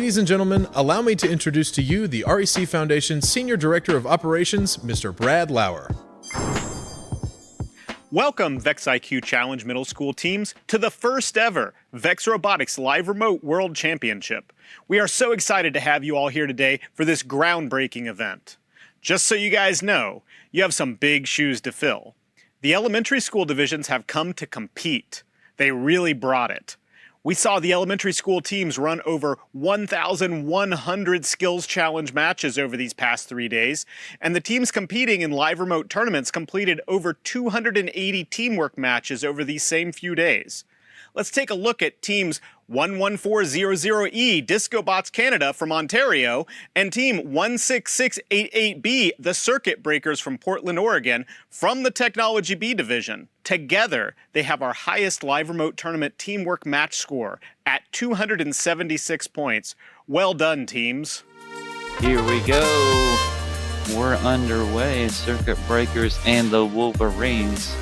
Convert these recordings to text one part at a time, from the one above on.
Ladies and gentlemen, allow me to introduce to you the REC Foundation Senior Director of Operations, Mr. Brad Lauer. Welcome, VIQC Challenge Middle School teams, to the first ever VEX Robotics Live Remote World Championship. We are so excited to have you all here today for this groundbreaking event. Just so you guys know, you have some big shoes to fill. The elementary school divisions have come to compete. They really brought it. We saw the elementary school teams run over 1,100 skills challenge matches over these past 3 days, and the teams competing in live remote tournaments completed over 280 teamwork matches over these same few days. Let's take a look at teams 11400E DiscoBots Canada from Ontario and team 16688B the Circuit Breakers from Portland, Oregon from the Technology B division. Together, they have our highest live remote tournament teamwork match score at 276 points. Well done, teams. Here we go. We're underway. Circuit Breakers and the Wolverines.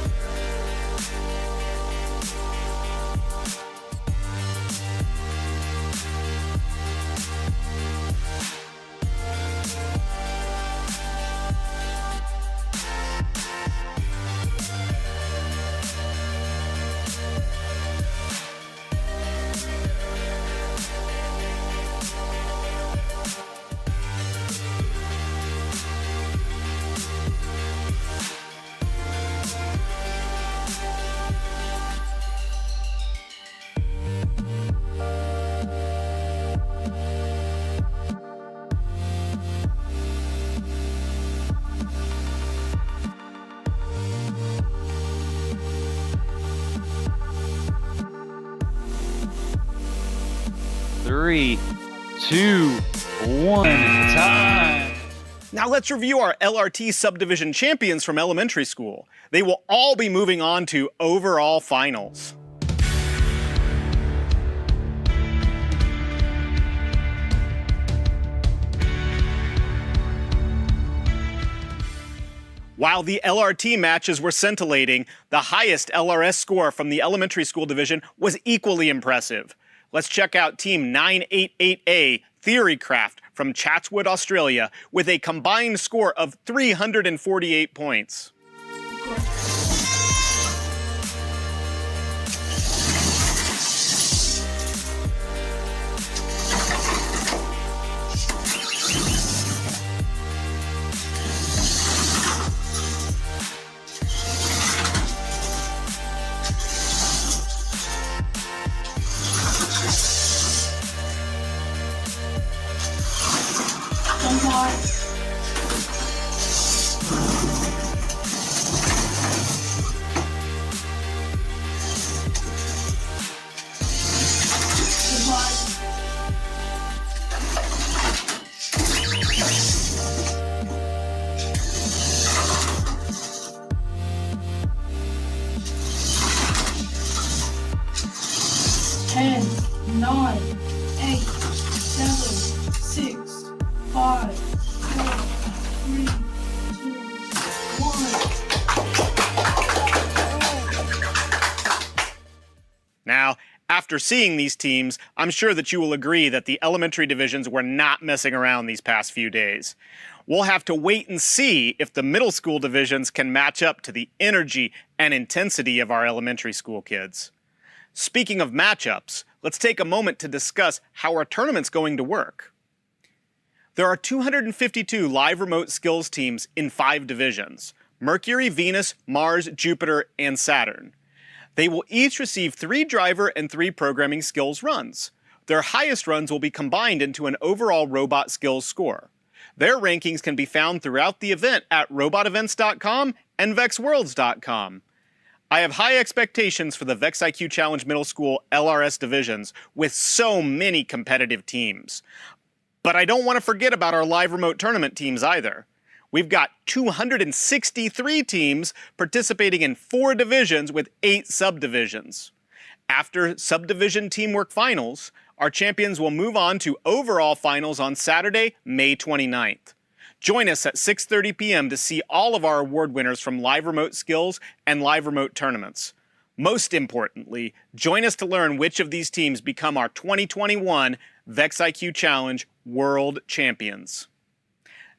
Three, two, one, time. Now let's review our LRT subdivision champions from elementary school. They will all be moving on to overall finals. While the LRT matches were scintillating, the highest LRS score from the elementary school division was equally impressive. Let's check out Team 988A Theorycraft from Chatswood, Australia, with a combined score of 348 points. Ten, 9, 8, 7, 6, 5, 4, 3, 2, 1. Now, after seeing these teams, I'm sure that you will agree that the elementary divisions were not messing around these past few days. We'll have to wait and see if the middle school divisions can match up to the energy and intensity of our elementary school kids. Speaking of matchups, let's take a moment to discuss how our tournament's going to work. There are 252 live remote skills teams in 5 divisions: Mercury, Venus, Mars, Jupiter, and Saturn. They will each receive 3 driver and 3 programming skills runs. Their highest runs will be combined into an overall robot skills score. Their rankings can be found throughout the event at robotevents.com and vexworlds.com. I have high expectations for the VEQC Challenge Middle School LRS divisions with so many competitive teams. But I don't want to forget about our live remote tournament teams either. We've got 263 teams participating in 4 divisions with 8 subdivisions. After subdivision teamwork finals, our champions will move on to overall finals on Saturday, May 29th. Join us at 6:30 p.m. to see all of our award winners from Live Remote Skills and Live Remote Tournaments. Most importantly, join us to learn which of these teams become our 2021 VIQC Challenge World Champions.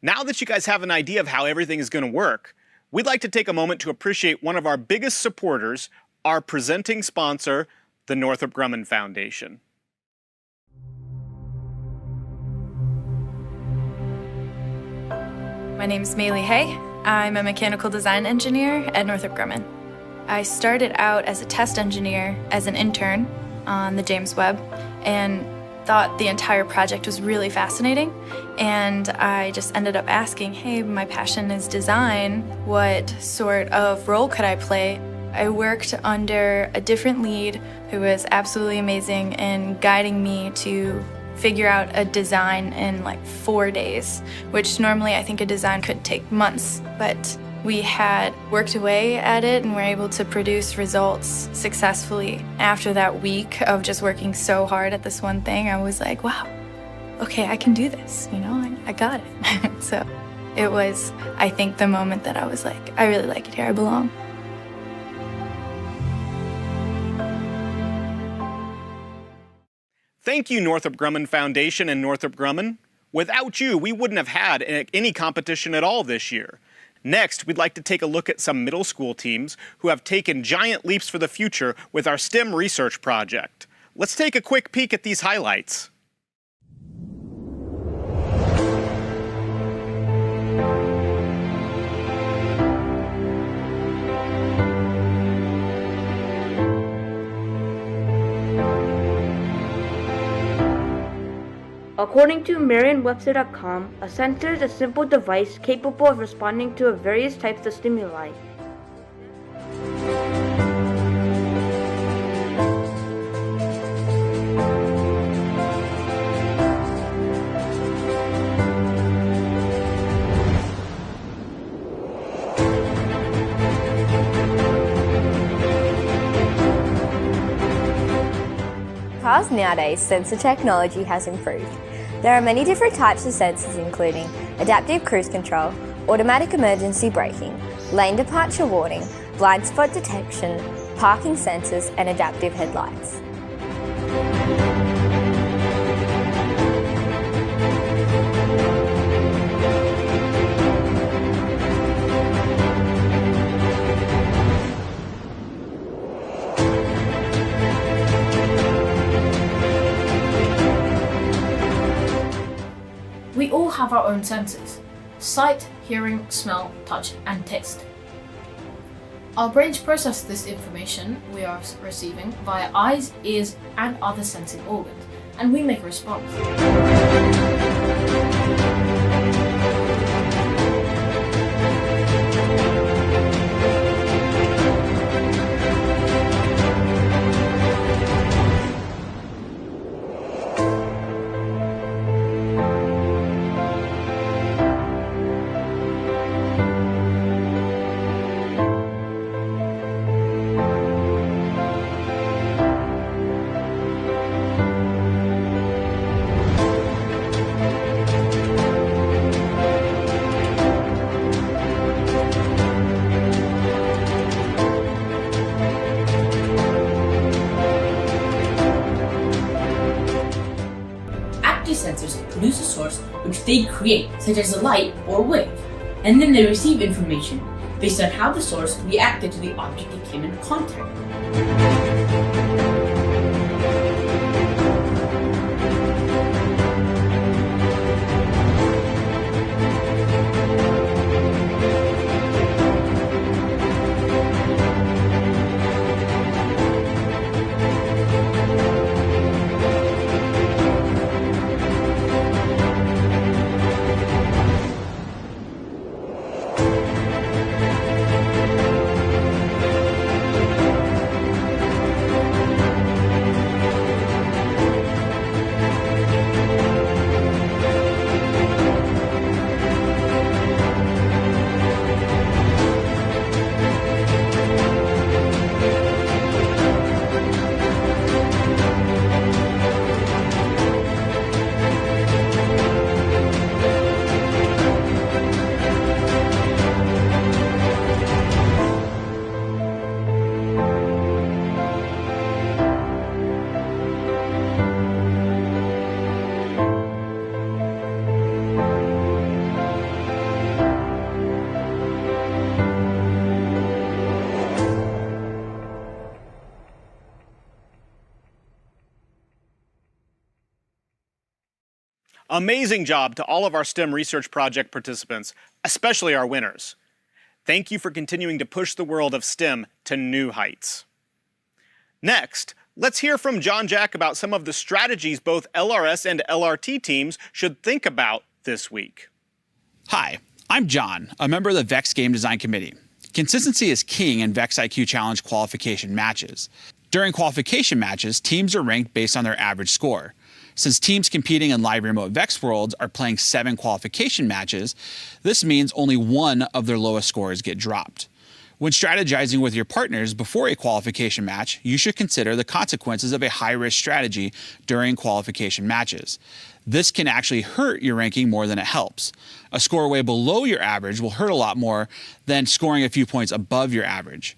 Now that you guys have an idea of how everything is going to work, we'd like to take a moment to appreciate one of our biggest supporters, our presenting sponsor, the Northrop Grumman Foundation. My name is Maylee Hay. I'm a mechanical design engineer at Northrop Grumman. I started out as a test engineer as an intern on the James Webb and thought the entire project was really fascinating. And I just ended up asking, hey, my passion is design. What sort of role could I play? I worked under a different lead who was absolutely amazing in guiding me to figure out a design in like 4 days, which normally I think a design could take months. But we had worked away at it and were able to produce results successfully. After that week of just working so hard at this one thing, I was like, wow, okay, I can do this, you know, I got it. So it was, I think, the moment that I was like, I really like it here, I belong. Thank you, Northrop Grumman Foundation and Northrop Grumman. Without you, we wouldn't have had any competition at all this year. Next, we'd like to take a look at some middle school teams who have taken giant leaps for the future with our STEM research project. Let's take a quick peek at these highlights. According to Merriam-Webster.com, a sensor is a simple device capable of responding to various types of stimuli. Cars nowadays, sensor technology has improved. There are many different types of sensors including adaptive cruise control, automatic emergency braking, lane departure warning, blind spot detection, parking sensors and adaptive headlights. We all have our own senses: sight, hearing, smell, touch, and taste. Our brains process this information we are receiving via eyes, ears, and other sensing organs, and we make a response. Sensors produce a source which they create, such as a light or wave, and then they receive information based on how the source reacted to the object it came in contact with. Amazing job to all of our STEM research project participants, especially our winners. Thank you for continuing to push the world of STEM to new heights. Next, let's hear from John Jack about some of the strategies both LRS and LRT teams should think about this week. Hi, I'm John, a member of the VEX Game Design Committee. Consistency is king in VEX IQ Challenge qualification matches. During qualification matches, teams are ranked based on their average score. Since teams competing in live remote VEX Worlds are playing 7 qualification matches, this means only one of their lowest scores get dropped. When strategizing with your partners before a qualification match, you should consider the consequences of a high-risk strategy during qualification matches. This can actually hurt your ranking more than it helps. A score way below your average will hurt a lot more than scoring a few points above your average.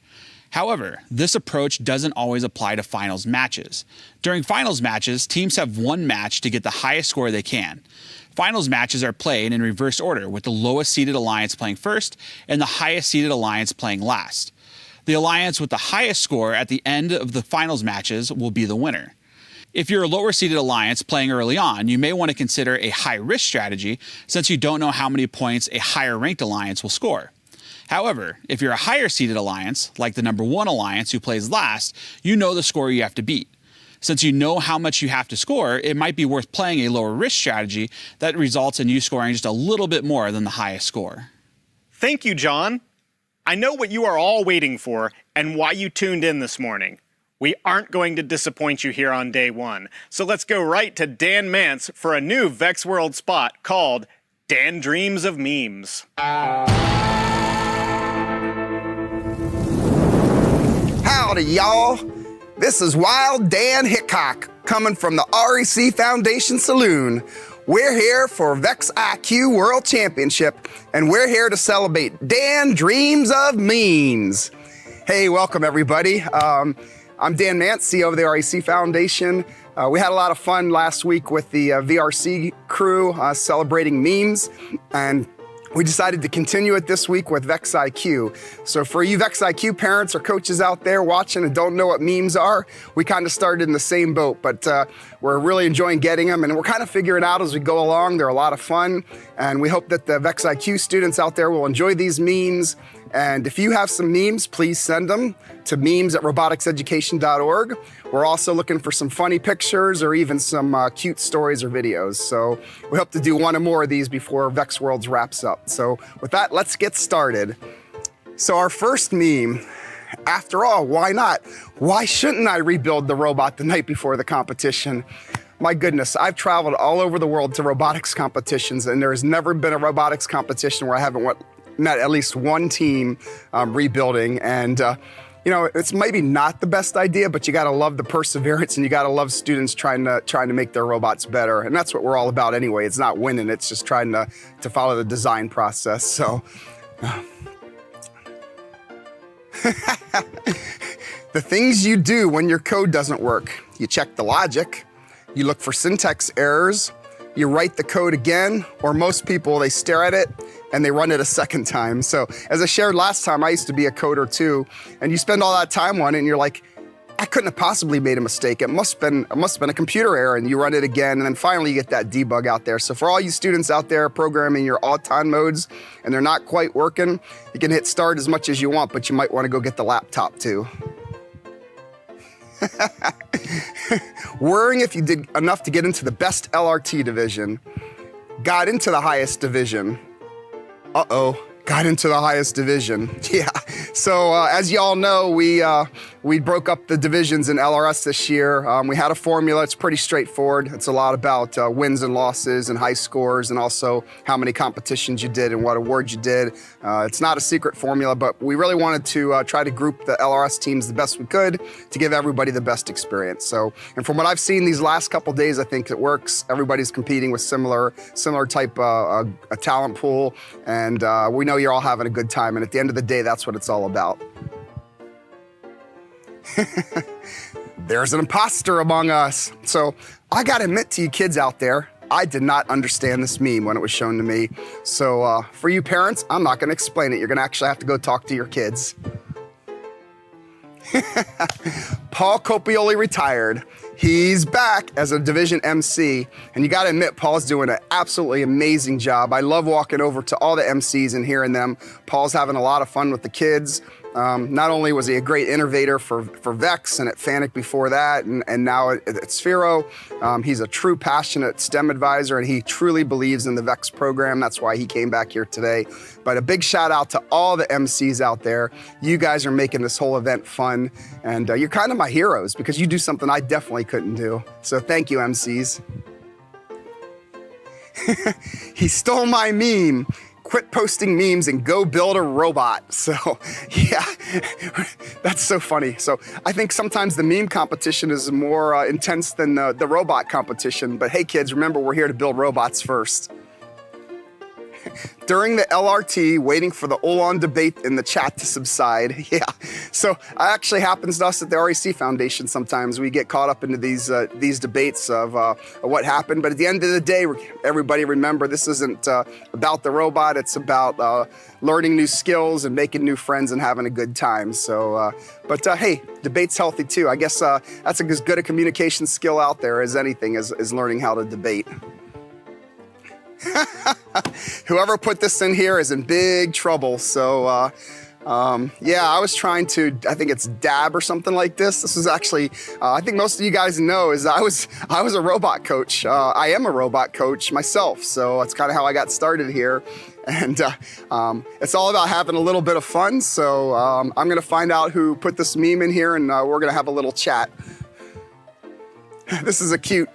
However, this approach doesn't always apply to finals matches. During finals matches, teams have one match to get the highest score they can. Finals matches are played in reverse order, with the lowest seeded alliance playing first and the highest seeded alliance playing last. The alliance with the highest score at the end of the finals matches will be the winner. If you're a lower seeded alliance playing early on, you may want to consider a high risk strategy since you don't know how many points a higher ranked alliance will score. However, if you're a higher seeded alliance, like the number 1 alliance who plays last, you know the score you have to beat. Since you know how much you have to score, it might be worth playing a lower risk strategy that results in you scoring just a little bit more than the highest score. Thank you, John. I know what you are all waiting for and why you tuned in this morning. We aren't going to disappoint you here on day 1, so let's go right to Dan Mance for a new VEX World spot called Dan Dreams of Memes. Howdy, y'all. This is Wild Dan Hickok coming from the REC Foundation Saloon. We're here for VEX IQ World Championship, and we're here to celebrate Dan Dreams of Memes. Hey, welcome everybody. I'm Dan Mance, CEO of the REC Foundation. We had a lot of fun last week with the VRC crew celebrating memes, and we decided to continue it this week with VEX IQ. So for you VEX IQ parents or coaches out there watching and don't know what memes are, we kind of started in the same boat, but we're really enjoying getting them, and we're kind of figuring out as we go along. They're a lot of fun, and we hope that the VEX IQ students out there will enjoy these memes. And if you have some memes, please send them to memes@roboticseducation.org. We're also looking for some funny pictures or even some cute stories or videos. So we hope to do one or more of these before VEX Worlds wraps up. So with that, let's get started. So our first meme, after all, why not? Why shouldn't I rebuild the robot the night before the competition? My goodness, I've traveled all over the world to robotics competitions, and there has never been a robotics competition where I haven't met at least one team rebuilding. And you know, it's maybe not the best idea, but you gotta love the perseverance and you gotta love students trying to make their robots better. And that's what we're all about anyway. It's not winning, it's just trying to follow the design process. So the things you do when your code doesn't work: you check the logic, you look for syntax errors, you write the code again, or most people, they stare at it and they run it a second time. So as I shared last time, I used to be a coder too, and you spend all that time on it and you're like, I couldn't have possibly made a mistake. It must have been a computer error, and you run it again, and then finally you get that debug out there. So for all you students out there programming your all-time modes and they're not quite working, you can hit start as much as you want, but you might want to go get the laptop too. Worrying if you did enough to get into the best LRT division. Got into the highest division. Got into the highest division. Yeah. So as you all know, we broke up the divisions in LRS this year. We had a formula. It's pretty straightforward. It's a lot about wins and losses and high scores, and also how many competitions you did and what awards you did. It's not a secret formula, but we really wanted to try to group the LRS teams the best we could to give everybody the best experience. So, and from what I've seen these last couple days, I think it works. Everybody's competing with similar type a talent pool, and we know you're all having a good time. And at the end of the day, that's what it's all about. There's an imposter among us. So I gotta admit to you kids out there, I did not understand this meme when it was shown to me. So for you parents, I'm not gonna explain it. You're gonna actually have to go talk to your kids. Paul Copioli retired. He's back as a division MC, and you gotta admit, Paul's doing an absolutely amazing job. I love walking over to all the MCs and hearing them. Paul's having a lot of fun with the kids. Not only was he a great innovator for VEX and at FANUC before that, and now at Sphero, he's a true passionate STEM advisor, and he truly believes in the VEX program. That's why he came back here today. But a big shout out to all the MCs out there. You guys are making this whole event fun, and you're kind of my heroes because you do something I definitely couldn't do. So thank you, MCs. He stole my meme. Quit posting memes and go build a robot. So yeah, that's so funny. So I think sometimes the meme competition is more intense than the robot competition. But hey kids, remember we're here to build robots first. During the LRT, waiting for the Olan debate in the chat to subside. Yeah, so it actually happens to us at the REC Foundation sometimes. We get caught up into these debates of what happened. But at the end of the day, everybody remember this isn't about the robot. It's about learning new skills and making new friends and having a good time. So, but hey, debate's healthy too. I guess that's as good a communication skill out there as anything is learning how to debate. Whoever put this in here is in big trouble. So yeah, I was trying to, I think it's dab or something like this. This was actually, I think most of you guys know is I was a robot coach. I am a robot coach myself. So that's kind of how I got started here. And it's all about having a little bit of fun. So I'm going to find out who put this meme in here, and we're going to have a little chat. This is a cute.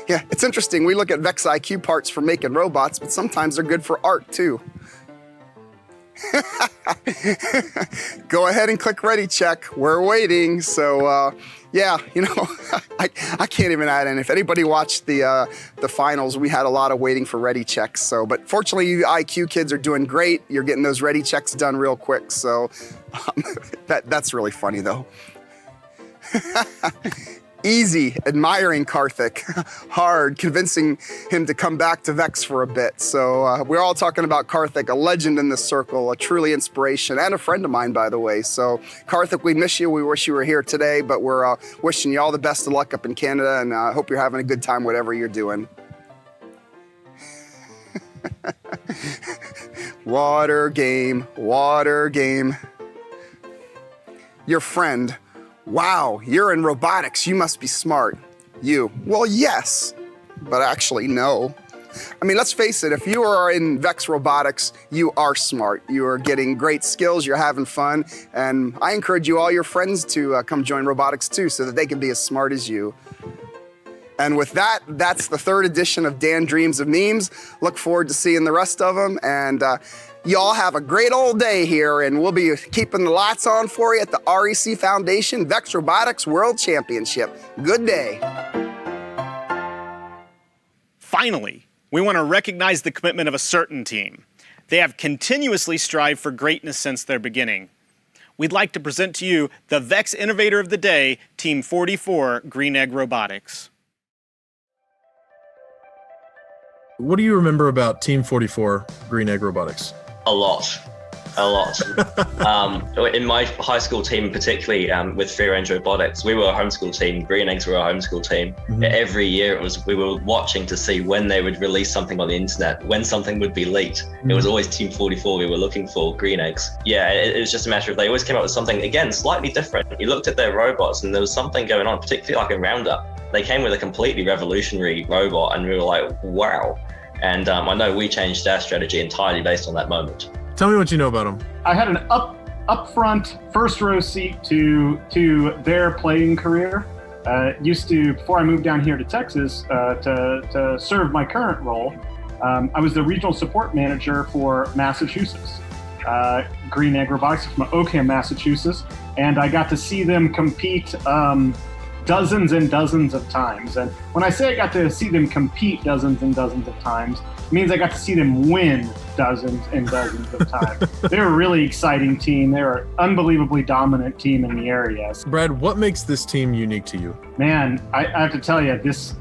Yeah, it's interesting. We look at VEX IQ parts for making robots, but sometimes they're good for art too. Go ahead and click ready check. We're waiting. So yeah, you know, I can't even add in. If anybody watched the finals, we had a lot of waiting for ready checks. So, but fortunately, you IQ kids are doing great. You're getting those ready checks done real quick. So that's really funny though. Easy, admiring Karthik. Hard, convincing him to come back to VEX for a bit. So we're all talking about Karthik, a legend in this circle, a truly inspiration, and a friend of mine, by the way. So Karthik, we miss you. We wish you were here today, but we're wishing you all the best of luck up in Canada, and I hope you're having a good time whatever you're doing. Water game. Your friend. Wow, you're in robotics, you must be smart. You, well, yes, but actually no. I mean, let's face it, if you are in VEX Robotics, you are smart. You are getting great skills, you're having fun, and I encourage you, all your friends, to come join robotics too, so that they can be as smart as you. And with that, that's the 3rd edition of Dan Dreams of Memes. Look forward to seeing the rest of them, and y'all have a great old day here, and we'll be keeping the lights on for you at the REC Foundation VEX Robotics World Championship. Good day. Finally, we want to recognize the commitment of a certain team. They have continuously strived for greatness since their beginning. We'd like to present to you the VEX Innovator of the Day, Team 44, Green Egg Robotics. What do you remember about Team 44, Green Egg Robotics? A lot. In my high school team, particularly with Free Range Robotics, we were a homeschool team. Green Eggs were a homeschool team. Mm-hmm. Every year we were watching to see when they would release something on the internet, when something would be leaked. Mm-hmm. It was always Team 44 we were looking for, Green Eggs. Yeah, it was just a matter of they always came up with something, again, slightly different. You looked at their robots and there was something going on, particularly like in Roundup. They came with a completely revolutionary robot and we were like, wow. And I know we changed our strategy entirely based on that moment. Tell me what you know about them. I had an upfront first row seat to their playing career. Used to, before I moved down here to Texas to serve my current role, I was the regional support manager for Massachusetts, Green Egg Robotics from Oakham, Massachusetts, and I got to see them compete dozens and dozens of times. And when I say I got to see them compete dozens and dozens of times, it means I got to see them win dozens and dozens of times. They're a really exciting team. They're an unbelievably dominant team in the area. Brad, what makes this team unique to you? Man, I have to tell you, this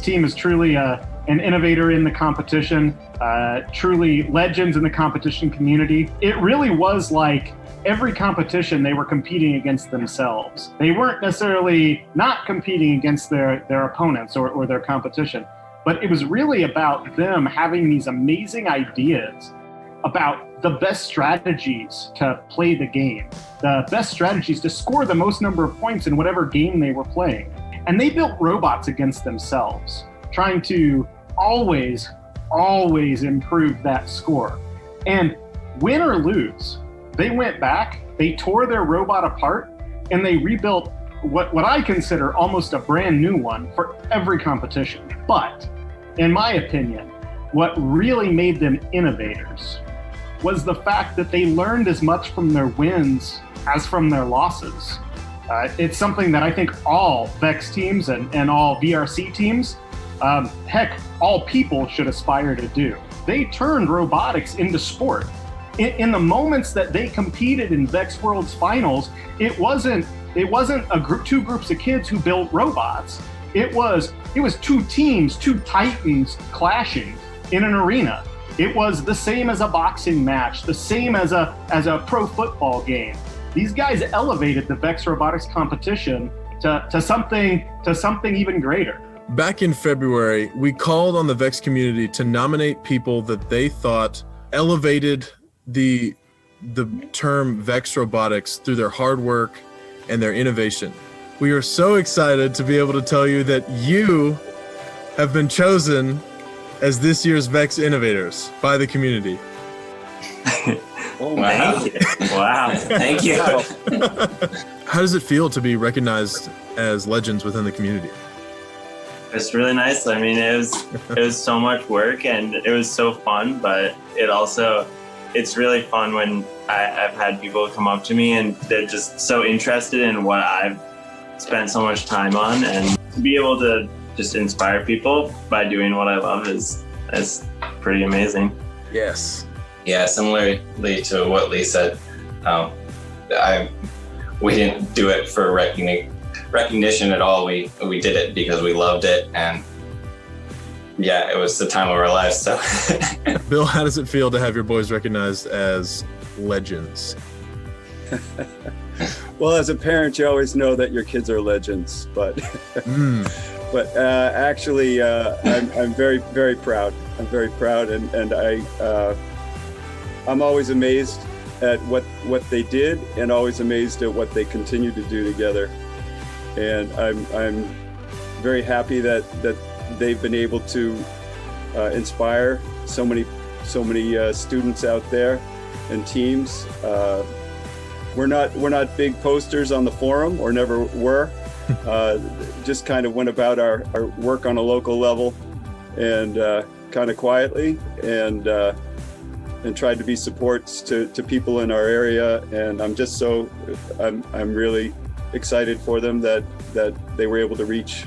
team is truly a an innovator in the competition, truly legends in the competition community. It really was like every competition they were competing against themselves. They weren't necessarily not competing against their opponents or their competition, but it was really about them having these amazing ideas about the best strategies to play the game, the best strategies to score the most number of points in whatever game they were playing. And they built robots against themselves, trying to always improve that score. And win or lose, they went back, they tore their robot apart, and they rebuilt what I consider almost a brand new one for every competition. But in my opinion, what really made them innovators was the fact that they learned as much from their wins as from their losses. It's something that I think all VEX teams and all VRC teams, heck, all people should aspire to do. They turned robotics into sport. In the moments that they competed in VEX World's finals, it wasn't two groups of kids who built robots. It was two teams, two titans clashing in an arena. It was the same as a boxing match, the same as a pro football game. These guys elevated the VEX robotics competition to something even greater. Back in February, we called on the VEX community to nominate people that they thought elevated the term VEX robotics through their hard work and their innovation. We are so excited to be able to tell you that you have been chosen as this year's VEX innovators by the community. Oh, wow. Thank you. Wow. Thank you. How does it feel to be recognized as legends within the community? It's really nice. I mean, it was so much work and it was so fun, but it's really fun when I've had people come up to me and they're just so interested in what I've spent so much time on, and to be able to just inspire people by doing what I love is pretty amazing. Yes. Yeah, similarly to what Lee said, we didn't do it for recognition at all. We did it because we loved it, and yeah, it was the time of our lives. So, Bill, how does it feel to have your boys recognized as legends? Well, as a parent, you always know that your kids are legends, but actually, I'm very, very proud. I'm very proud, and I'm always amazed at what they did, and always amazed at what they continue to do together. And I'm very happy that they've been able to inspire so many students out there and teams. We're not big posters on the forum, or never were. Just kind of went about our work on a local level, and kind of quietly, and tried to be supports to people in our area. And I'm really excited for them that they were able to reach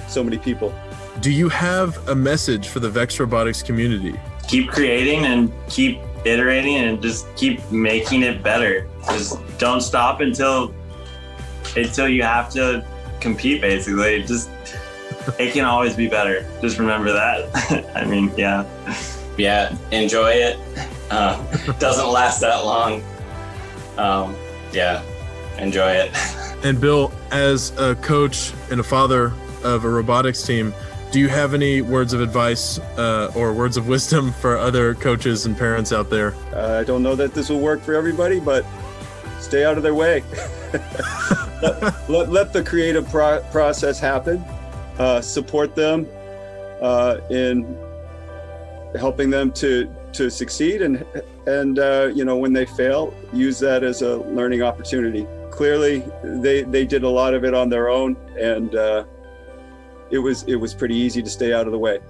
so many people. Do you have a message for the VEX robotics community? Keep creating and keep iterating and just keep making it better. Just don't stop until you have to compete, basically. It can always be better. Just remember that. I mean, yeah. Yeah, enjoy it. Doesn't last that long. Yeah, enjoy it. And Bill, as a coach and a father of a robotics team, do you have any words of advice or words of wisdom for other coaches and parents out there? I don't know that this will work for everybody, but stay out of their way. let the creative process happen. Support them in helping them to succeed, and when they fail, use that as a learning opportunity. Clearly, they did a lot of it on their own, and it was pretty easy to stay out of the way.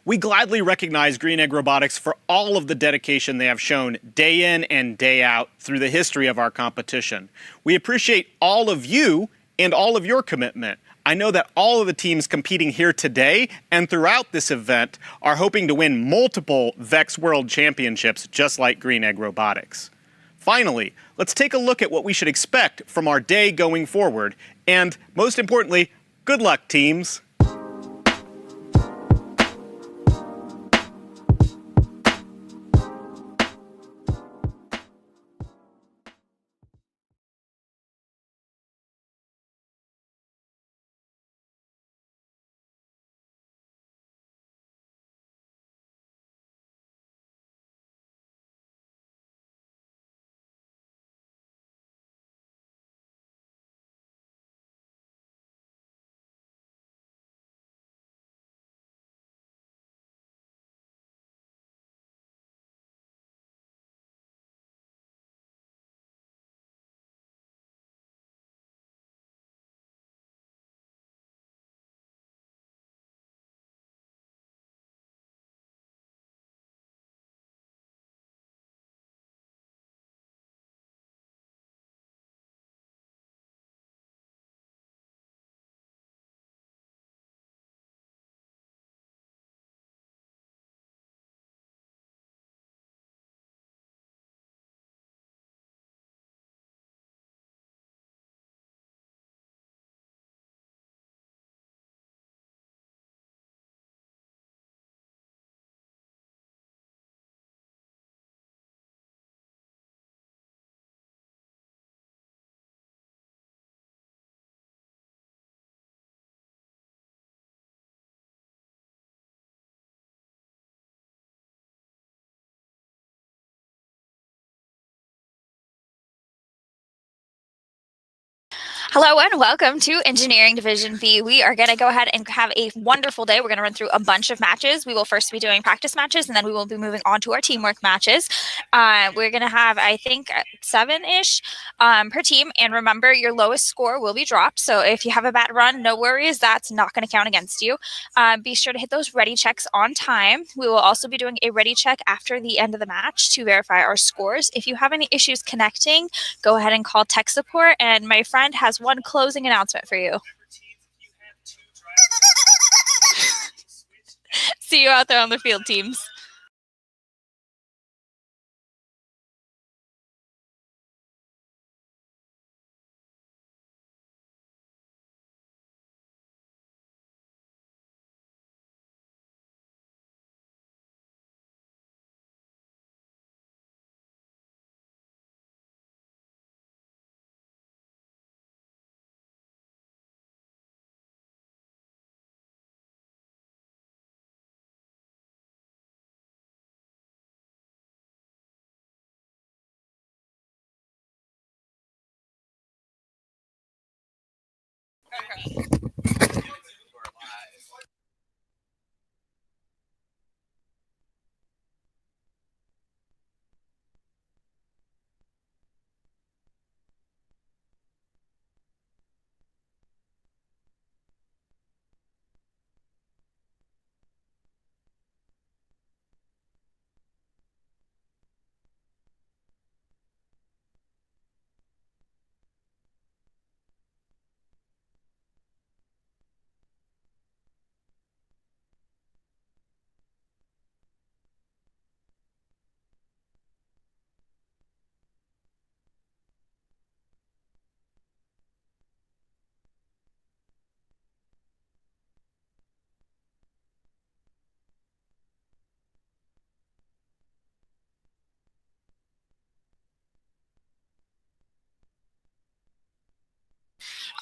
We gladly recognize Green Egg Robotics for all of the dedication they have shown day in and day out through the history of our competition. We appreciate all of you and all of your commitment. I know that all of the teams competing here today and throughout this event are hoping to win multiple VEX World Championships just like Green Egg Robotics. Finally, let's take a look at what we should expect from our day going forward. And most importantly, good luck, teams. Hello and welcome to Engineering Division B. We are going to go ahead and have a wonderful day. We're going to run through a bunch of matches. We will first be doing practice matches, and then we will be moving on to our teamwork matches. We're going to have, I think, 7-ish per team. And remember, your lowest score will be dropped. So if you have a bad run, no worries. That's not going to count against you. Be sure to hit those ready checks on time. We will also be doing a ready check after the end of the match to verify our scores. If you have any issues connecting, go ahead and call tech support. And my friend has one closing announcement for you. See you out there on the field, teams.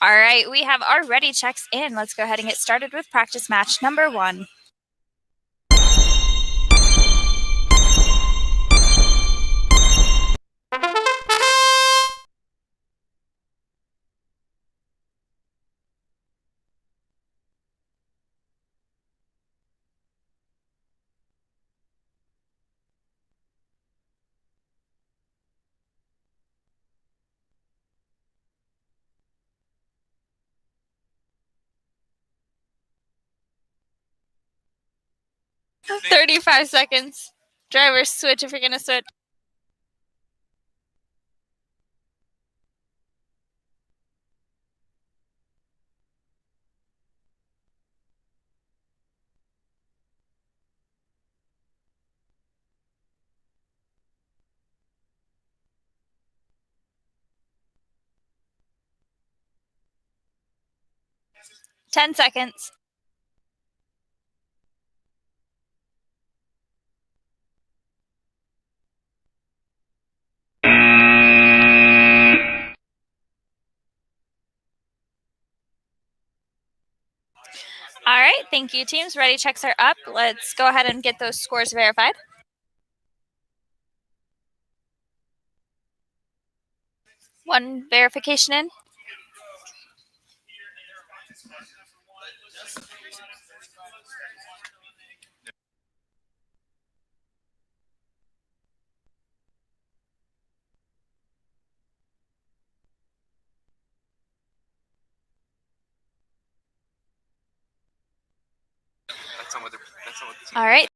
All right, we have our ready checks in. Let's go ahead and get started with practice match number 1. Thank 35 seconds. Driver, switch if you're going to switch. 10 seconds. All right, thank you, teams. Ready checks are up. Let's go ahead and get those scores verified. One verification in. All right.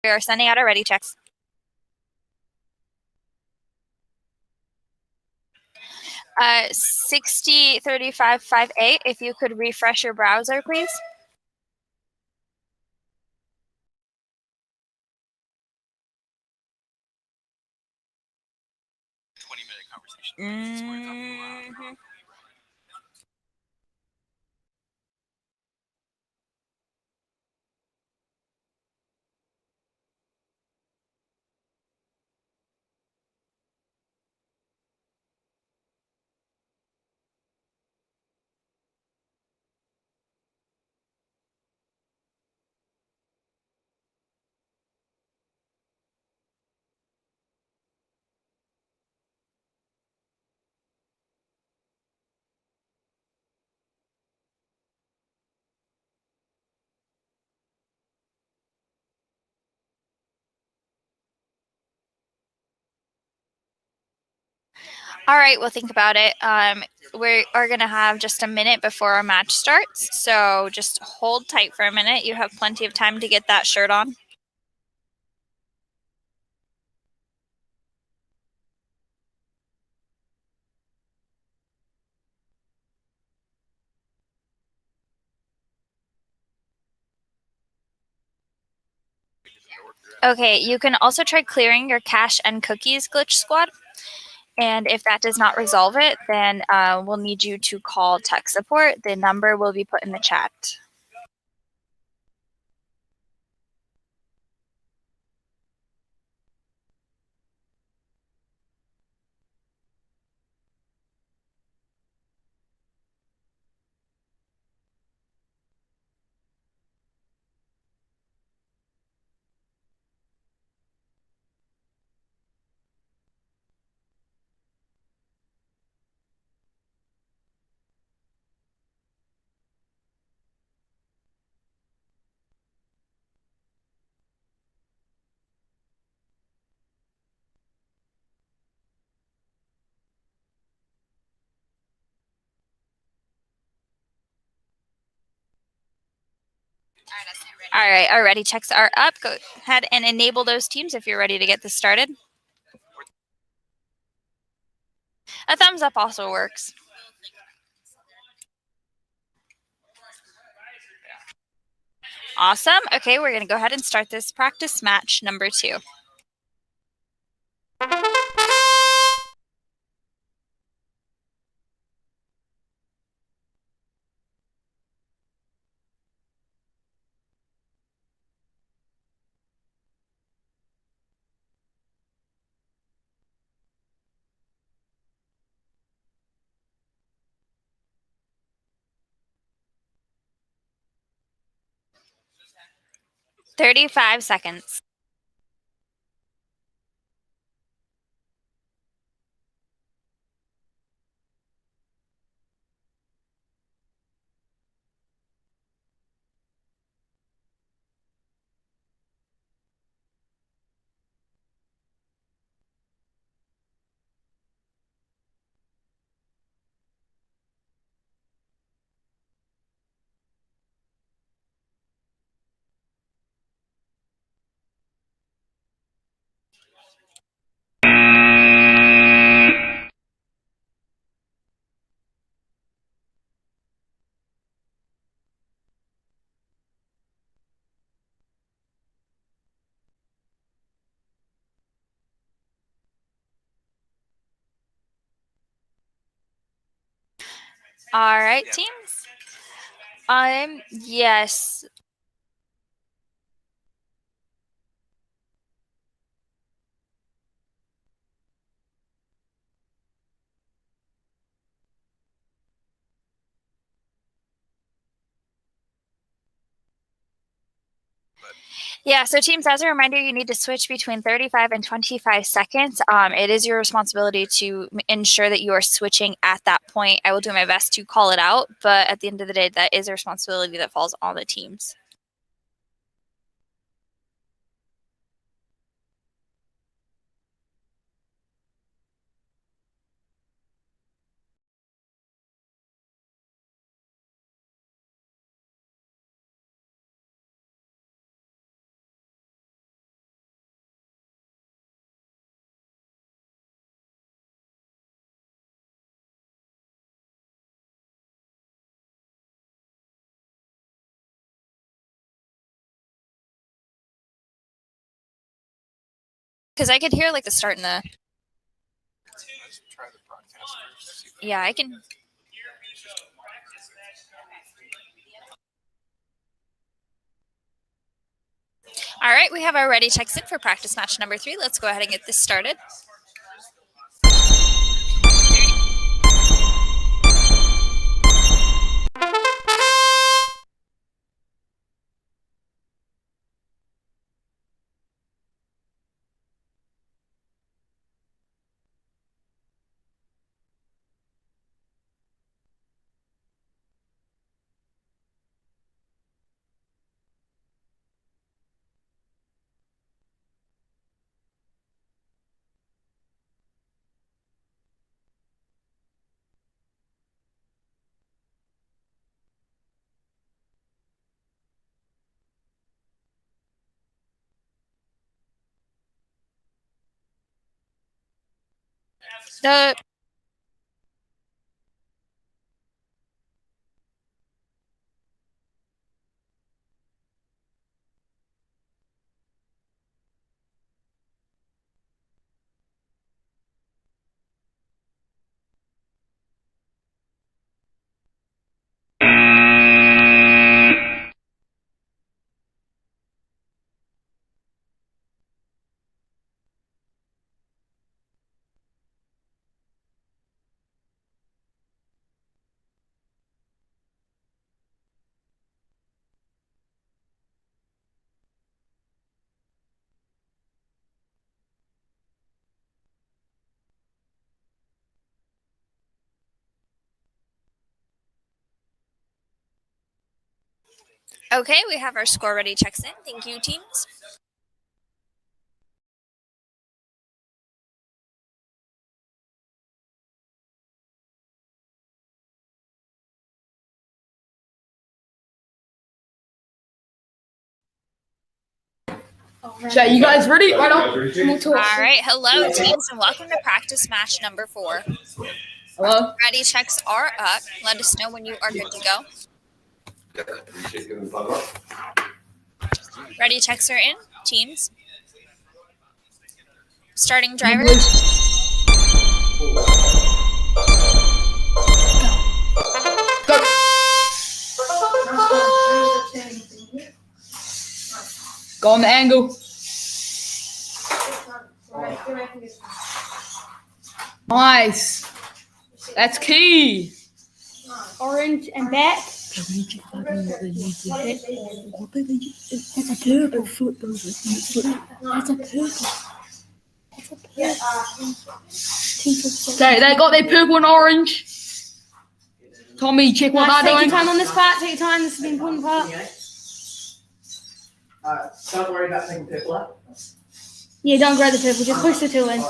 We are sending out our ready checks. Uh, 603558, if you could refresh your browser, please. Mm-hmm. All right, well, think about it. We are going to have just a minute before our match starts, so just hold tight for a minute. You have plenty of time to get that shirt on. Okay, you can also try clearing your cache and cookies glitch squad. And if that does not resolve it, then we'll need you to call tech support. The number will be put in the chat. All right, our ready checks are up. Go ahead and enable those teams if you're ready to get this started. A thumbs up also works. Awesome. Okay, we're going to go ahead and start this practice match number 2. Thirty-five seconds. All right, teams. Yes. Yeah, so teams, as a reminder, you need to switch between 35 and 25 seconds. It is your responsibility to ensure that you are switching at that point. I will do my best to call it out, but at the end of the day, that is a responsibility that falls on the teams. Because I could hear like the start and the. Yeah, I can. All right, we have our ready checks in for practice match number 3. Let's go ahead and get this started. The Okay, we have our score ready checks in. Thank you, teams. Chat, you guys ready? Right on. All right, hello, teams, and welcome to practice match number 4. Hello. Ready checks are up. Let us know when you are good to go. Ready checks are in, teams. Starting driver. Go. Go on the angle. Nice. That's key. Orange and back. That's a purple foot. That's a purple. Okay, they got their purple and orange. Tommy, check what they're doing. Take your time on this part. Take your time. This is the important part. Don't worry about taking purple up. Yeah, don't grab the purple. Just push the 2 in.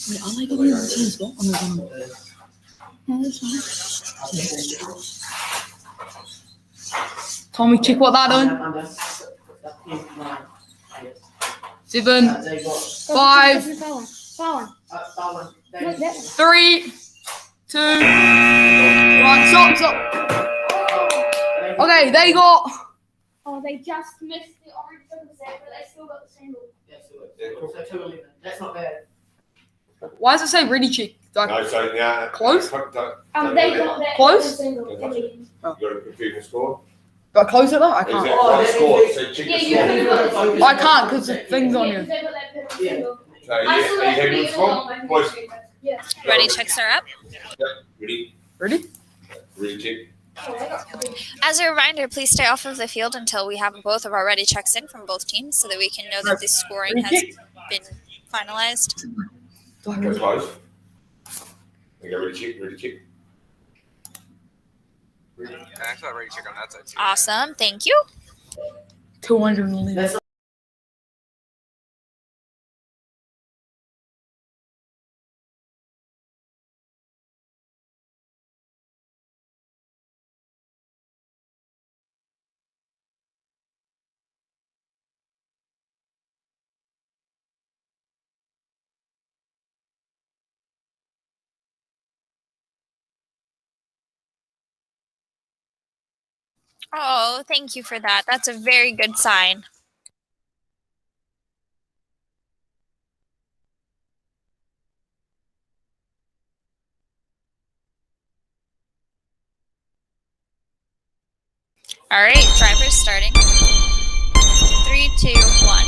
Wait, am I going to the as well? No, that's fine. Tommy, check what they're doing. 7, 5, 3, 2, 1. Stop. Okay, they got. Oh, they just missed the orange 7%, but they still got the single. So 2 and 11. That's not bad. Why does it say ready check? No, so yeah. Close? They got their close? You got a computer score? Do I close it though? I Is can't. it one score? So check the score. I can't because the thing's on you. So are you happy with the score? Boys? Ready checks are up. Yep. Ready? Ready? Ready check. As a reminder, please stay off of the field until we have both of our ready checks in from both teams so that we can know that the scoring has been finalized. Go close. Okay, ready check, ready check. I thought ready check on that side too. Awesome, thank you. 211. Oh, thank you for that. That's a very good sign. All right, drivers starting. 3, 2, 1.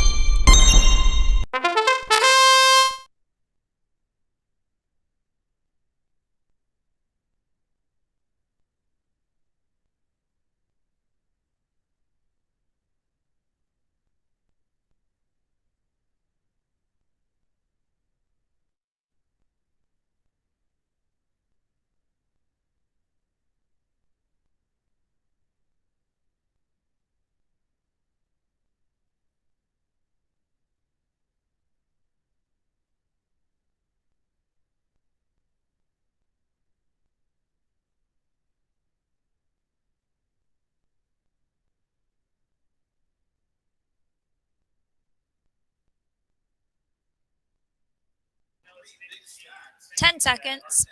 Ten seconds.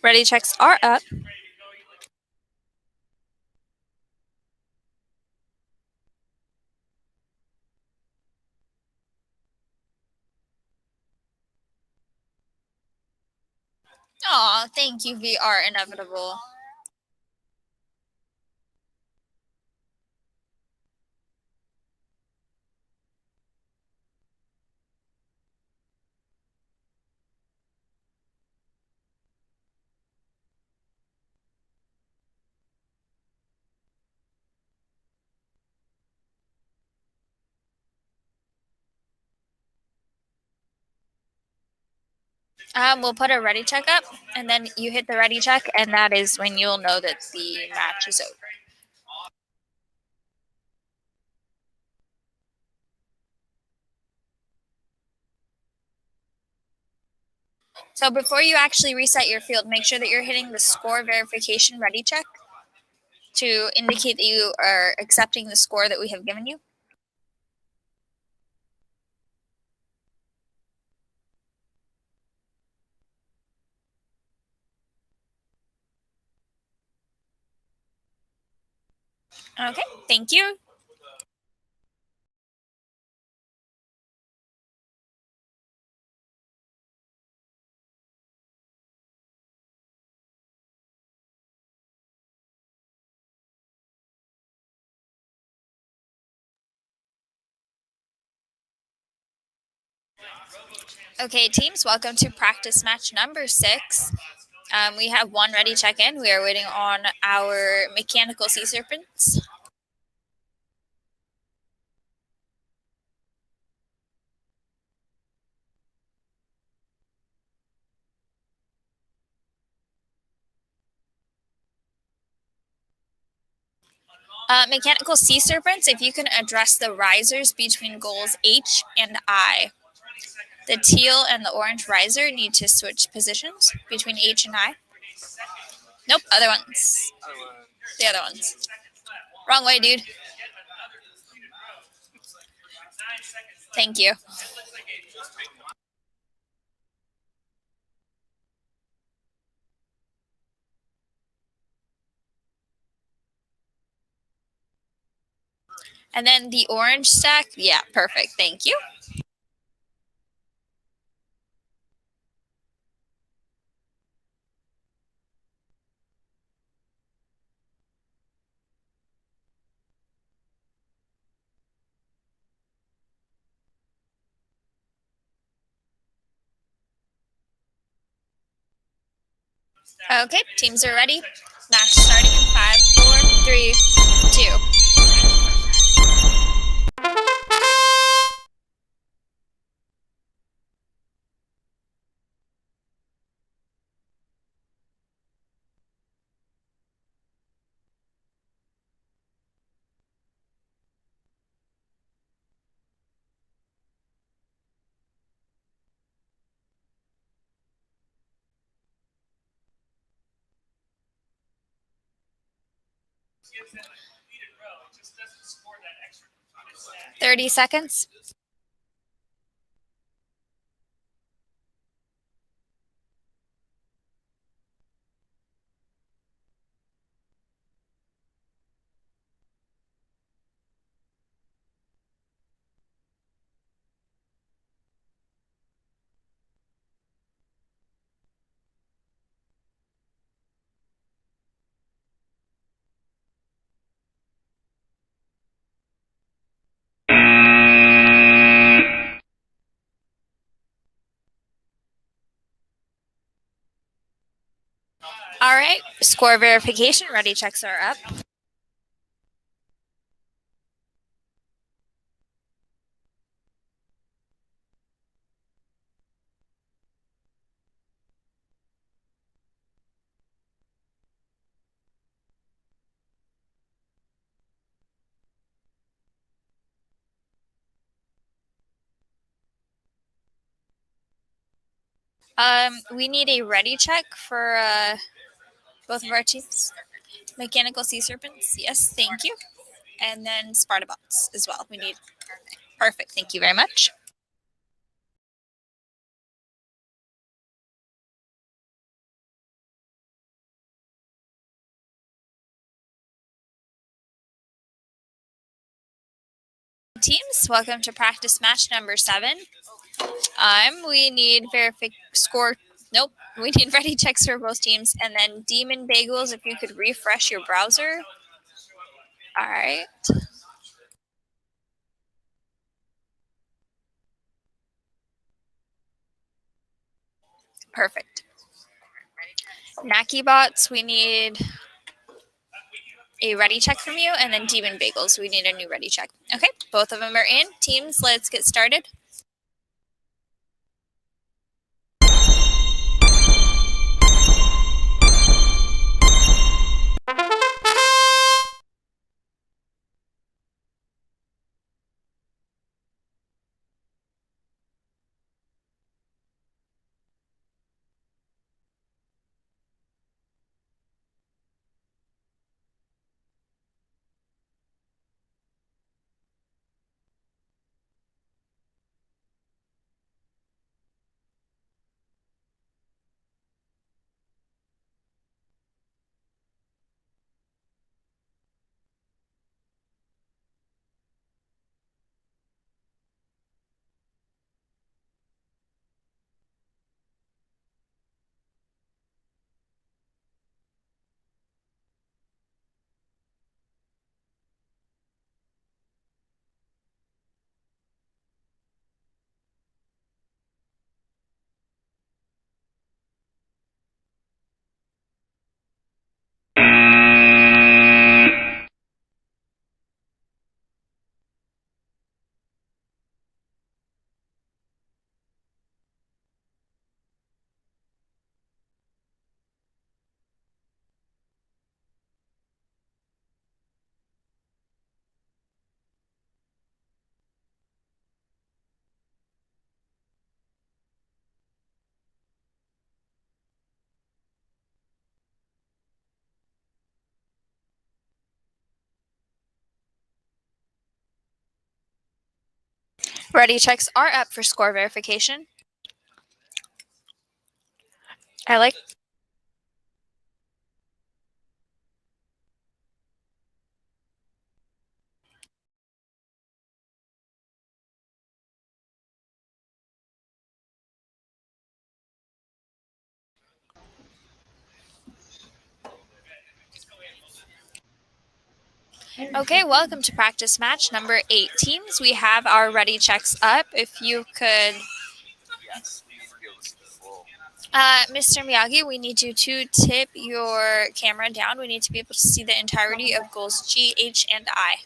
Ready checks are up. Aw, thank you, VR Inevitable. We'll put a ready check up, and then you hit the ready check, and that is when you'll know that the match is over. So before you actually reset your field, make sure that you're hitting the score verification ready check to indicate that you are accepting the score that we have given you. Okay, thank you. Okay, teams, welcome to practice match number 6. We have one ready check in. We are waiting on our mechanical sea serpents. Mechanical sea serpents, if you can address the risers between goals H and I. The teal and the orange riser need to switch positions between H and I. Nope, other ones. The other ones. Wrong way, dude. Thank you. And then the orange stack. Yeah, perfect. Thank you. Okay, teams are ready. Match starting in 5, 4, 3, 2. It 30 seconds. All right, score verification. Ready checks are up. We need a ready check for both of our teams. Mechanical Sea Serpents, yes, thank you. And then Sparta Bots as well. We need perfect. Thank you very much. Teams, welcome to practice match number 7. We need score. Nope, we need ready checks for both teams, and then Demon Bagels. If you could refresh your browser. All right. Perfect. Naki Bots, we need a ready check from you, and then Demon Bagels, we need a new ready check. Okay, both of them are in. Teams, let's get started. Ready checks are up for score verification. I like. Okay, welcome to practice match number 8 teams. We have our ready checks up. If you could, Mr. Miyagi, we need you to tip your camera down. We need to be able to see the entirety of goals G, H, and I.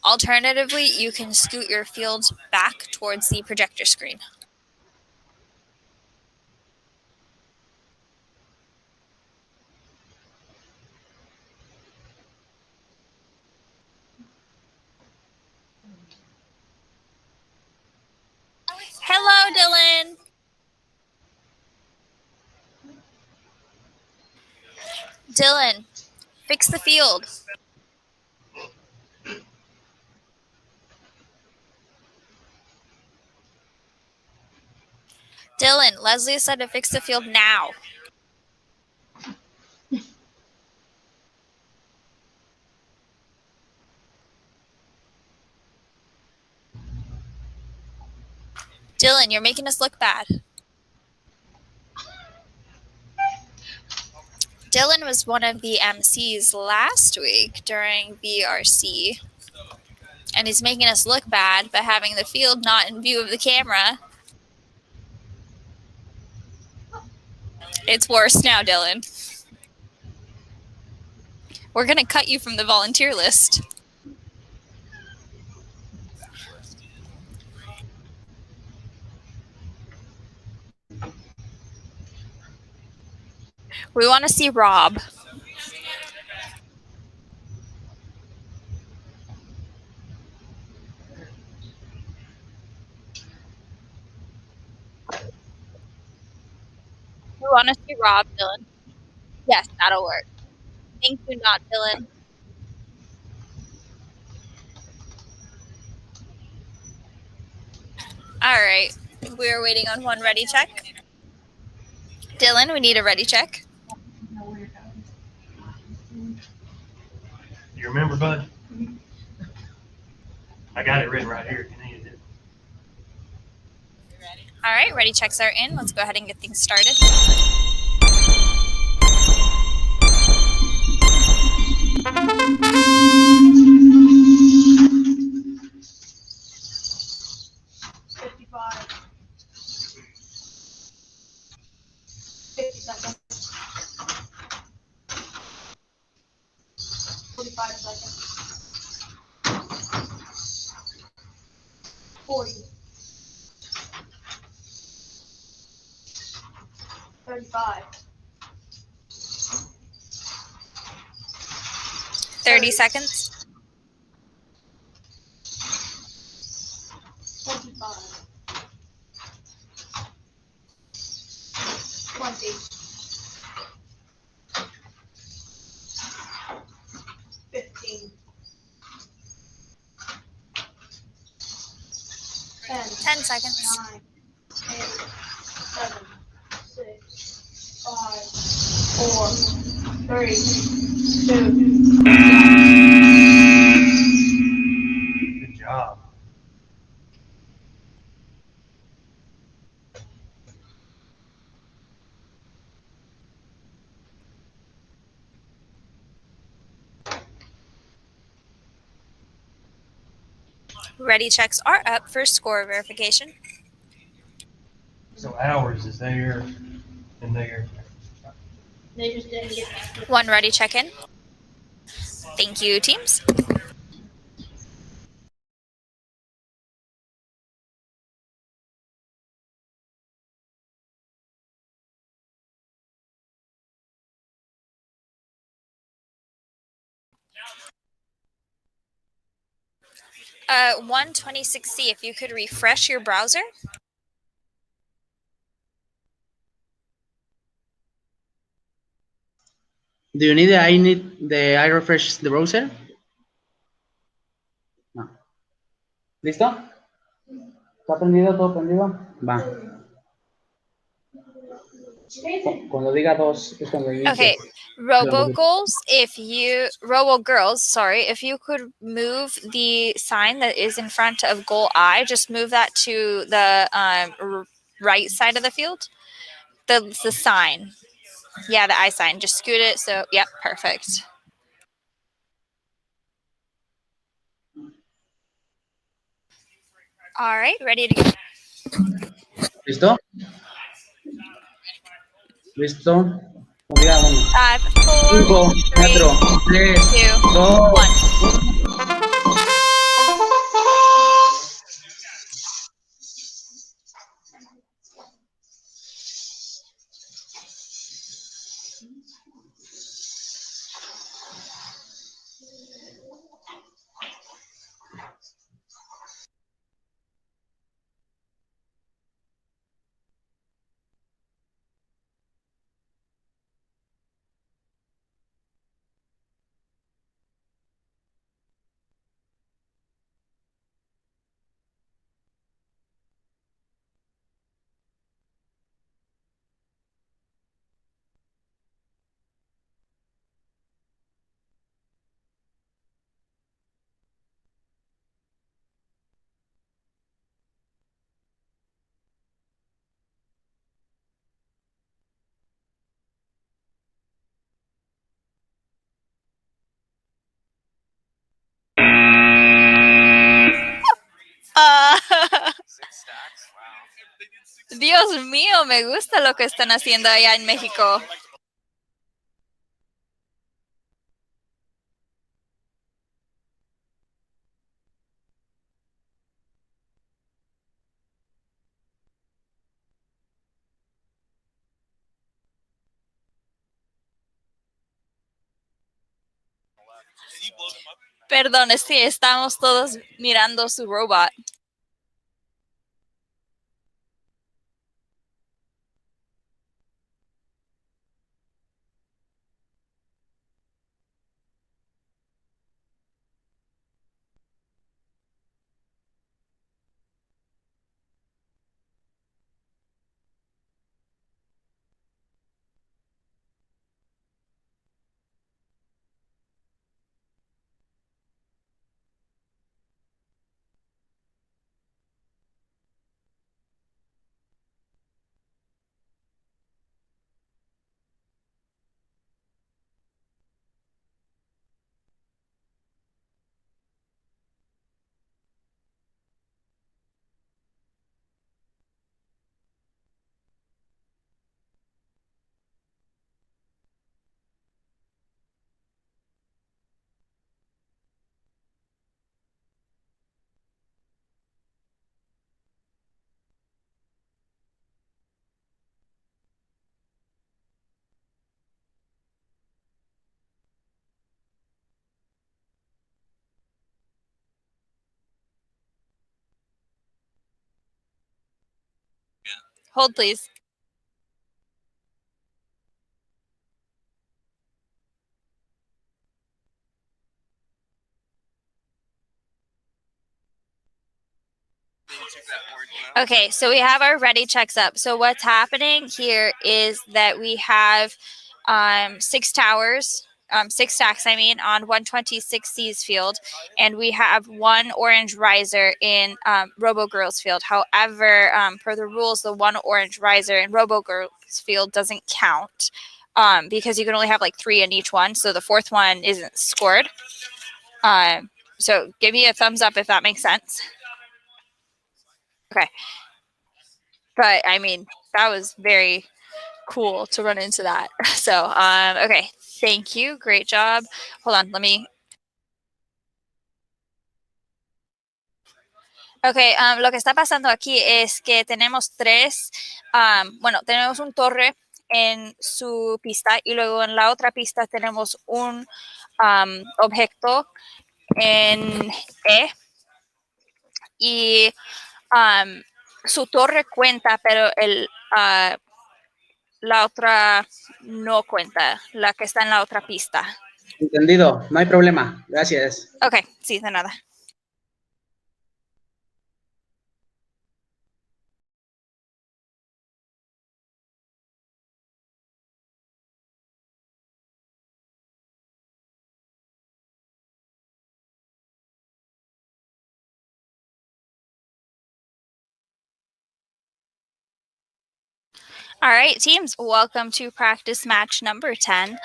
Alternatively, you can scoot your fields back towards the projector screen. Hello, Dylan. Dylan, fix the field. Dylan, Leslie said to fix the field now. Dylan, you're making us look bad. Dylan was one of the MCs last week during VRC, and he's making us look bad by having the field not in view of the camera. It's worse now, Dylan. We're going to cut you from the volunteer list. We want to see Rob. We want to see Rob, Dylan. Yes, that'll work. Thank you, not Dylan. All right. We're waiting on one ready check. Dylan, we need a ready check. You remember, bud? I got it written right here. All right, ready checks are in. Let's go ahead and get things started. Thirty seconds. 20. 15. 10 seconds. 9, 8, 7, 6, 5, 4, 3, 2. Good job. Ready checks are up for score verification. So ours is there and there. They just didn't get One ready check in. Thank you, teams. Uh, 126C, if you could refresh your browser. Do you need I refresh the browser? No. ¿Listo? ¿Está prendido? ¿Todo prendido? Va. Cuando diga dos es cuando inicie. Okay, Robo Girls, sorry, if you could move the sign that is in front of goal I, just move that to the right side of the field. The sign. Yeah, the I sign. Just scoot it. So, yep, perfect. All right, ready to go. ¿Listo? ¿Listo? Cuando diga uno. 5, 4, 3, 2, 1. Dios mío, me gusta lo que están haciendo allá en México. Perdón, es que estamos todos mirando su robot. Hold, please. Okay, so we have our ready checks up. So what's happening here is that we have 6 towers, 6 stacks, I mean, on 126C's field, and we have 1 orange riser in Robo Girls field. However, per the rules, the 1 orange riser in Robo Girls field doesn't count because you can only have like 3 in each one, so the 4th one isn't scored. So give me a thumbs up if that makes sense. Okay. But I mean, that was very cool to run into that. So, okay. Thank you. Great job. Hold on. Let me. Okay. Lo que está pasando aquí es que tenemos 3. Bueno, tenemos un torre en su pista y luego en la otra pista tenemos un objeto en E y su torre cuenta, pero la otra no cuenta, la que está en la otra pista. Entendido, no hay problema. Gracias. Ok, sí, de nada. All right, teams, welcome to practice match number 10.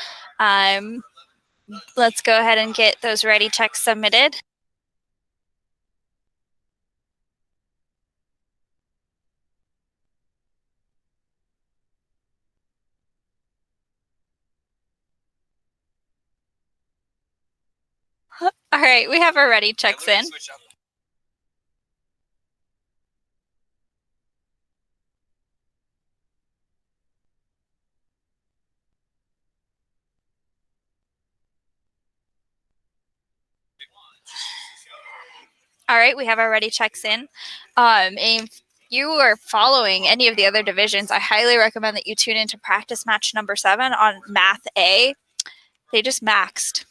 Let's go ahead and get those ready checks submitted. All right, we have our ready checks in. All right, we have our ready checks in. If you are following any of the other divisions, I highly recommend that you tune into practice match number 7 on Math A. They just maxed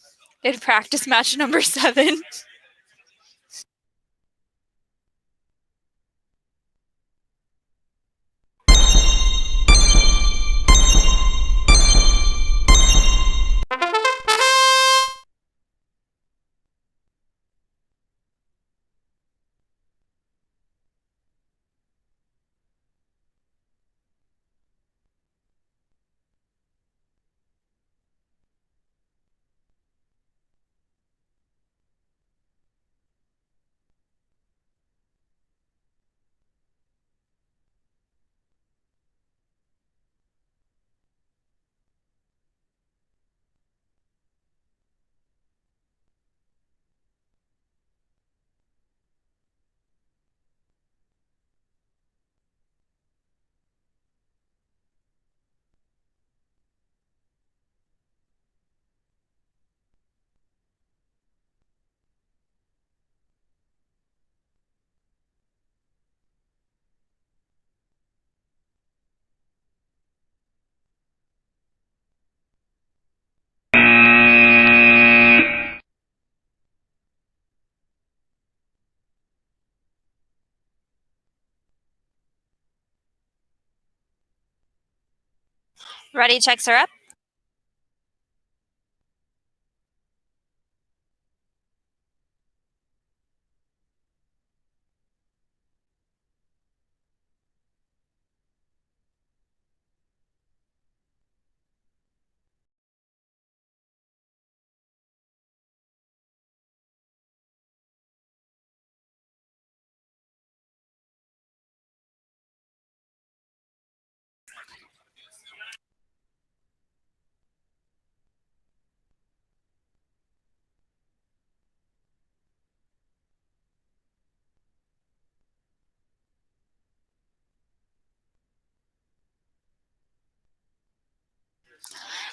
in practice match number 7. Ready checks are up.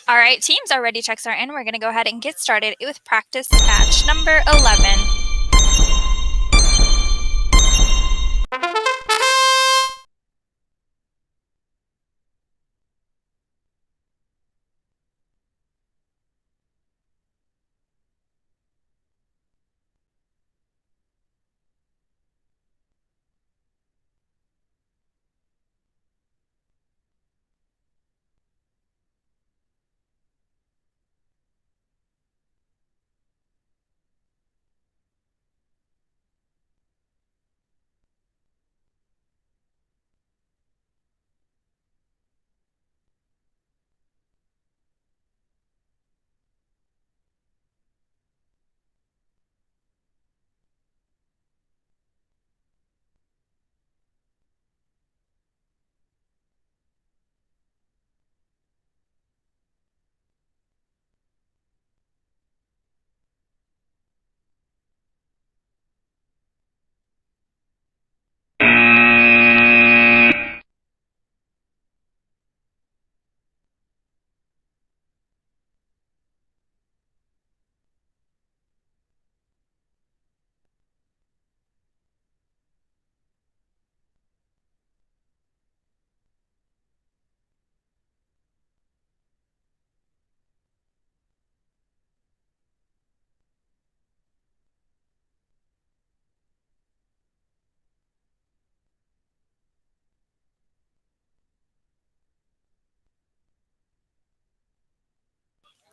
All right, teams, our ready checks are in. We're going to go ahead and get started with practice match number 11.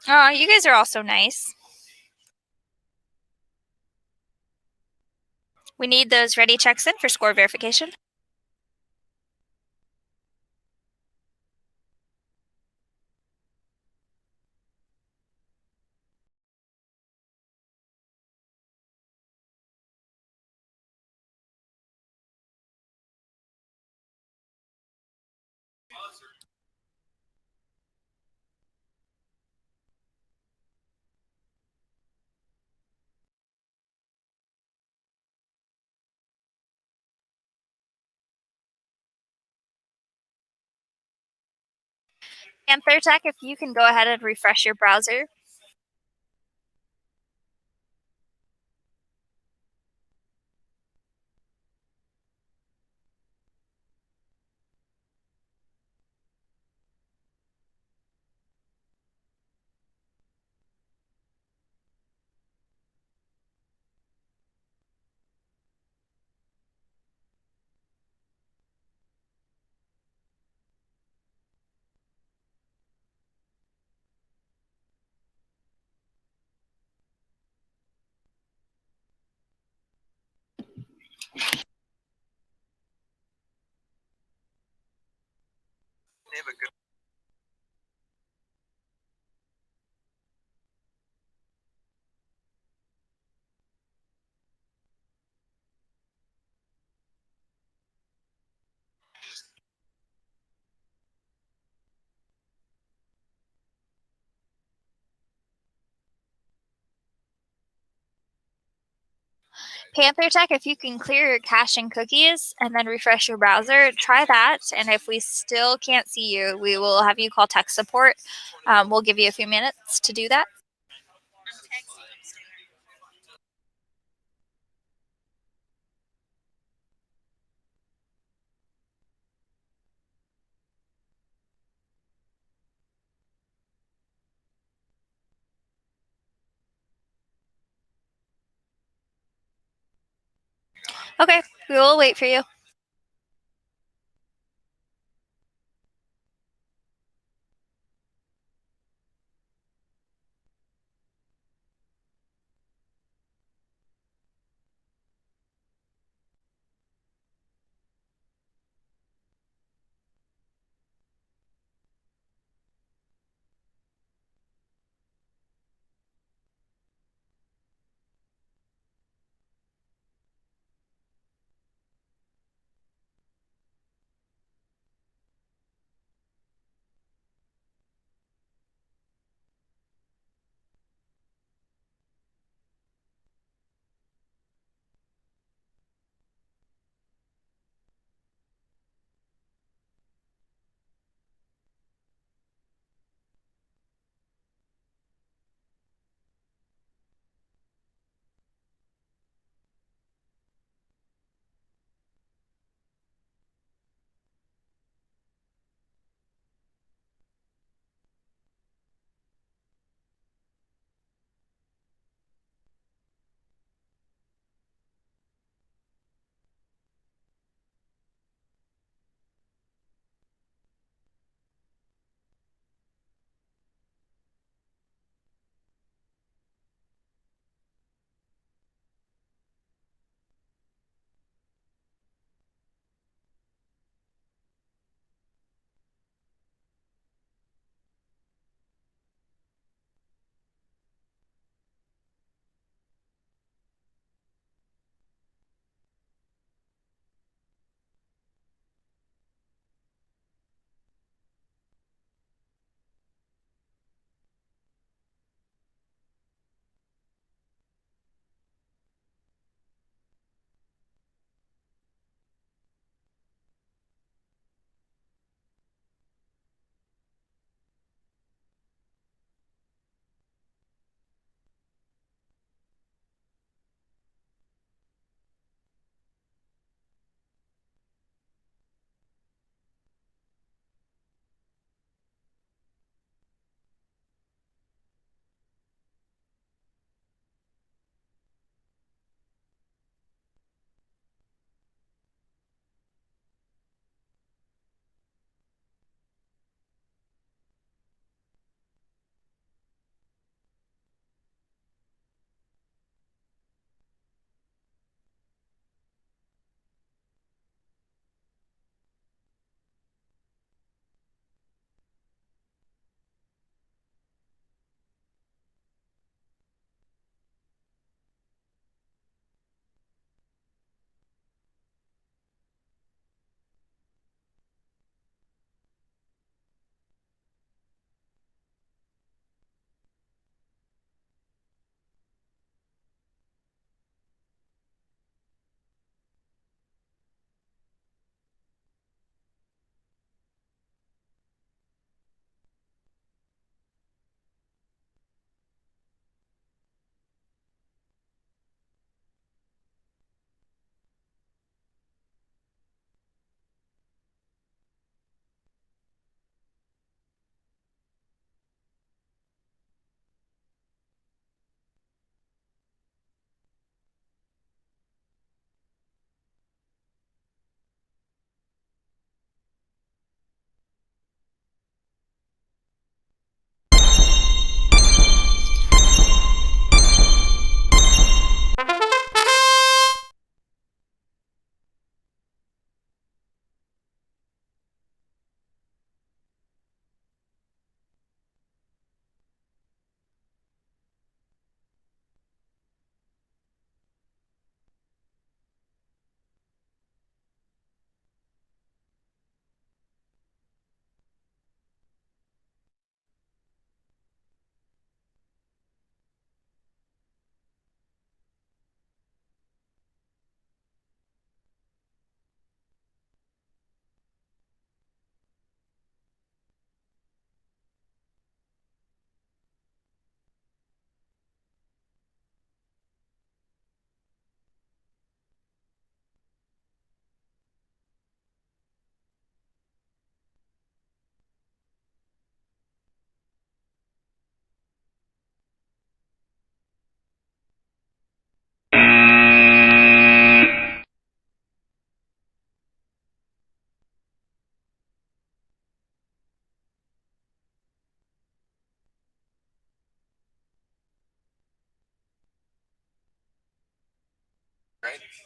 Oh, you guys are all so nice. We need those ready checks in for score verification. Panther Tech, if you can go ahead and refresh your browser. They have a good Panther Tech, if you can clear your cache and cookies and then refresh your browser, try that. And if we still can't see you, we will have you call tech support. We'll give you a few minutes to do that. Okay, we will wait for you.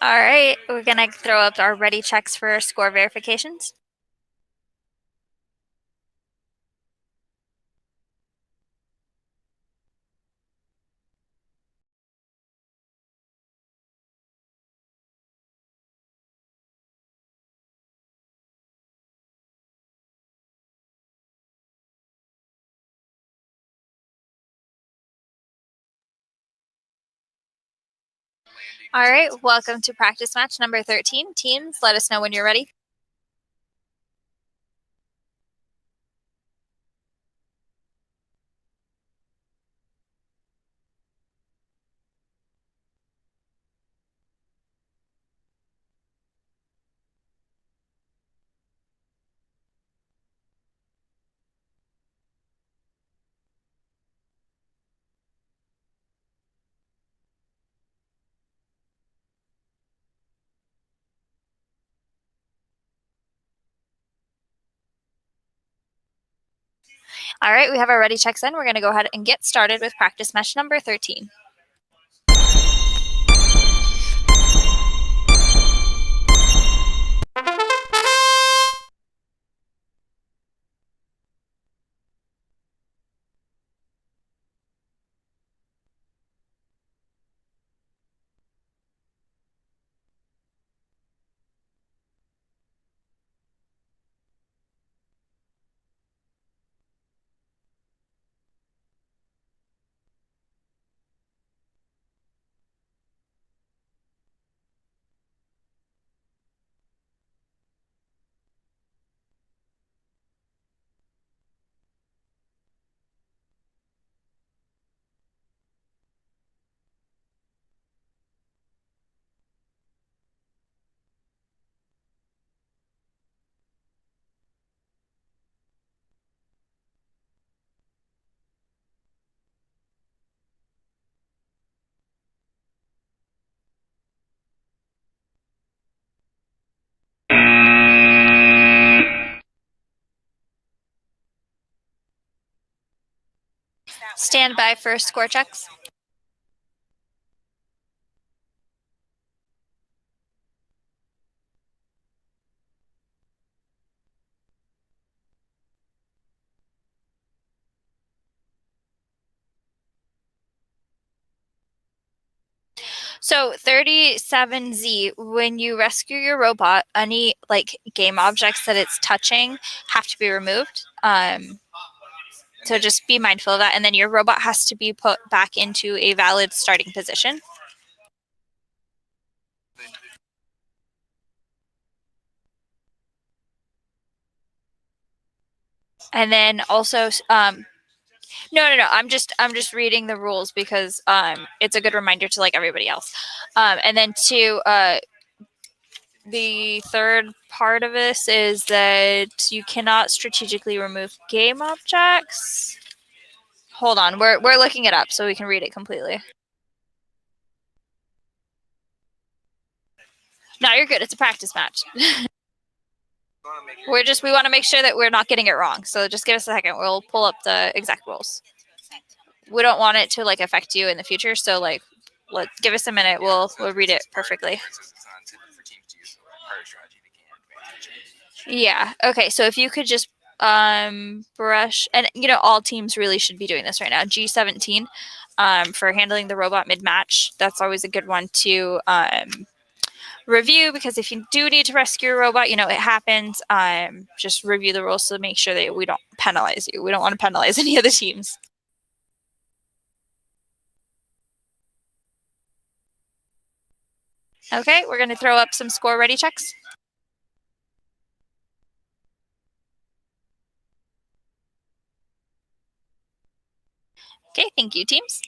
All right, we're going to throw up our ready checks for score verifications. All right, welcome to practice match number 13. Teams, let us know when you're ready. All right, we have our ready checks in. We're going to go ahead and get started with practice match number 13. Stand by for score checks. So 37Z, when you rescue your robot, any like game objects that it's touching have to be removed. So just be mindful of that. And then your robot has to be put back into a valid starting position. And then also, no. I'm just reading the rules because it's a good reminder to like everybody else. And then the third part of this is that you cannot strategically remove game objects. Hold on, we're looking it up so we can read it completely. No, you're good. It's a practice match. we want to make sure that we're not getting it wrong. So just give us a second. We'll pull up the exact rules. We don't want it to like affect you in the future. So like, give us a minute. We'll read it perfectly. Yeah. Okay. So if you could just brush, and all teams really should be doing this right now. G17 for handling the robot mid-match. That's always a good one to review, because if you do need to rescue a robot, it happens. Just review the rules to make sure that we don't penalize you. We don't want to penalize any of the teams. Okay, we're going to throw up some score ready checks. Okay, thank you, teams.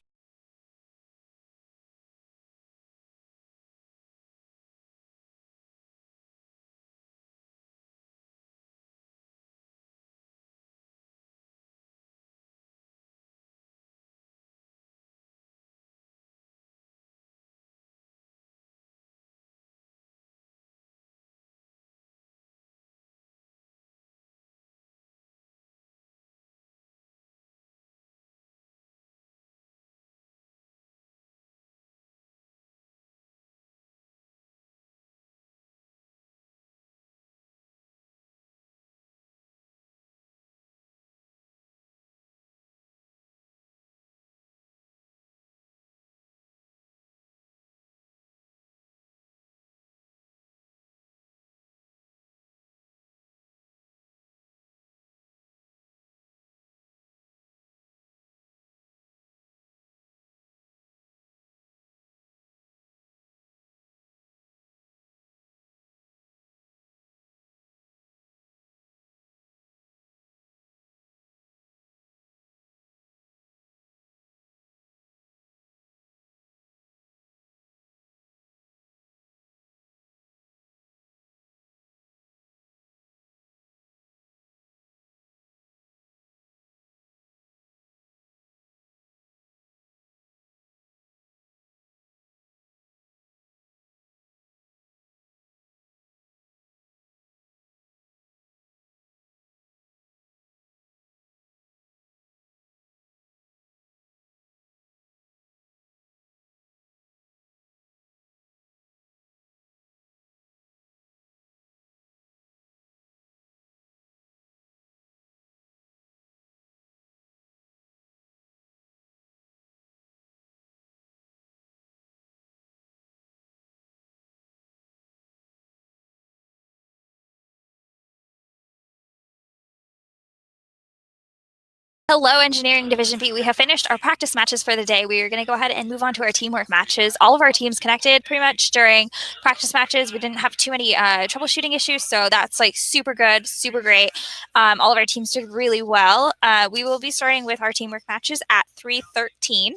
Hello, Engineering Division B. We have finished our practice matches for the day. We are going to go ahead and move on to our teamwork matches. All of our teams connected pretty much during practice matches. We didn't have too many troubleshooting issues, so that's like super good, super great. All of our teams did really well. We will be starting with our teamwork matches at 3:13.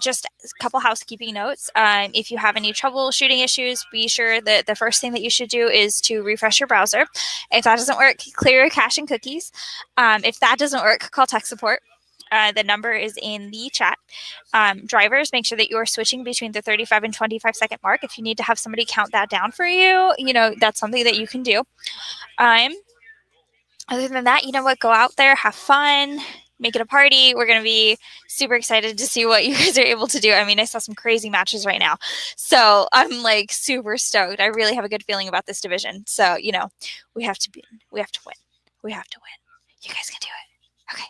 Just a couple housekeeping notes. If you have any troubleshooting issues, be sure that the first thing that you should do is to refresh your browser. If that doesn't work, clear your cache and cookies. If that doesn't work, call tech support. The number is in the chat. Drivers, make sure that you are switching between the 35 and 25-second mark. If you need to have somebody count that down for you, that's something that you can do. Other than that, you know what? Go out there, have fun, make it a party. We're going to be super excited to see what you guys are able to do. I mean, I saw some crazy matches right now. So I'm like super stoked. I really have a good feeling about this division. So, we have to win. We have to win. You guys can do it. Okay.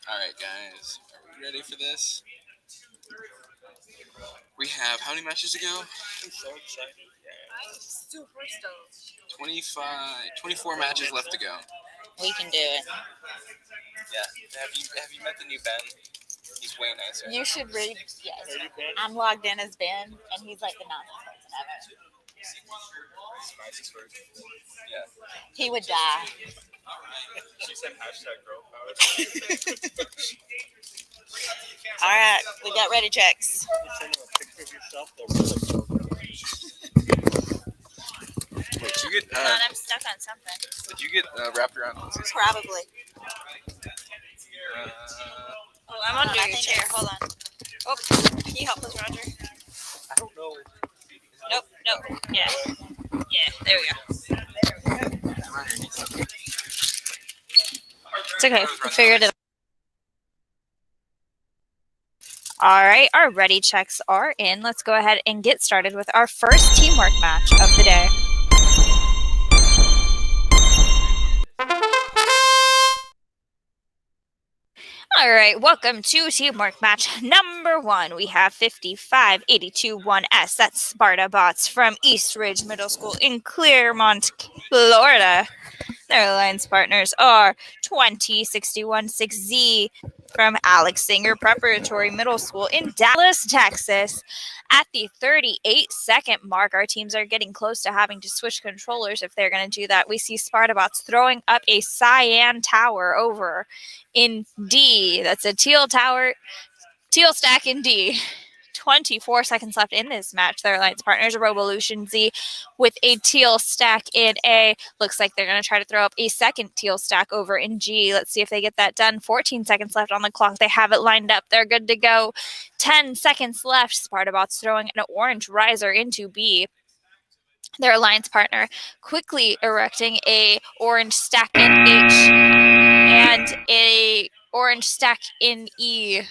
All right, guys, are we ready for this? We have how many matches to go? I'm so excited. I'm super stoked. 24 matches left to go. We can do it. Yeah. Have you met the new Ben? He's way nicer. You should read. Yes. I'm logged in as Ben, and he's like the nicest person ever. Nicest person. Yeah. He would die. She said hashtag girl power. All right, we got ready checks. Wait, did you get? I'm stuck on something. Did you get wrapped around? Probably. Oh, I'm under your chair. Hold on. Oh, can you help us, Roger? I don't know. Nope. Yeah. Yeah, there we go. It's okay. We figured it out. All right, our ready checks are in. Let's go ahead and get started with our first teamwork match of the day. All right, welcome to teamwork match number 1. We have 55821S. That's Sparta Bots from East Ridge Middle School in Clearmont, Florida. Their alliance partners are 20616Z from Alex Singer Preparatory Middle School in Dallas, Texas. At the 38-second mark, our teams are getting close to having to switch controllers if they're going to do that. We see Spartabots throwing up a cyan tower over in D. That's a teal stack in D. 24 seconds left in this match. Their alliance partners are Revolution Z with a teal stack in A. Looks like they're going to try to throw up a second teal stack over in G. Let's see if they get that done. 14 seconds left on the clock. They have it lined up. They're good to go. 10 seconds left. Spartabots throwing an orange riser into B. Their alliance partner quickly erecting a orange stack in H and a orange stack in E.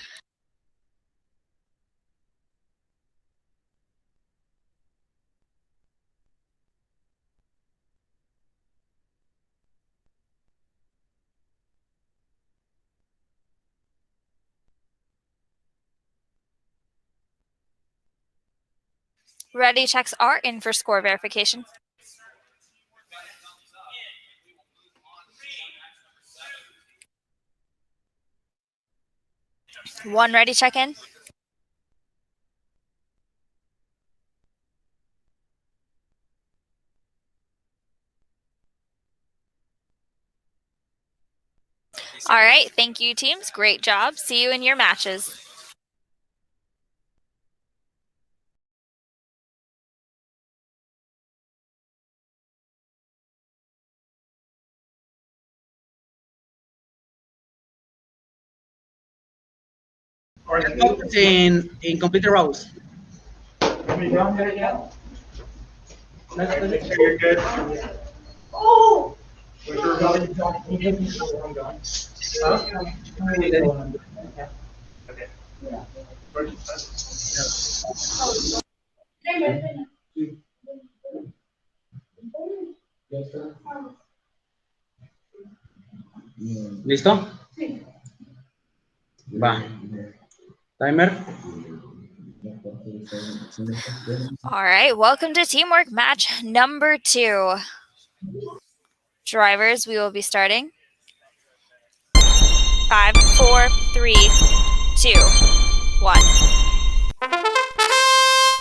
Ready checks are in for score verification. One ready check in. All right, thank you, teams. Great job. See you in your matches. In computer rows. Make sure you're good. Oh! ¿Listo? Va. Timer. All right, welcome to teamwork match number 2. Drivers, we will be starting. 5, 4, 3, 2, 1.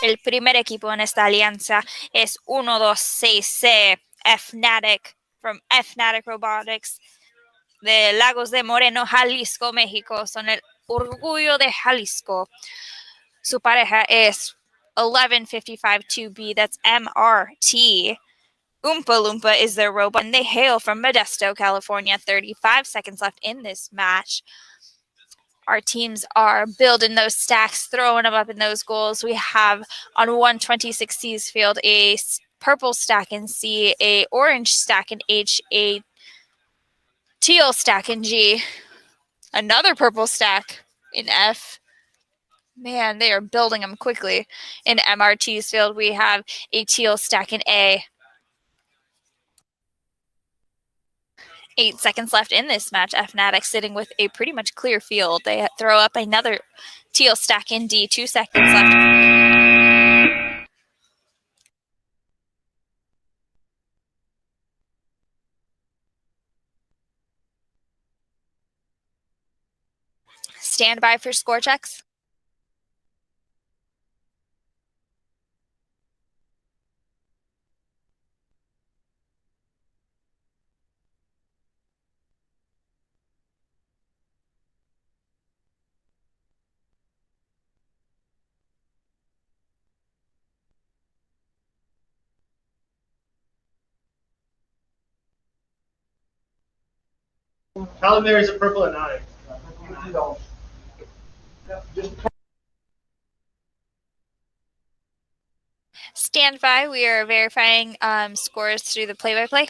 El primer equipo en esta alianza es 126C Fnatic from Fnatic Robotics de Lagos de Moreno, Jalisco, México. Son el orgullo de Jalisco. Su pareja es 11552B, that's MRT. Oompa Loompa is their robot, and they hail from Modesto, California. 35 seconds left in this match. Our teams are building those stacks, throwing them up in those goals. We have on 126C's field a purple stack in C, a orange stack in H, a teal stack in G, another purple stack in F. Man, they are building them quickly. In MRT's field, we have a teal stack in A. 8 seconds left in this match. Fnatic sitting with a pretty much clear field. They throw up another teal stack in D. 2 seconds left. Stand by for score checks. Calamari is a purple and 9. Stand by. We are verifying scores through the play-by-play.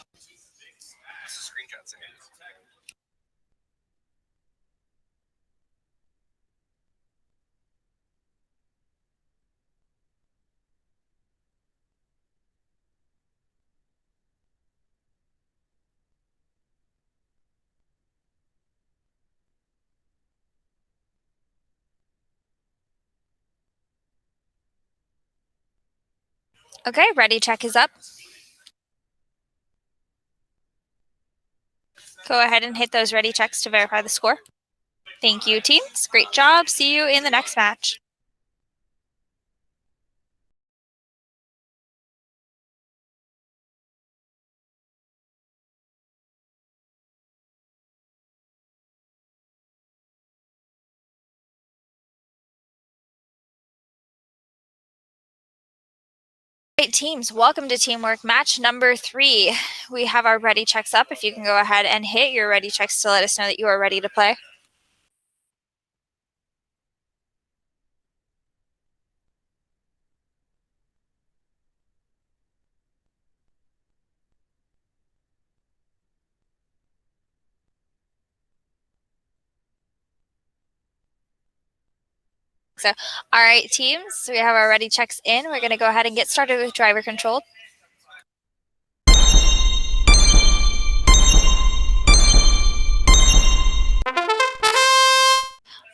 Okay, ready check is up. Go ahead and hit those ready checks to verify the score. Thank you, teams. Great job. See you in the next match. Great teams, welcome to teamwork match number 3. We have our ready checks up. If you can go ahead and hit your ready checks to let us know that you are ready to play. So, all right, teams, we have our ready checks in. We're going to go ahead and get started with driver control.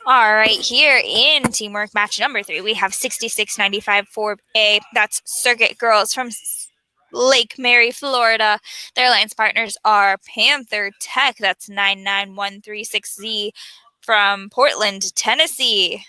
All right, here in teamwork match number 3, we have 6695 for A. That's Circuit Girls from Lake Mary, Florida. Their alliance partners are Panther Tech. That's 99136Z from Portland, Tennessee.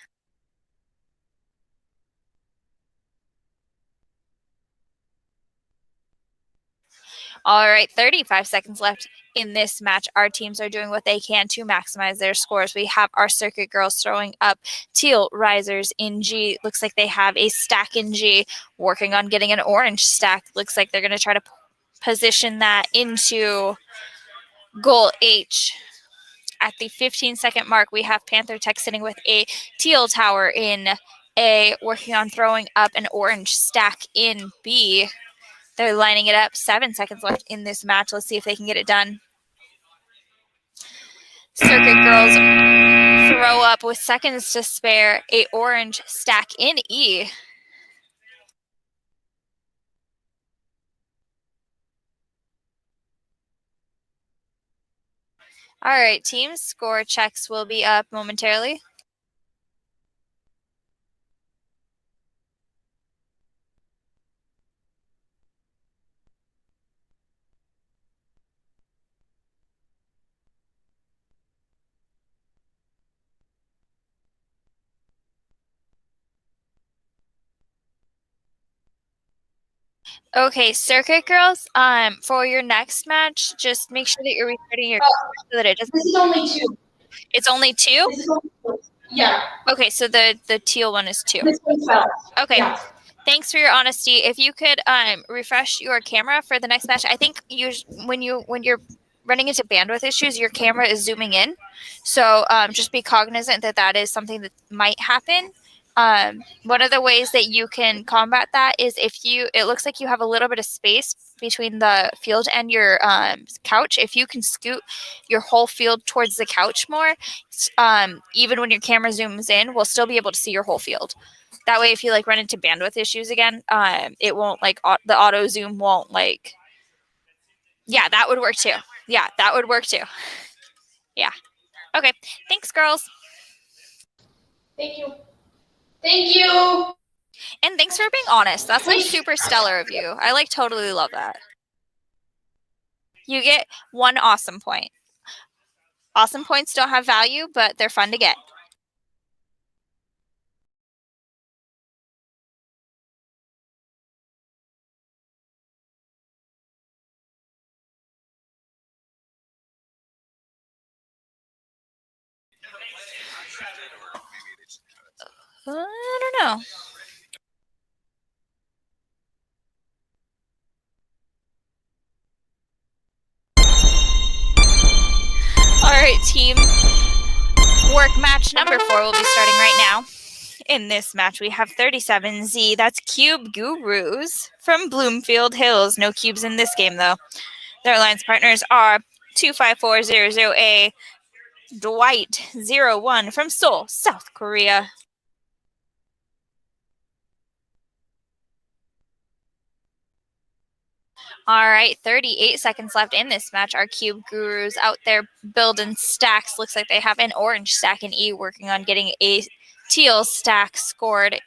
All right, 35 seconds left in this match. Our teams are doing what they can to maximize their scores. We have our Circuit Girls throwing up teal risers in G. Looks like they have a stack in G, working on getting an orange stack. Looks like they're going to try to position that into goal H. At the 15-second mark, we have Panther Tech sitting with a teal tower in A, working on throwing up an orange stack in B. They're lining it up. 7 seconds left in this match. Let's see if they can get it done. Circuit Girls throw up with seconds to spare a orange stack in E. All right, teams, score checks will be up momentarily. Okay, Circuit Girls, for your next match, just make sure that you're restarting your so that it doesn't. This is only 2. It's only 2? This is only 2. Yeah. Okay, so the teal one is 2. This one's 12. Okay. Yeah. Thanks for your honesty. If you could refresh your camera for the next match, I think when you're running into bandwidth issues, your camera is zooming in. So just be cognizant that that is something that might happen. One of the ways that you can combat that is it looks like you have a little bit of space between the field and your couch. If you can scoot your whole field towards the couch more, even when your camera zooms in, we'll still be able to see your whole field. That way, if you run into bandwidth issues again, it won't the auto zoom won't yeah, that would work too. Yeah, that would work too. Yeah. Okay. Thanks, girls. Thank you. Thank you. And thanks for being honest. That's like super stellar of you. I like totally love that. You get 1 awesome point. Awesome points don't have value, but they're fun to get. I don't know. All right, team. Work match number 4 will be starting right now. In this match, we have 37Z. That's Cube Gurus from Bloomfield Hills. No cubes in this game, though. Their alliance partners are 25400A, Dwight01 from Seoul, South Korea. All right, 38 seconds left in this match. Our Cube Gurus out there building stacks. Looks like they have an orange stack in E, working on getting a teal stack scored.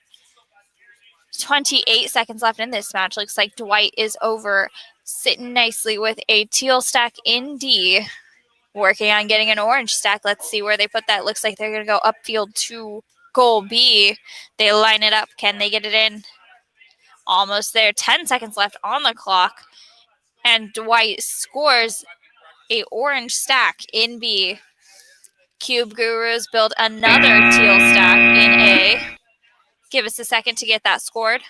28 seconds left in this match. Looks like Dwight is over, sitting nicely with a teal stack in D, working on getting an orange stack. Let's see where they put that. Looks like they're going to go upfield to goal B. They line it up. Can they get it in? Almost there. 10 seconds left on the clock. And Dwight scores a orange stack in B. Cube Gurus build another teal stack in A. Give us a second to get that scored.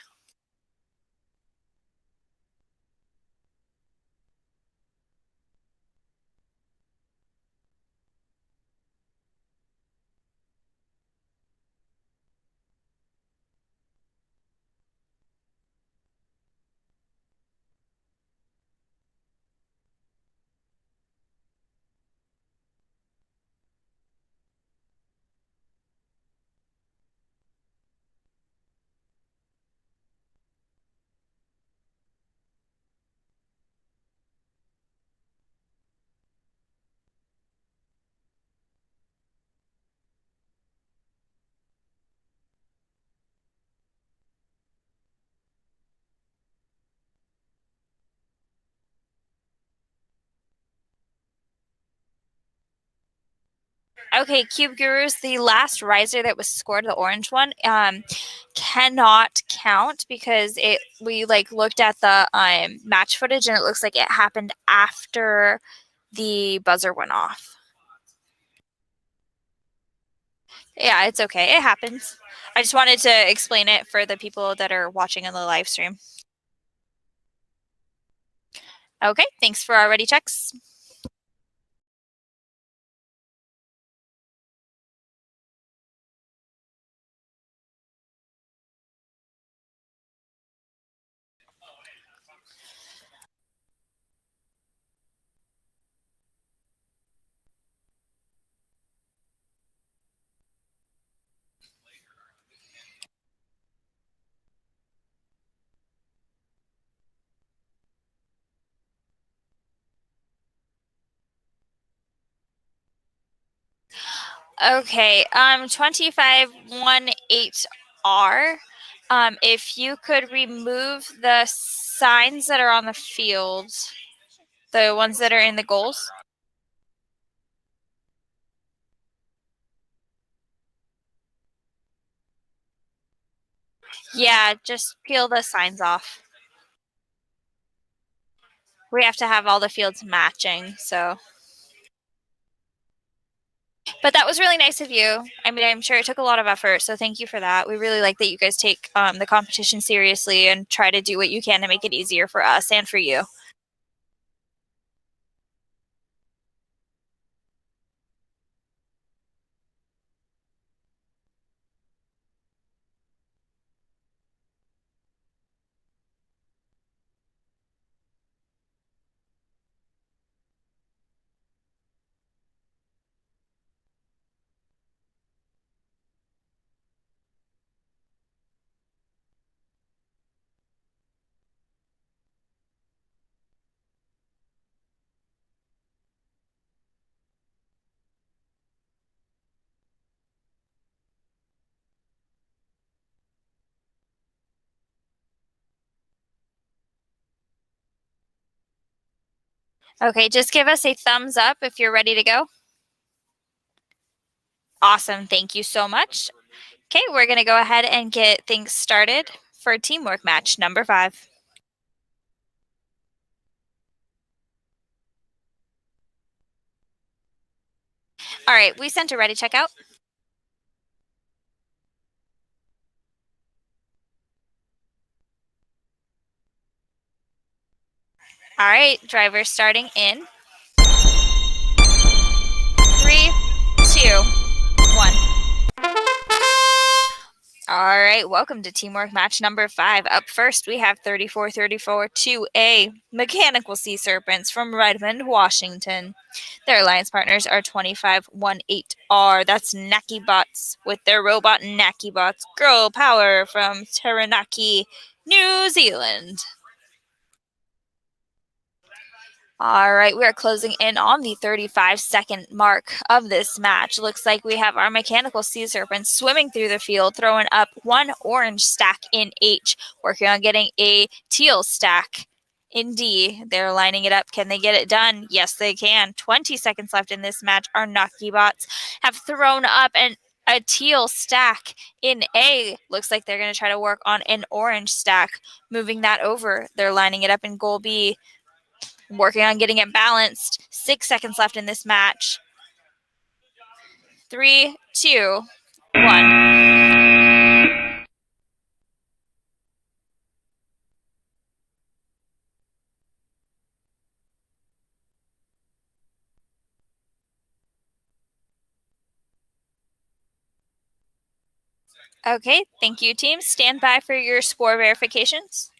Okay, Cube Gurus, the last riser that was scored, the orange one, cannot count because we looked at the match footage and it looks like it happened after the buzzer went off. Yeah, it's okay. It happens. I just wanted to explain it for the people that are watching on the live stream. Okay, thanks for our ready checks. Okay, 2518R. If you could remove the signs that are on the field, the ones that are in the goals. Yeah, just peel the signs off. We have to have all the fields matching, so. But that was really nice of you. I mean, I'm sure it took a lot of effort, so thank you for that. We really like that you guys take the competition seriously and try to do what you can to make it easier for us and for you. Okay, just give us a thumbs up if you're ready to go. Awesome, thank you so much. Okay, we're going to go ahead and get things started for teamwork match number 5. All right, we sent a ready checkout. All right, driver starting in 3, 2, 1. All right, welcome to teamwork match number 5. Up first, we have 3434 2A Mechanical Sea Serpents from Redmond, Washington. Their alliance partners are 2518R. That's Nakibots with their robot Nakibots Girl Power from Taranaki, New Zealand. All right, we are closing in on the 35-second mark of this match. Looks like we have our Mechanical Sea Serpents swimming through the field, throwing up one orange stack in H, working on getting a teal stack in D. They're lining it up. Can they get it done? Yes, they can. 20 seconds left in this match. Our Nakibots have thrown up a teal stack in A. Looks like they're going to try to work on an orange stack, moving that over. They're lining it up in goal B, working on getting it balanced. 6 seconds left in this match. 3, 2, 1. Okay, thank you, team. Stand by for your score verifications.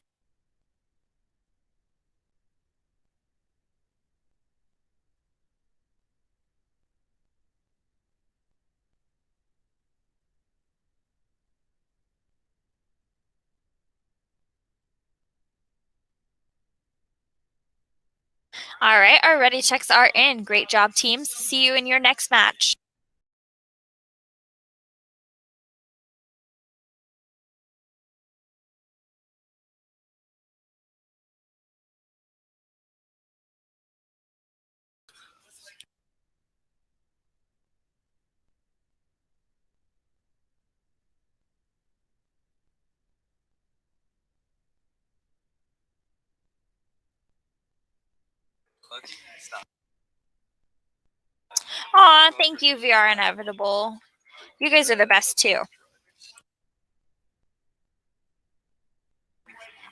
All right, our ready checks are in. Great job, teams. See you in your next match. Aw, thank you, VR Inevitable. You guys are the best, too.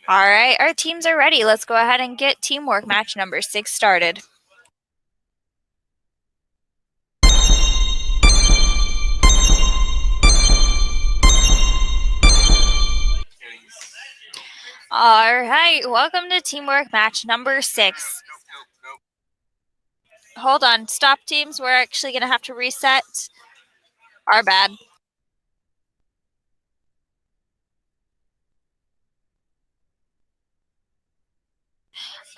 All right, our teams are ready. Let's go ahead and get teamwork match number 6 started. All right, welcome to teamwork match number 6. Hold on, stop, teams. We're actually going to have to reset. Our bad.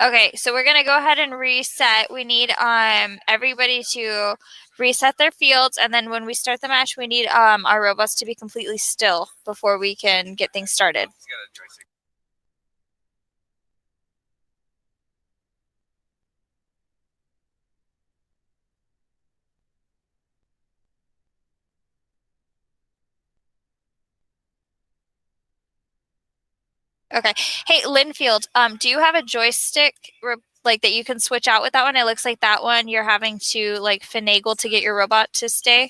Okay, so we're gonna go ahead and reset. We need everybody to reset their fields, and then when we start the match, we need our robots to be completely still before we can get things started. Okay. Hey, Linfield, do you have a joystick like that you can switch out with that one? It looks like that one you're having to like finagle to get your robot to stay.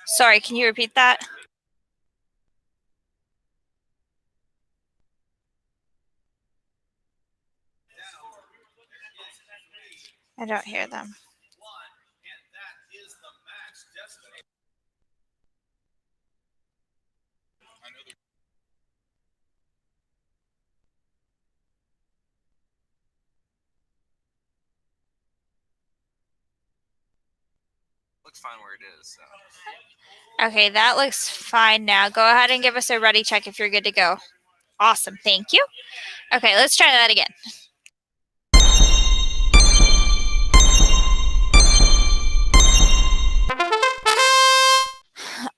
Sorry, can you repeat that? I don't hear them. Looks fine where it is. So. Okay, that looks fine now. Go ahead and give us a ready check if you're good to go. Awesome, thank you. Okay, let's try that again.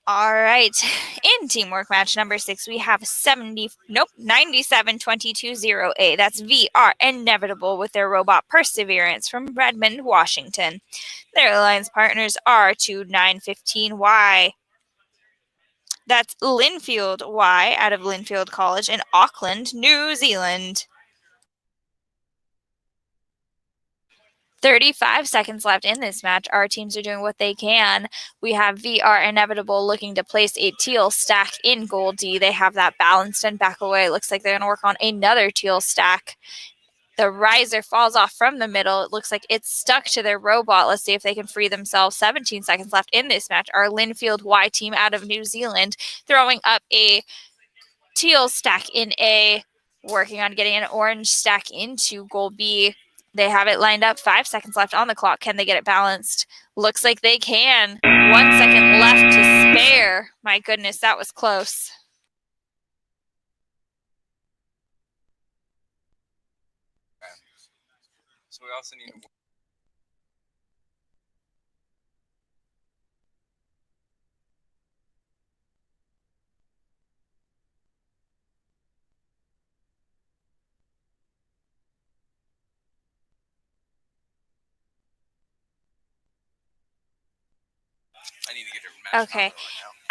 All right. In teamwork match number 6, we have 97-22-0A. That's VR Inevitable with their robot Perseverance from Redmond, Washington. Their alliance partners are 2915Y. That's Linfield Y out of Linfield College in Auckland, New Zealand. 35 seconds left in this match. Our teams are doing what they can. We have VR Inevitable looking to place a teal stack in goal D. They have that balanced and back away. Looks like they're going to work on another teal stack. The riser falls off from the middle. It looks like it's stuck to their robot. Let's see if they can free themselves. 17 seconds left in this match. Our Linfield Y team out of New Zealand throwing up a teal stack in A, working on getting an orange stack into goal B. They have it lined up. 5 seconds left on the clock. Can they get it balanced? Looks like they can. 1 second left to spare. My goodness, that was close. So we also need to. I need to get her match. Okay.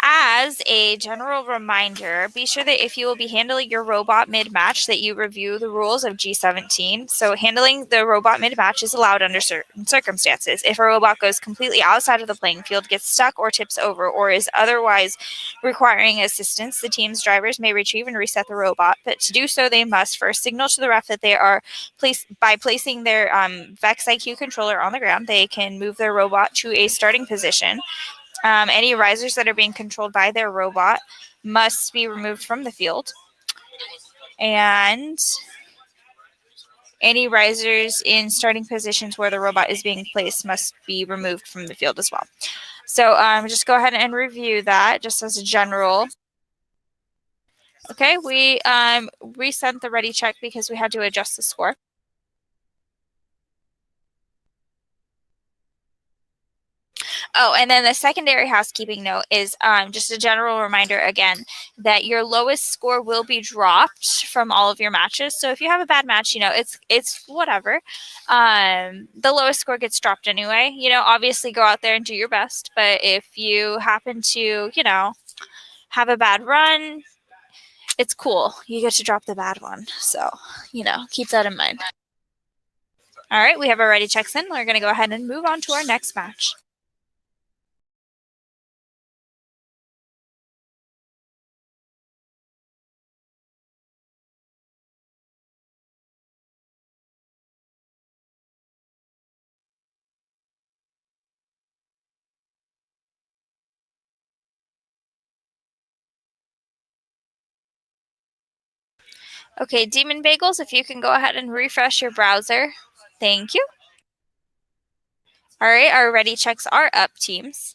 As a general reminder, be sure that if you will be handling your robot mid-match, that you review the rules of G17. So handling the robot mid-match is allowed under certain circumstances. If a robot goes completely outside of the playing field, gets stuck or tips over, or is otherwise requiring assistance, the team's drivers may retrieve and reset the robot. But to do so, they must first signal to the ref that they are placing their VIQC controller on the ground. They can move their robot to a starting position. Any risers that are being controlled by their robot must be removed from the field. And any risers in starting positions where the robot is being placed must be removed from the field as well. So just go ahead and review that just as a general. Okay, we resent the ready check because we had to adjust the score. Oh, and then the secondary housekeeping note is just a general reminder again that your lowest score will be dropped from all of your matches. So if you have a bad match, it's whatever. The lowest score gets dropped anyway. Obviously go out there and do your best. But if you happen to, have a bad run, it's cool. You get to drop the bad one. So, keep that in mind. All right, we have our ready checks in. We're going to go ahead and move on to our next match. Okay, Demon Bagels, if you can go ahead and refresh your browser. Thank you. All right, our ready checks are up, teams.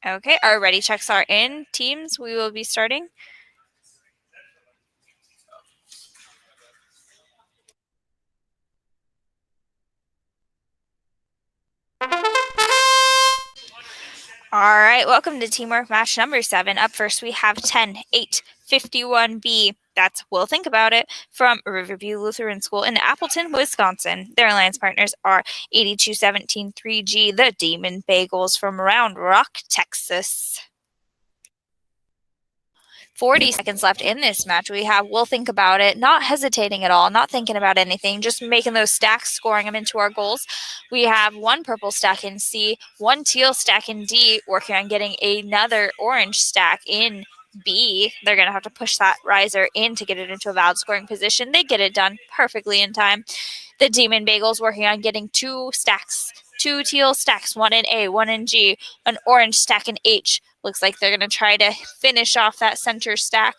Okay, our ready checks are in, teams. We will be starting. All right, welcome to teamwork match number 7. Up first, we have 10-8-51B. That's We'll Think About It from Riverview Lutheran School in Appleton, Wisconsin. Their alliance partners are 8217-3G, the Demon Bagels from Round Rock, Texas. 40 seconds left in this match. We have We'll Think About It, not hesitating at all, not thinking about anything, just making those stacks, scoring them into our goals. We have 1 purple stack in C, 1 teal stack in D, working on getting another orange stack in B. They're going to have to push that riser in to get it into a valid scoring position. They get it done perfectly in time. The Demon Bagels working on getting 2 stacks, 2 teal stacks, 1 in A, 1 in G, an orange stack in H. Looks like they're going to try to finish off that center stack.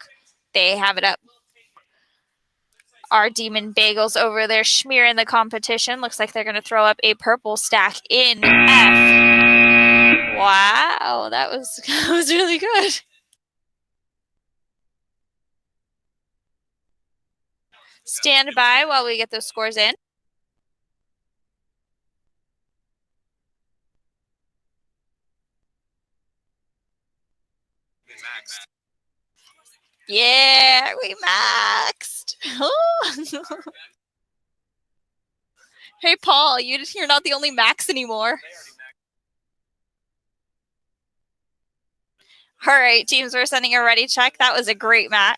They have it up. Our Demon Bagels over there smearing the competition. Looks like they're going to throw up a purple stack in F. Wow, that was really good. Stand by while we get those scores in. Yeah, we maxed. Hey, Paul, you're not the only max anymore. All right, teams, we're sending a ready check. That was a great match.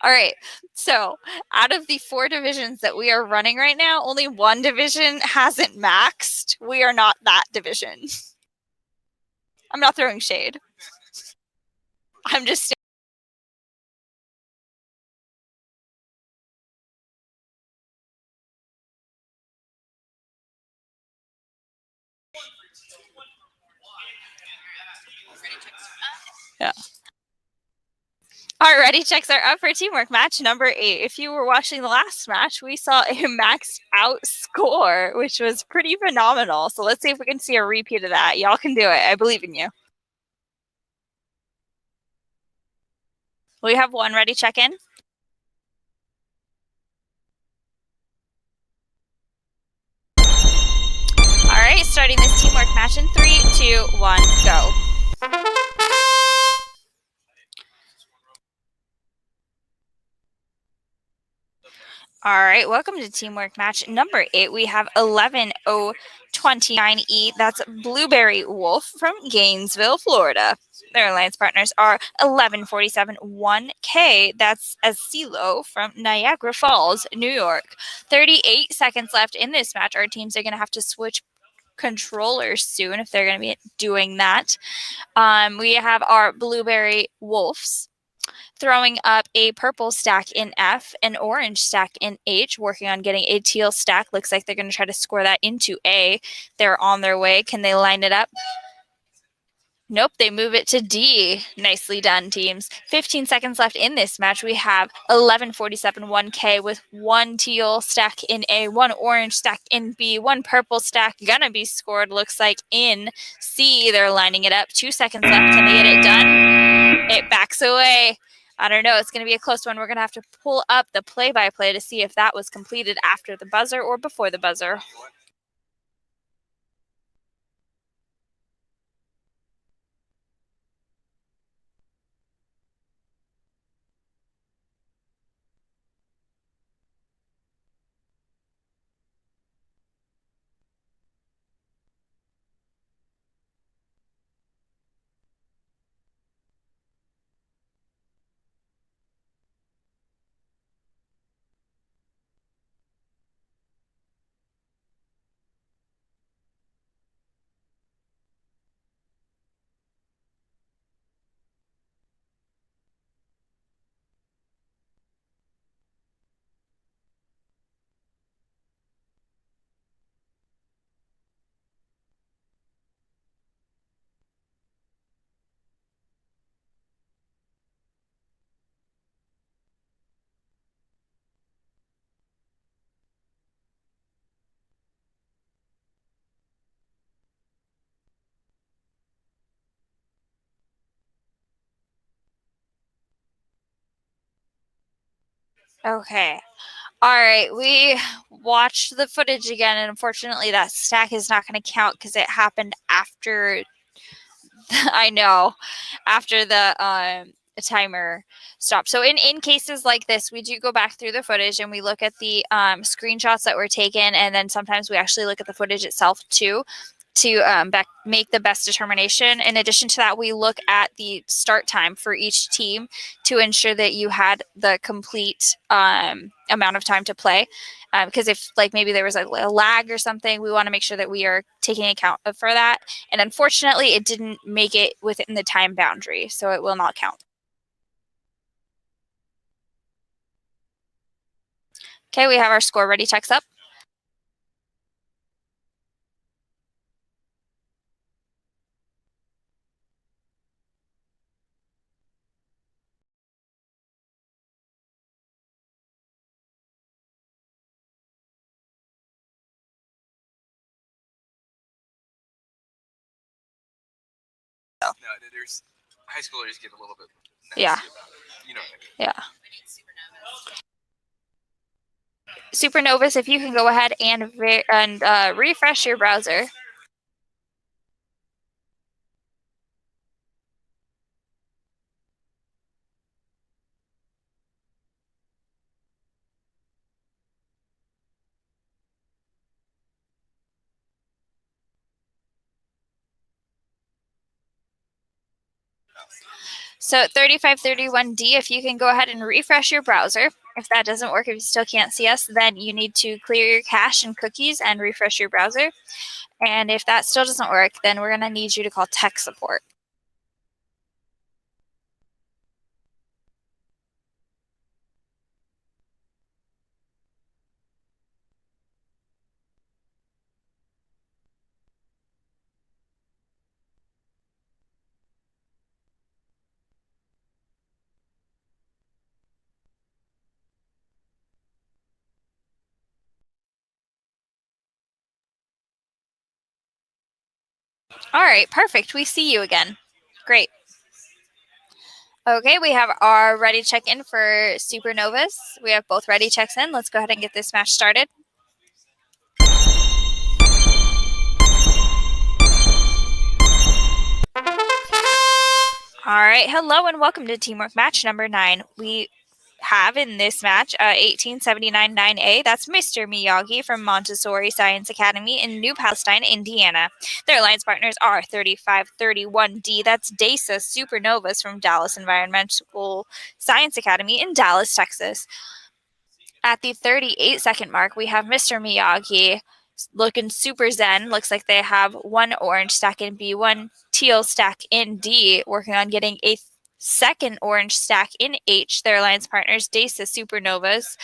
All right, so out of the 4 divisions that we are running right now, only 1 division hasn't maxed. We are not that division. I'm not throwing shade. I'm just yeah. Our ready checks are up for teamwork match number 8. If you were watching the last match, we saw a maxed out score, which was pretty phenomenal. So let's see if we can see a repeat of that. Y'all can do it. I believe in you. We have 1 ready check in. All right, starting this teamwork match in 3, 2, 1, go. All right, welcome to teamwork match number 8. We have 11029E. That's Blueberry Wolf from Gainesville, Florida. Their alliance partners are 11471K. That's Asilo from Niagara Falls, New York. 38 seconds left in this match. Our teams are going to have to switch controllers soon if they're going to be doing that. We have our Blueberry Wolves throwing up a purple stack in F, an orange stack in H, working on getting a teal stack. Looks like they're going to try to score that into A. They're on their way. Can they line it up? Nope, they move it to D. Nicely done, teams. 15 seconds left in this match. We have 11471K with 1 teal stack in A, 1 orange stack in B, 1 purple stack gonna be scored, looks like, in C. They're lining it up. 2 seconds left. Can they get it done? It backs away. I don't know. It's going to be a close one. We're going to have to pull up the play-by-play to see if that was completed after the buzzer or before the buzzer. Okay. All right. We watched the footage again, and unfortunately that stack is not going to count because it happened after I know, after the timer stopped. So in cases like this, we do go back through the footage and we look at the screenshots that were taken, and then sometimes we actually look at the footage itself too, to make the best determination. In addition to that, we look at the start time for each team to ensure that you had the complete amount of time to play. Because if like maybe there was a lag or something, we want to make sure that we are taking account for that. And unfortunately, it didn't make it within the time boundary, so it will not count. Okay, we have our score ready checks up. No, there's high schoolers get a little bit nasty Yeah. about it. You know what I mean? Yeah. Supernovas, if you can go ahead and refresh your browser. So 3531D, if you can go ahead and refresh your browser. If that doesn't work, if you still can't see us, then you need to clear your cache and cookies and refresh your browser. And if that still doesn't work, then we're going to need you to call tech support. All right, perfect. We see you again. Great. Okay, we have our ready check in for Supernovas. We have both ready checks in. Let's go ahead and get this match started. All right, hello and welcome to Teamwork Match number 9. We have in this match 1879 9A. That's Mr. Miyagi from Montessori Science Academy in New Palestine, Indiana. Their alliance partners are 3531D. That's DESA Supernovas from Dallas Environmental Science Academy in Dallas, Texas. At the 38-second mark, we have Mr. Miyagi looking super zen. Looks like they have one orange stack in B, one teal stack in D, working on getting a second orange stack in H. Their alliance partners, DESA Supernovas.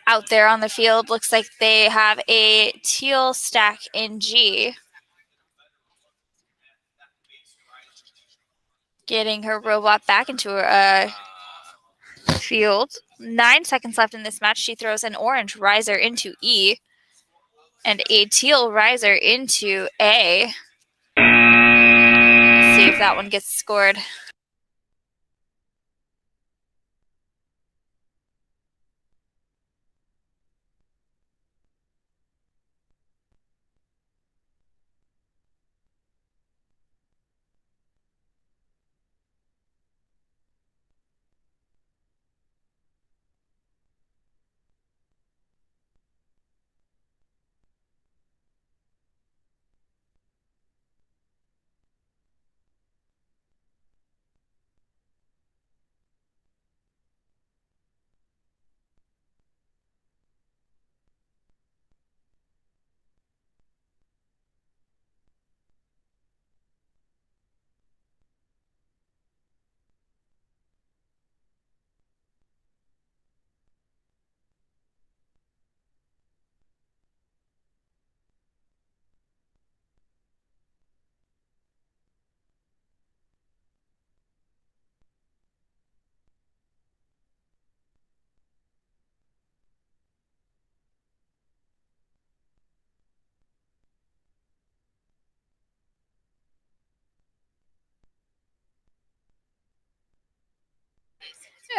Out there on the field, looks like they have a teal stack in G. Getting her robot back into her field. 9 seconds left in this match. She throws an orange riser into E and a teal riser into A. Let's see if that one gets scored.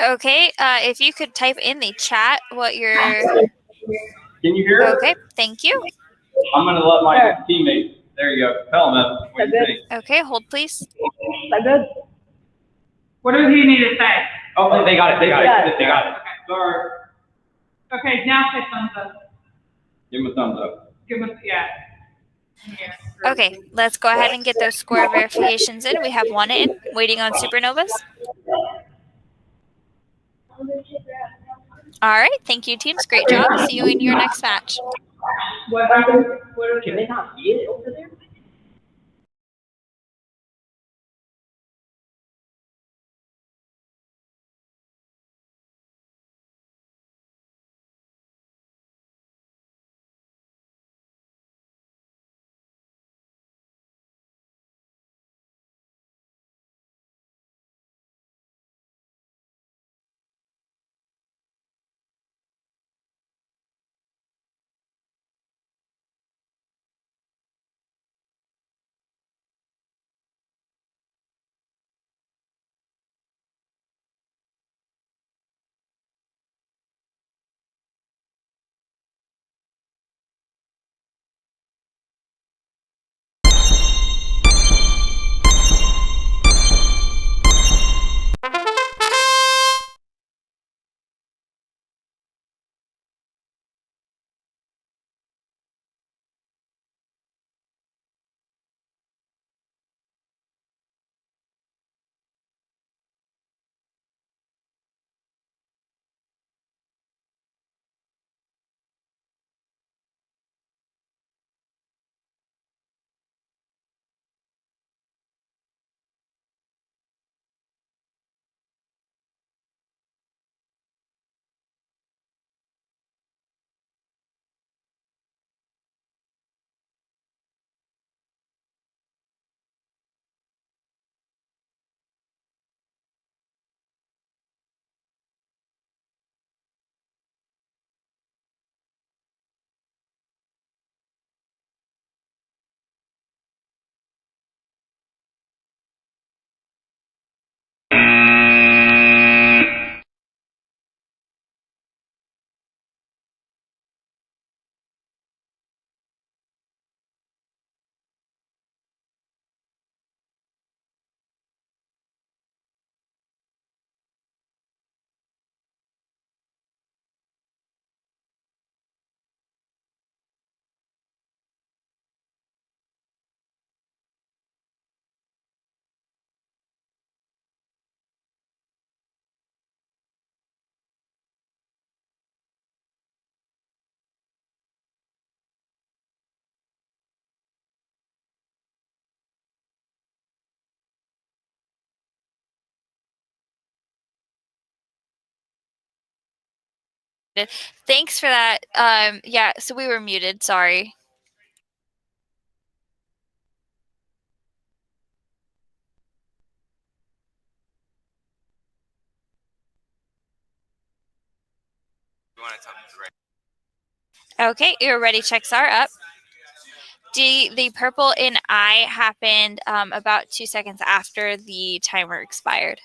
Okay, if you could type in the chat what your... Can you hear it? Okay, thank you. I'm going to let my teammates. There you go. Tell them what you think. Okay, hold please. Good. What does he need to say? Oh, they got it. They got it. They got it. Sorry. Okay, now say thumbs up. Give them a thumbs up. Give us, yeah. Okay, let's go ahead and get those score verifications in. We have one in, waiting on Supernovas. All right, thank you, teams. Great job. See you in your next match. What happened? Can they not see it over there? Thanks for that. Yeah, so we were muted. Sorry. You want to talk to the right? Okay, your ready checks are up. The purple in I happened about 2 seconds after the timer expired.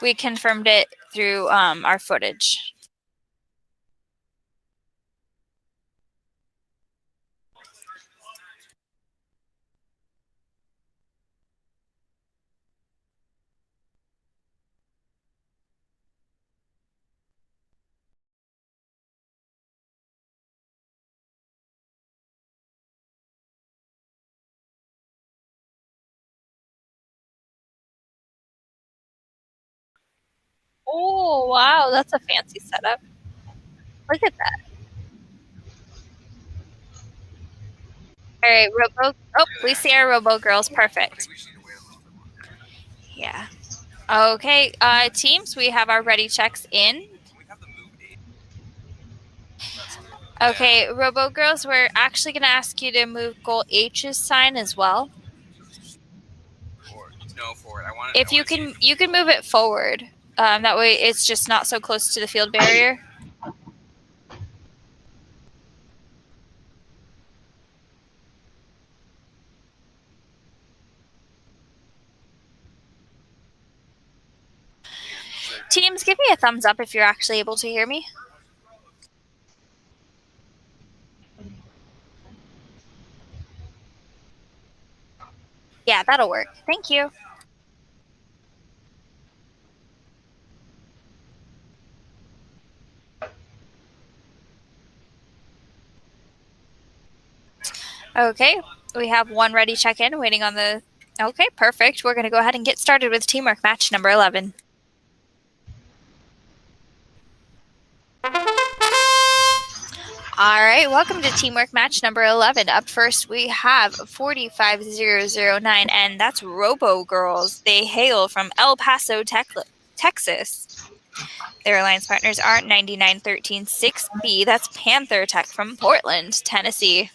We confirmed it through our footage. Oh, wow, that's a fancy setup. Look at that. All right, Robo. Oh, we see our Robo girls. Perfect. Yeah. Okay, teams, we have our ready checks in. Okay, Robo girls, we're actually going to ask you to move goal H's sign as well. No, forward. If you can, you can move it forward. That way, it's just not so close to the field barrier. Teams, give me a thumbs up if you're actually able to hear me. Yeah, that'll work. Thank you. Okay, we have one ready check-in waiting on the... Okay, perfect. We're going to go ahead and get started with teamwork match number 11. All right, welcome to teamwork match number 11. Up first, we have 45009, and that's Robo Girls. They hail from El Paso, Texas. Their alliance partners are 99136B. That's Panther Tech from Portland, Tennessee.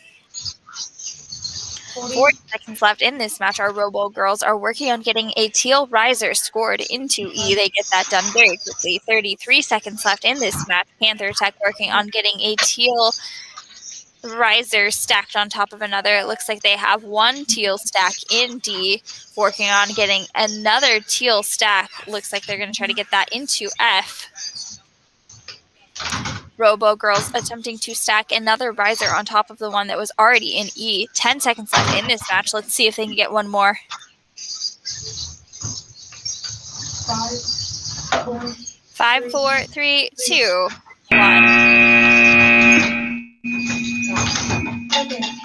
40 seconds left in this match. Our Robo Girls are working on getting a teal riser scored into E. They get that done very quickly. 33 seconds left in this match. Panther Tech working on getting a teal riser stacked on top of another. It looks like they have one teal stack in D, working on getting another teal stack. Looks like they're going to try to get that into F. Robo Girls attempting to stack another riser on top of the one that was already in E. 10 seconds left in this match. Let's see if they can get one more. 5, 4, 3, 2, 1.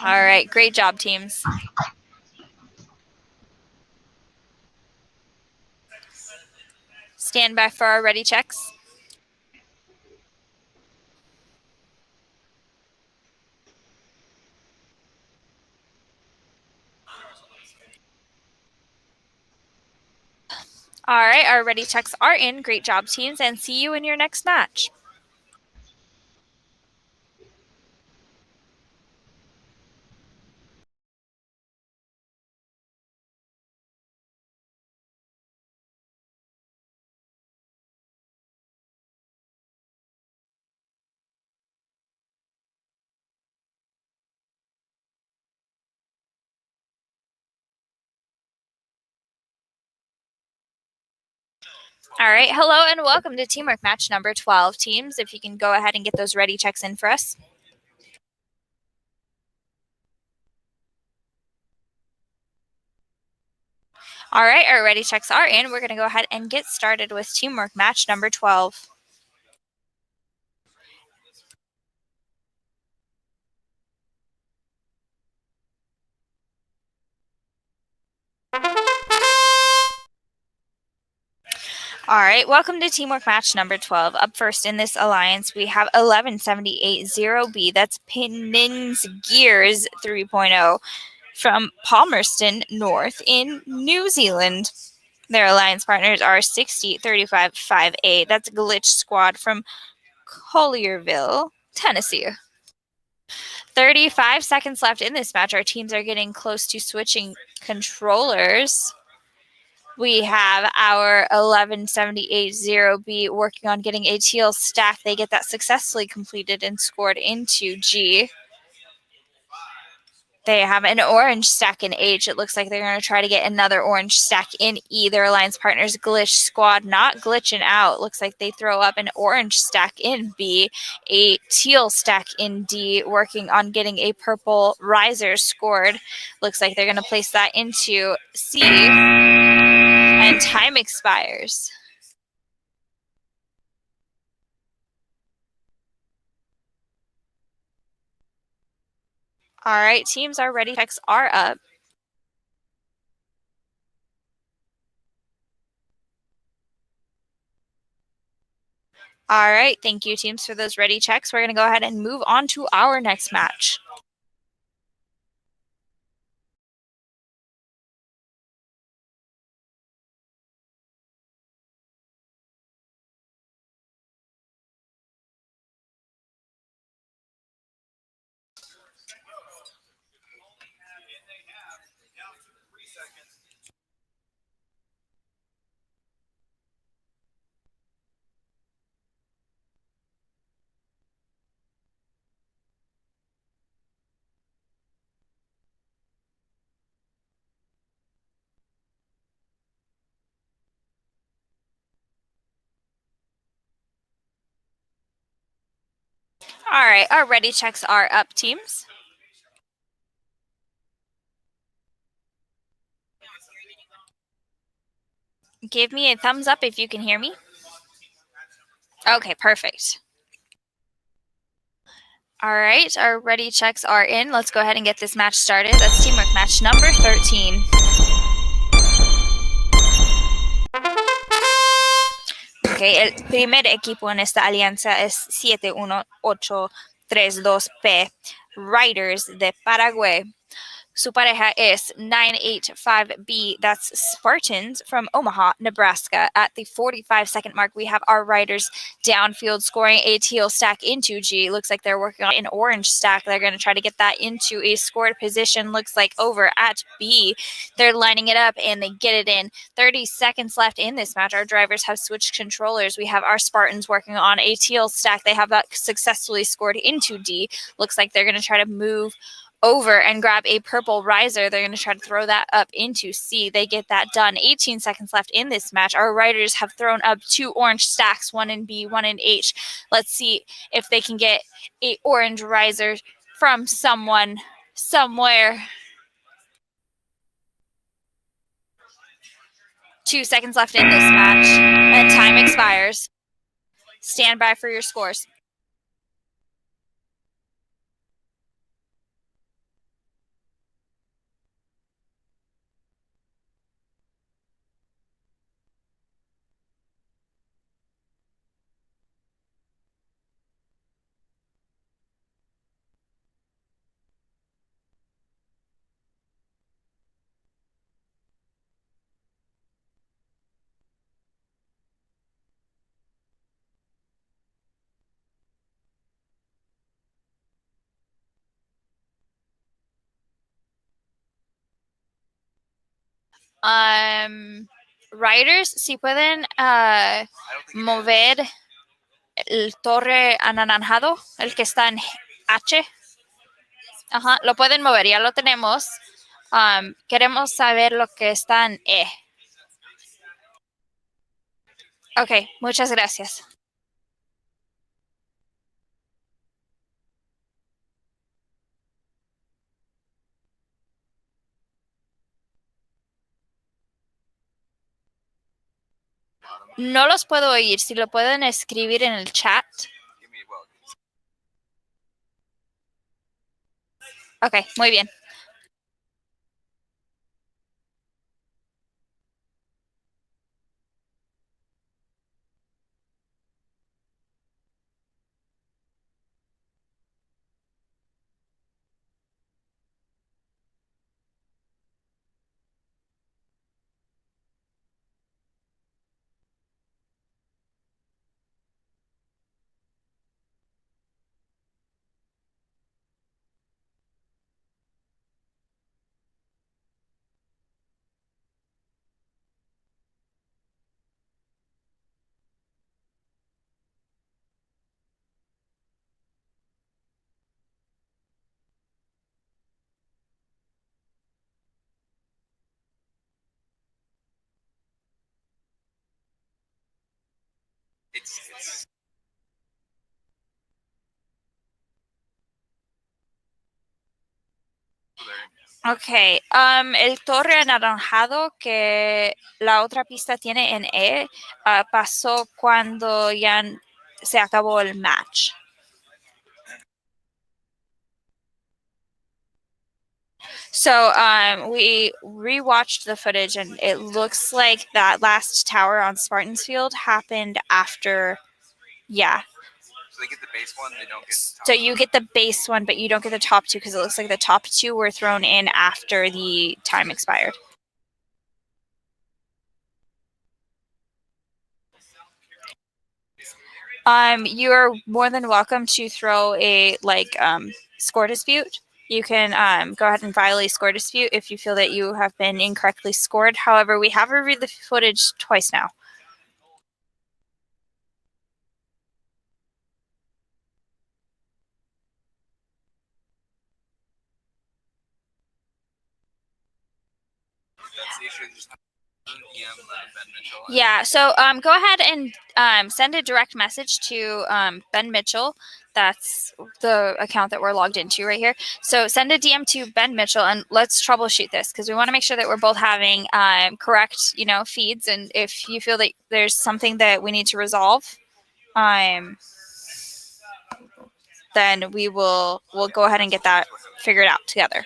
All right, great job, teams. Stand by for our ready checks. All right, our ready checks are in. Great job, teams, and see you in your next match. All right, hello and welcome to teamwork match number 12. Teams, if you can go ahead and get those ready checks in for us. All right, our ready checks are in. We're going to go ahead and get started with teamwork match number 12. All right, welcome to teamwork match number 12. Up first in this alliance, we have 11780B. That's Pinnin's Gears 3.0 from Palmerston North in New Zealand. Their alliance partners are 60355A. That's Glitch Squad from Collierville, Tennessee. 35 seconds left in this match. Our teams are getting close to switching controllers. We have our 11780B working on getting a teal stack. They get that successfully completed and scored into G. They have an orange stack in H. It looks like they're going to try to get another orange stack in E. Their alliance partners, Glitch Squad, not glitching out. Looks like they throw up an orange stack in B, a teal stack in D, working on getting a purple riser scored. Looks like they're going to place that into C, and time expires. All right, teams are ready. Checks are up. All right, thank you, teams, for those ready checks. We're going to go ahead and move on to our next match. All right, our ready checks are up, teams. Give me a thumbs up if you can hear me. Okay, perfect. All right, our ready checks are in. Let's go ahead and get this match started. That's teamwork match number 13. Okay, el primer equipo en esta alianza es 71832P, Riders de Paraguay. Su pareja es 985B, that's Spartans from Omaha, Nebraska. At the 45-second mark, we have our riders downfield scoring a teal stack into G. Looks like they're working on an orange stack. They're going to try to get that into a scored position. Looks like over at B. They're lining it up and they get it in. 30 seconds left in this match. Our drivers have switched controllers. We have our Spartans working on a teal stack. They have that successfully scored into D. Looks like they're going to try to move over and grab a purple riser. They're going to try to throw that up into C. They get that done. 18 seconds left in this match. Our riders have thrown up 2 orange stacks, one in B, one in H. Let's see if they can get a orange riser from someone, somewhere. 2 seconds left in this match, and time expires. Stand by for your scores. Riders, si pueden mover el torre anaranjado, el que está en H. Ajá, lo pueden mover, ya lo tenemos. Queremos saber lo que está en E. Ok, muchas gracias. No los puedo oír. Si lo pueden escribir en el chat. Ok, muy bien. It's Ok, el torre anaranjado que la otra pista tiene en E pasó cuando ya se acabó el match. So we rewatched the footage and it looks like that last tower on Spartans Field happened after, yeah. So they get the base one, they don't get the top So you get the base one, but you don't get the top two because it looks like the top two were thrown in after the time expired. You're more than welcome to throw a score dispute. You can go ahead and file a score dispute if you feel that you have been incorrectly scored. However, we have reviewed the footage twice now. That's the issue. Just Ben Mitchell. Yeah, so go ahead and send a direct message to Ben Mitchell. That's the account that we're logged into right here. So send a DM to Ben Mitchell and let's troubleshoot this because we want to make sure that we're both having correct, feeds. And if you feel that there's something that we need to resolve, then we'll go ahead and get that figured out together.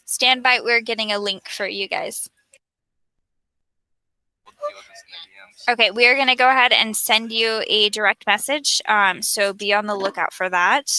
Stand by, we're getting a link for you guys. Okay, we are going to go ahead and send you a direct message, so be on the lookout for that.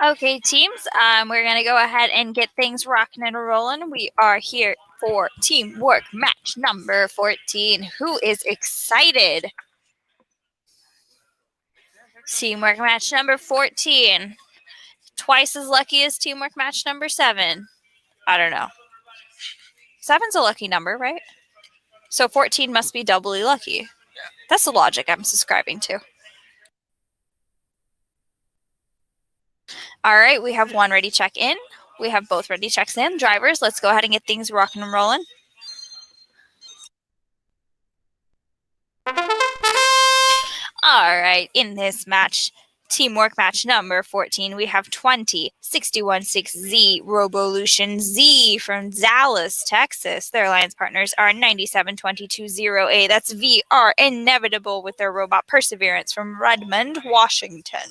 Okay, teams, we're going to go ahead and get things rocking and rolling. We are here for teamwork match number 14. Who is excited? Teamwork match number 14. Twice as lucky as teamwork match number 7. I don't know. 7's a lucky number, right? So 14 must be doubly lucky. That's the logic I'm subscribing to. All right, we have one ready check in. We have both ready checks in. Drivers, let's go ahead and get things rocking and rolling. All right, in this match, teamwork match number 14, we have 20616Z Robolution Z from Dallas, Texas. Their alliance partners are 97220A. That's VR Inevitable with their robot Perseverance from Redmond, Washington.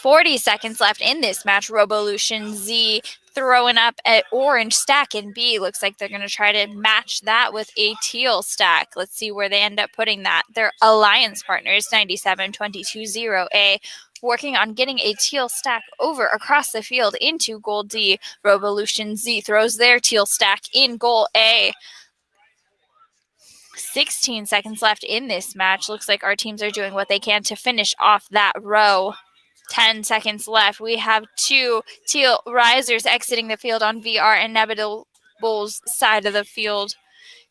40 seconds left in this match. Robolution Z throwing up an orange stack in B. Looks like they're going to try to match that with a teal stack. Let's see where they end up putting that. Their alliance partners, 97220A, working on getting a teal stack over across the field into goal D. Robolution Z throws their teal stack in goal A. 16 seconds left in this match. Looks like our teams are doing what they can to finish off that row. 10 seconds left. We have two teal risers exiting the field on VR Inevitable's side of the field.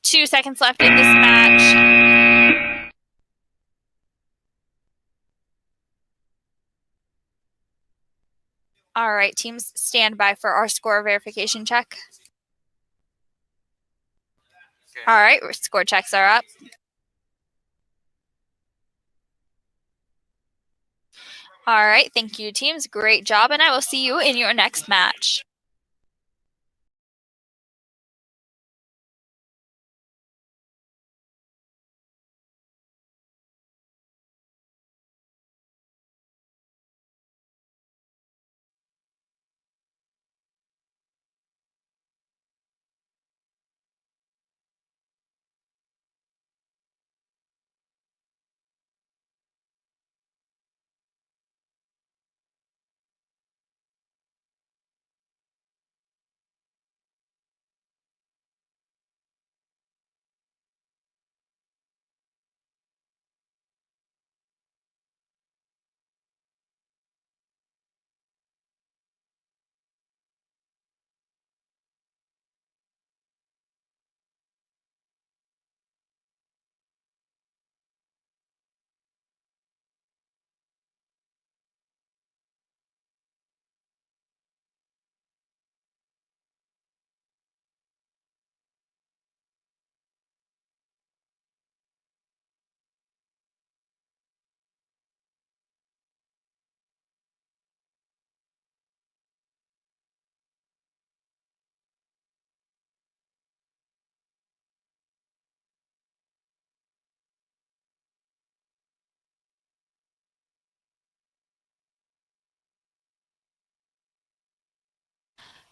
2 seconds left in this match. All right, teams, stand by for our score verification check. All right, score checks are up. All right, thank you, teams. Great job, and I will see you in your next match.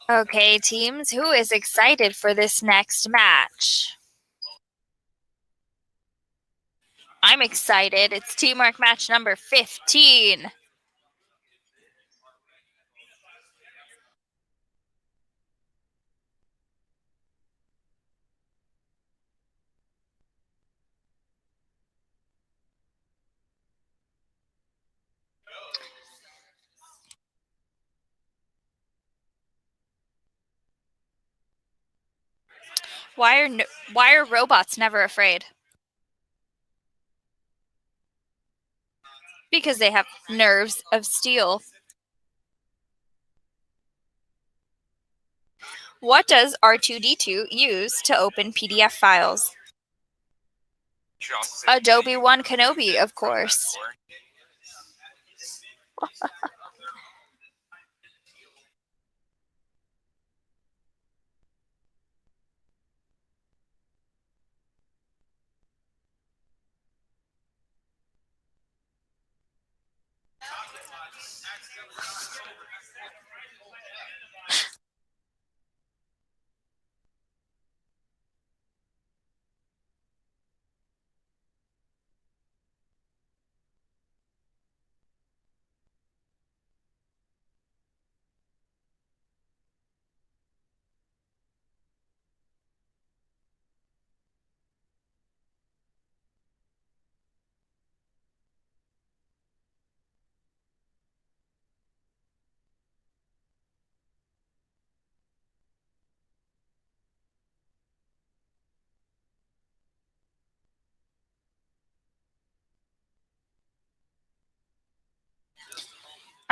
Okay, teams, who is excited for this next match? I'm excited. It's teamwork match number 15. Why are robots never afraid? Because they have nerves of steel. What does R2D2 use to open PDF files? Adobe One Kenobi, of course.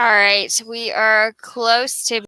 All right, we are close to.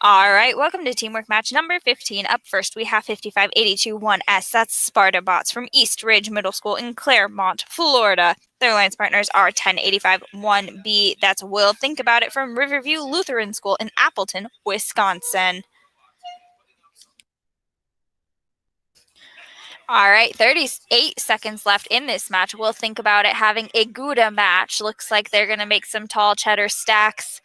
All right, welcome to teamwork match number 15. Up first, we have 5582 1S. That's Sparta Bots from East Ridge Middle School in Claremont, Florida. Their alliance partners are 1085 1B. That's Will Think About It from Riverview Lutheran School in Appleton, Wisconsin. All right, 38 seconds left in this match. We'll think about it having a Gouda match. Looks like they're going to make some tall cheddar stacks.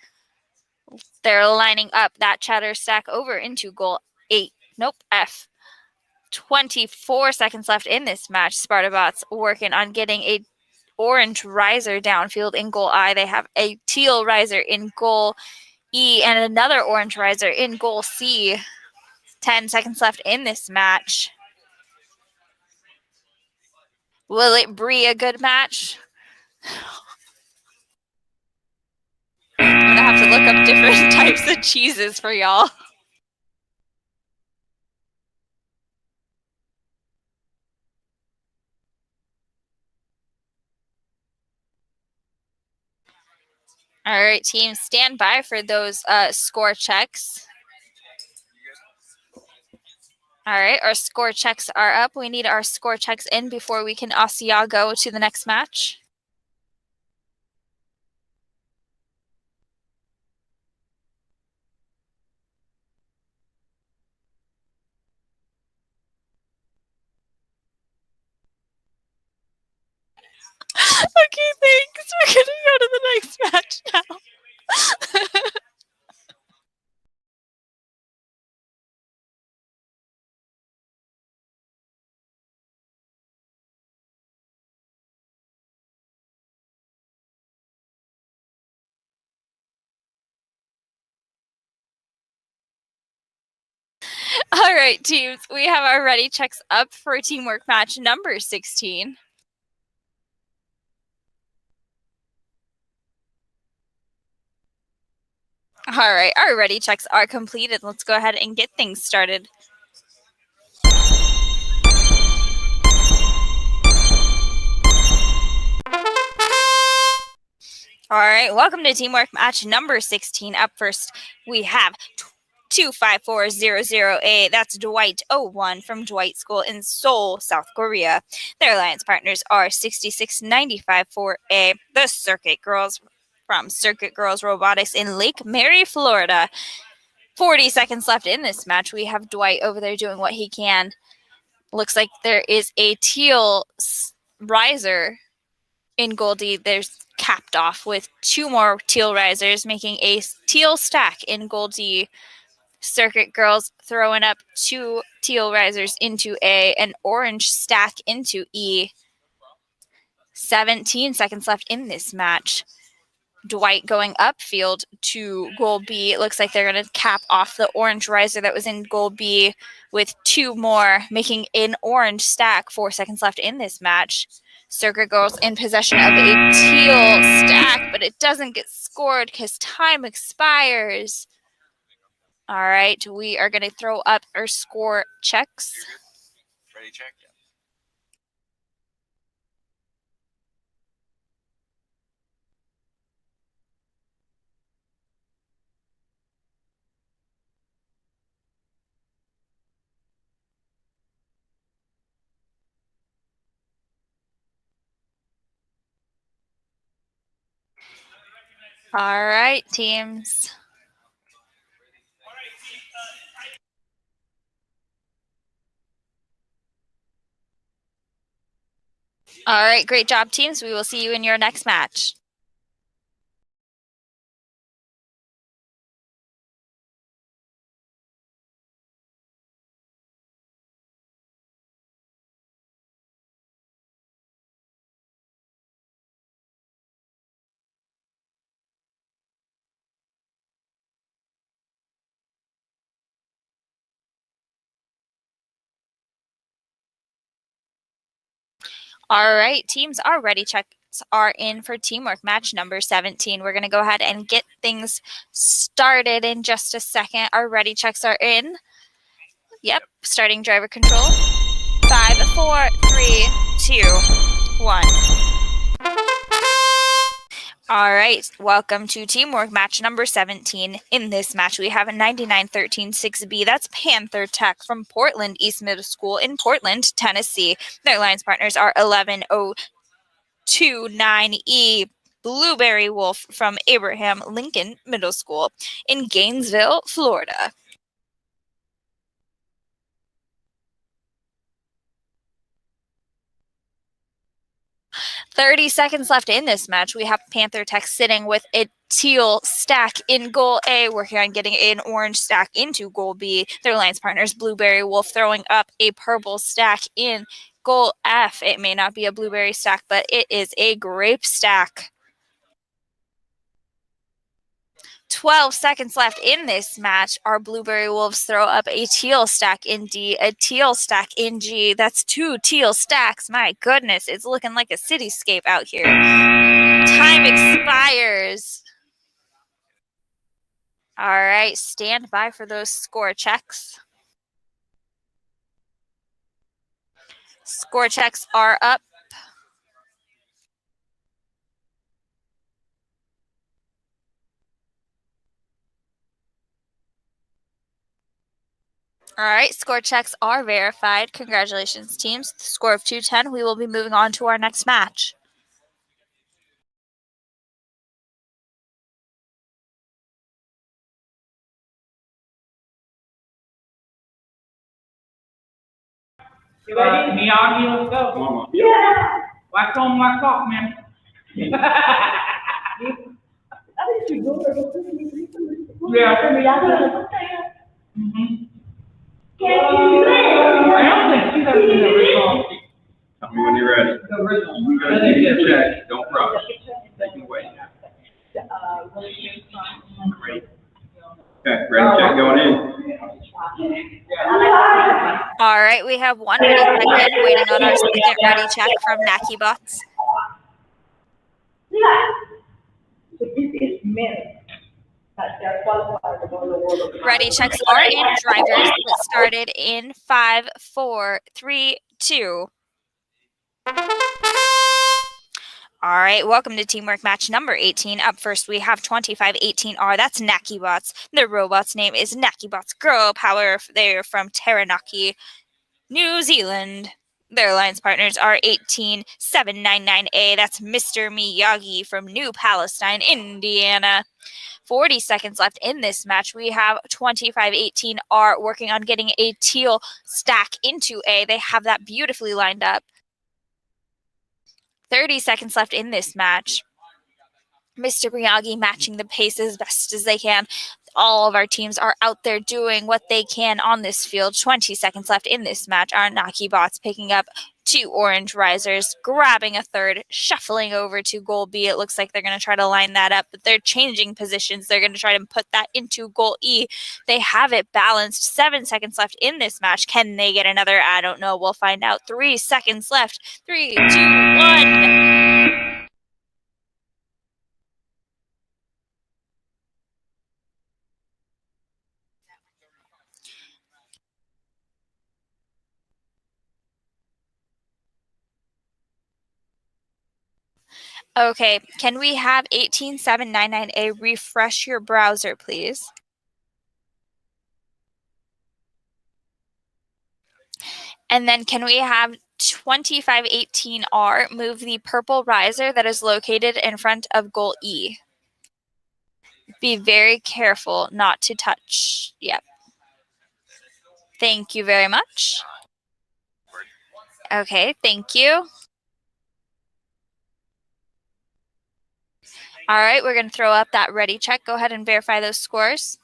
They're lining up that cheddar stack over into goal 8. Nope, F. 24 seconds left in this match. Sparta Bots working on getting a orange riser downfield in goal I. They have a teal riser in goal E and another orange riser in goal C. 10 seconds left in this match. Will it be a good match? I'm going to have to look up different types of cheeses for y'all. All right, team, stand by for those score checks. All right, our score checks are up. We need our score checks in before we can go to the next match. Okay, thanks. We're going to go to the next match now. All right, teams, we have our ready checks up for teamwork match number 16. All right, our ready checks are completed. Let's go ahead and get things started. All right, welcome to teamwork match number 16. Up first, we have 25400A. That's Dwight 01 from Dwight School in Seoul, South Korea. Their alliance partners are 66954A, the Circuit Girls from Circuit Girls Robotics in Lake Mary, Florida. 40 seconds left in this match. We have Dwight over there doing what he can. Looks like there is a teal riser in Goldie. There's capped off with 2 more teal risers, making a teal stack in Goldie. Circuit Girls throwing up 2 teal risers into A, an orange stack into E. 17 seconds left in this match. Dwight going upfield to goal B. It looks like they're going to cap off the orange riser that was in goal B with 2 more, making an orange stack. 4 seconds left in this match. Circuit Girls in possession of a teal stack, but it doesn't get scored because time expires. All right, we are going to throw up our score checks. Ready, check? All right, teams. All right, great job, teams. We will see you in your next match. All right, teams are ready. Checks are in for teamwork match number 17. We're going to go ahead and get things started in just a second. Our ready checks are in. Yep, starting driver control. 5, 4, 3, 2, 1. All right, welcome to teamwork match number 17. In this match, we have a 9913-6B. That's Panther Tech from Portland East Middle School in Portland, Tennessee. Their alliance partners are 11029E. Blueberry Wolf from Abraham Lincoln Middle School in Gainesville, Florida. 30 seconds left in this match. We have Panther Tech sitting with a teal stack in goal A, working on getting an orange stack into goal B. Their alliance partners, Blueberry Wolf, throwing up a purple stack in goal F. It may not be a blueberry stack, but it is a grape stack. 12 seconds left in this match. Our Blueberry Wolves throw up a teal stack in D, a teal stack in G. That's 2 teal stacks. My goodness, it's looking like a cityscape out here. Time expires. All right, stand by for those score checks. Score checks are up. All right, score checks are verified. Congratulations, teams. The score of 210. We will be moving on to our next match. Miyagi, let's go. Come on. Yeah. Wax on, wax off, man. I don't think she's ever seen the original. Tell me when you're ready. The original. You gotta take a check. Don't rush. Take it away. Ready. Okay, ready, check going in. All right, we have one ready check in, waiting on our second ready check from NakiBots. Ready checks are in. Drivers that started in 5, 4, 3, 2. All right, welcome to teamwork match number 18. Up first, we have 2518R. That's NakiBots. Their robot's name is NakiBots Girl Power. They're from Taranaki, New Zealand. Their alliance partners are 18799A. That's Mr. Miyagi from New Palestine, Indiana. 40 seconds left in this match. We have 2518R working on getting a teal stack into A. They have that beautifully lined up. 30 seconds left in this match. Mr. Miyagi matching the pace as best as they can. All of our teams are out there doing what they can on this field. 20 seconds left in this match. Our NakiBots picking up 2 orange risers, grabbing a third, shuffling over to goal B. It looks like they're going to try to line that up, but they're changing positions. They're going to try to put that into goal E. They have it balanced. 7 seconds left in this match. Can they get another? I don't know. We'll find out. 3 seconds left. 3, 2, 1. Okay, can we have 18799A refresh your browser, please? And then can we have 2518R move the purple riser that is located in front of goal E? Be very careful not to touch. Yep. Thank you very much. Okay, thank you. All right, we're going to throw up that ready check. Go ahead and verify those scores.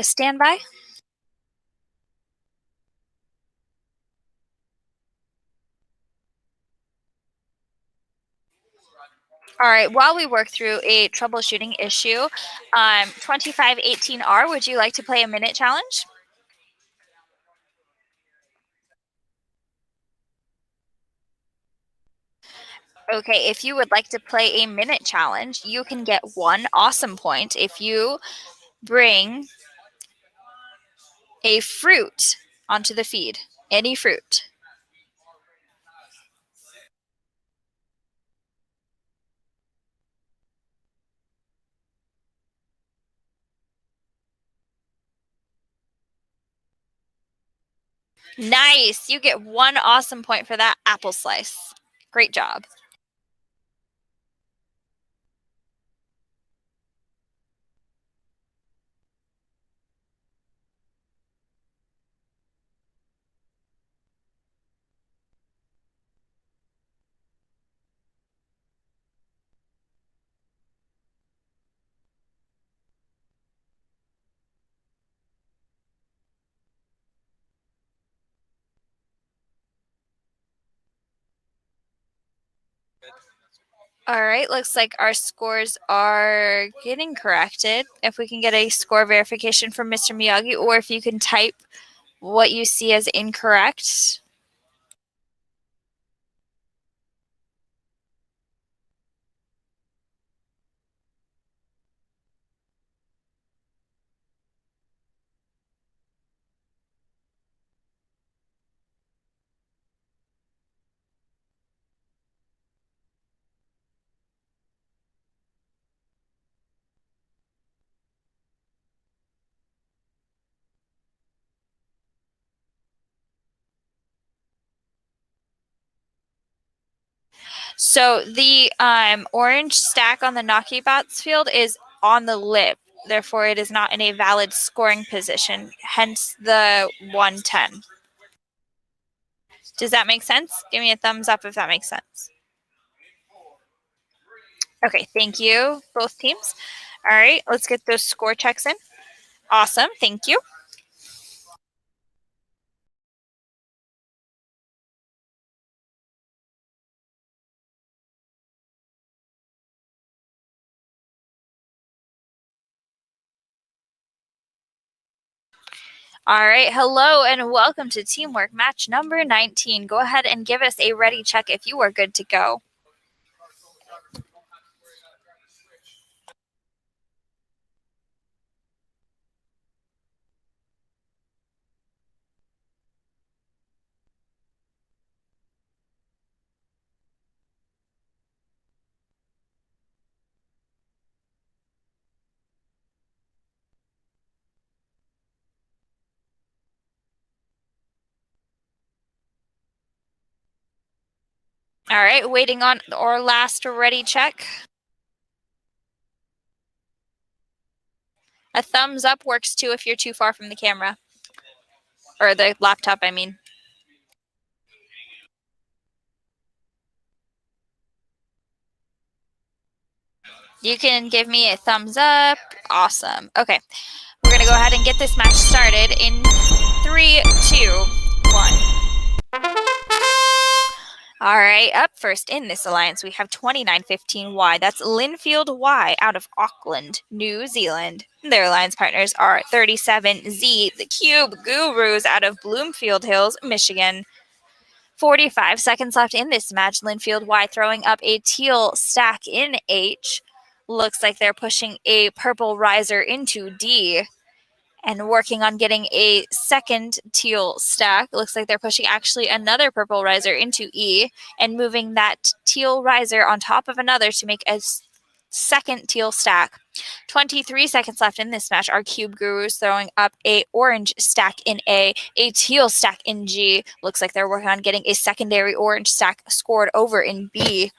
Stand by. All right, while we work through a troubleshooting issue, 2518R, would you like to play a minute challenge? Okay, if you would like to play a minute challenge, you can get 1 awesome point if you bring a fruit onto the feed. Any fruit. Nice. You get 1 awesome point for that apple slice. Great job. All right, looks like our scores are getting corrected. If we can get a score verification from Mr. Miyagi, or if you can type what you see as incorrect. So the orange stack on the Knockybats field is on the lip. Therefore, it is not in a valid scoring position, hence the 110. Does that make sense? Give me a thumbs up if that makes sense. Okay, thank you, both teams. All right, let's get those score checks in. Awesome, thank you. All right, hello and welcome to Teamwork Match number 19. Go ahead and give us a ready check if you are good to go. All right, waiting on our last ready check. A thumbs up works too if you're too far from the camera. Or the laptop, I mean. You can give me a thumbs up. Awesome. Okay, we're going to go ahead and get this match started in 3, 2, 1. All right, up first in this alliance, we have 2915Y. That's Linfield Y out of Auckland, New Zealand. Their alliance partners are 37Z, the Cube Gurus out of Bloomfield Hills, Michigan. 45 seconds left in this match. Linfield Y throwing up a teal stack in H. Looks like they're pushing a purple riser into D. And working on getting a second teal stack. Looks like they're pushing actually another purple riser into E and moving that teal riser on top of another to make a second teal stack. 23 seconds left in this match. Our Cube Gurus throwing up a orange stack in A teal stack in G. Looks like they're working on getting a secondary orange stack scored over in B.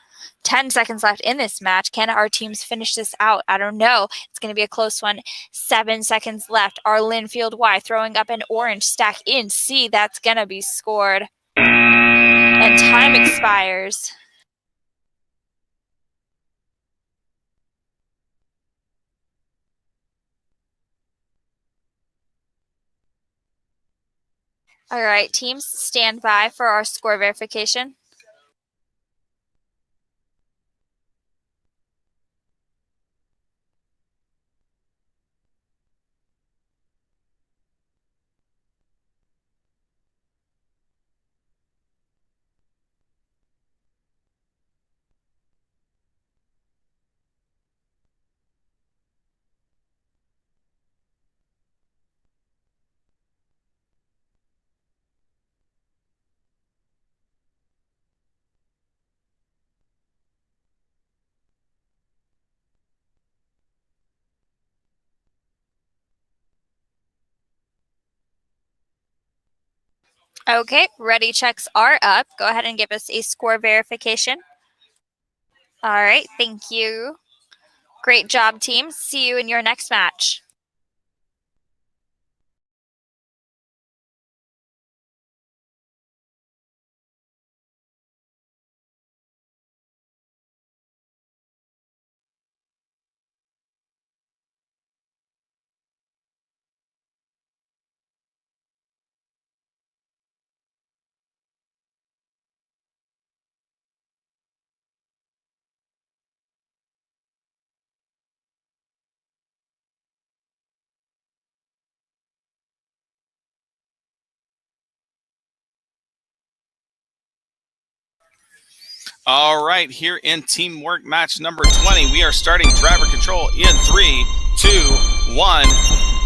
10 seconds left in this match. Can our teams finish this out? I don't know. It's going to be a close one. 7 seconds left. Our Linfield Y throwing up an orange stack in C. That's going to be scored. And time expires. All right, teams, stand by for our score verification. Okay, ready checks are up. Go ahead and give us a score verification. All right, thank you. Great job, team. See you in your next match. All right, here in teamwork match number 20, we are starting driver control in 3, 2, 1,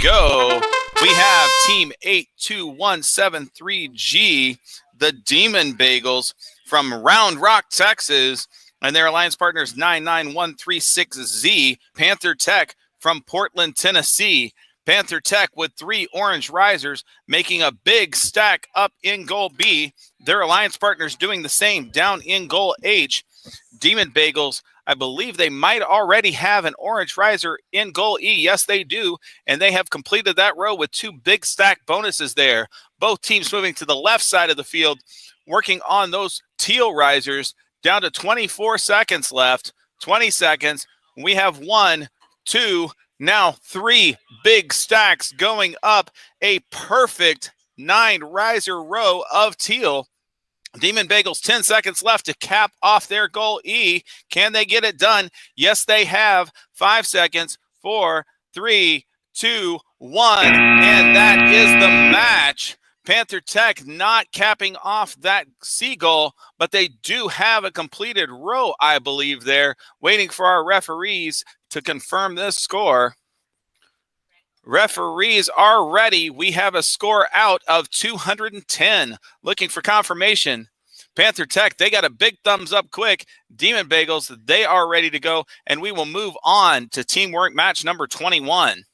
go. We have team 82173G, the Demon Bagels from Round Rock, Texas, and their alliance partners 99136Z, Panther Tech from Portland, Tennessee. Panther Tech with 3 orange risers, making a big stack up in goal B. Their alliance partners doing the same down in goal H. Demon Bagels, I believe they might already have an orange riser in goal E. Yes, they do. And they have completed that row with 2 big stack bonuses there. Both teams moving to the left side of the field, working on those teal risers. Down to 24 seconds left. 20 seconds. We have 1, 2, now 3 big stacks going up. A perfect 9 riser row of teal. Demon Bagels, 10 seconds left to cap off their goal E. Can they get it done? Yes, they have. 5 seconds. 4, 3, 2, 1. And that is the match. Panther Tech not capping off that seagull, but they do have a completed row, I believe, there, waiting for our referees to confirm this score. Referees are ready. We have a score out of 210. Looking for confirmation. Panther Tech, they got a big thumbs up quick. Demon Bagels, they are ready to go. And we will move on to teamwork match number 21.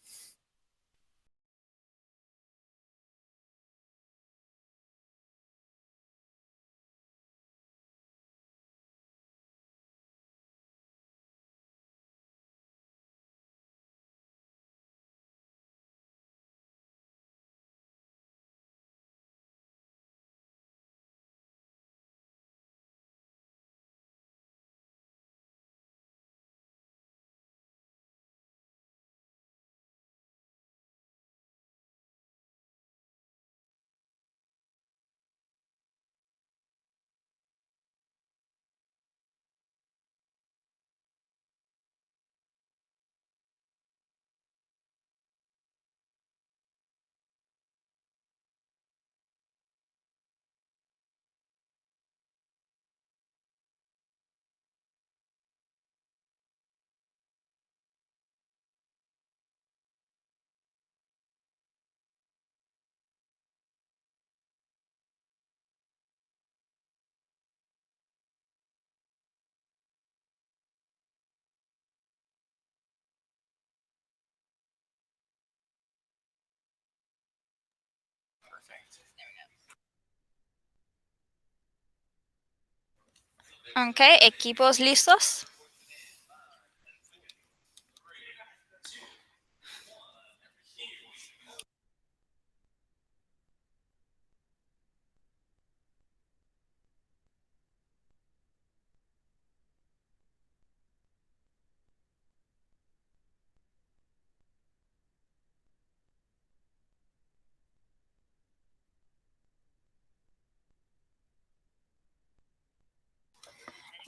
Okay, equipos listos.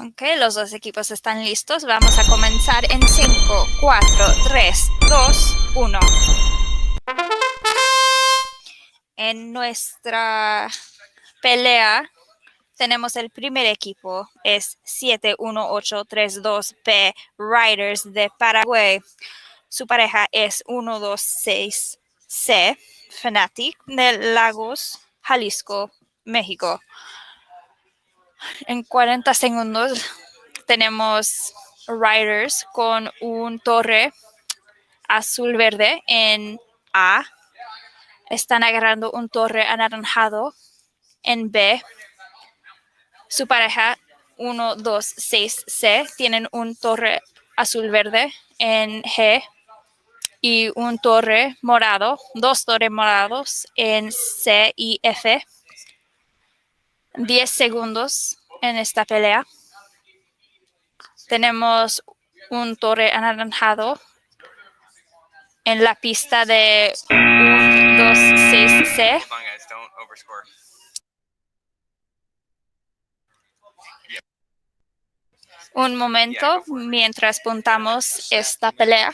Ok, los dos equipos están listos. Vamos a comenzar en 5, 4, 3, 2, 1. En nuestra pelea tenemos el primer equipo, es 71832P Riders de Paraguay. Su pareja es 126C Fanatic de Lagos, Jalisco, México. En 40 segundos tenemos Riders con un torre azul-verde en A. Están agarrando un torre anaranjado en B. Su pareja 126C tienen un torre azul-verde en G y un torre morado, 2 torres morados en C y F. 10 segundos en esta pelea. Tenemos un torre anaranjado en la pista de 126C. Un momento mientras puntamos esta pelea.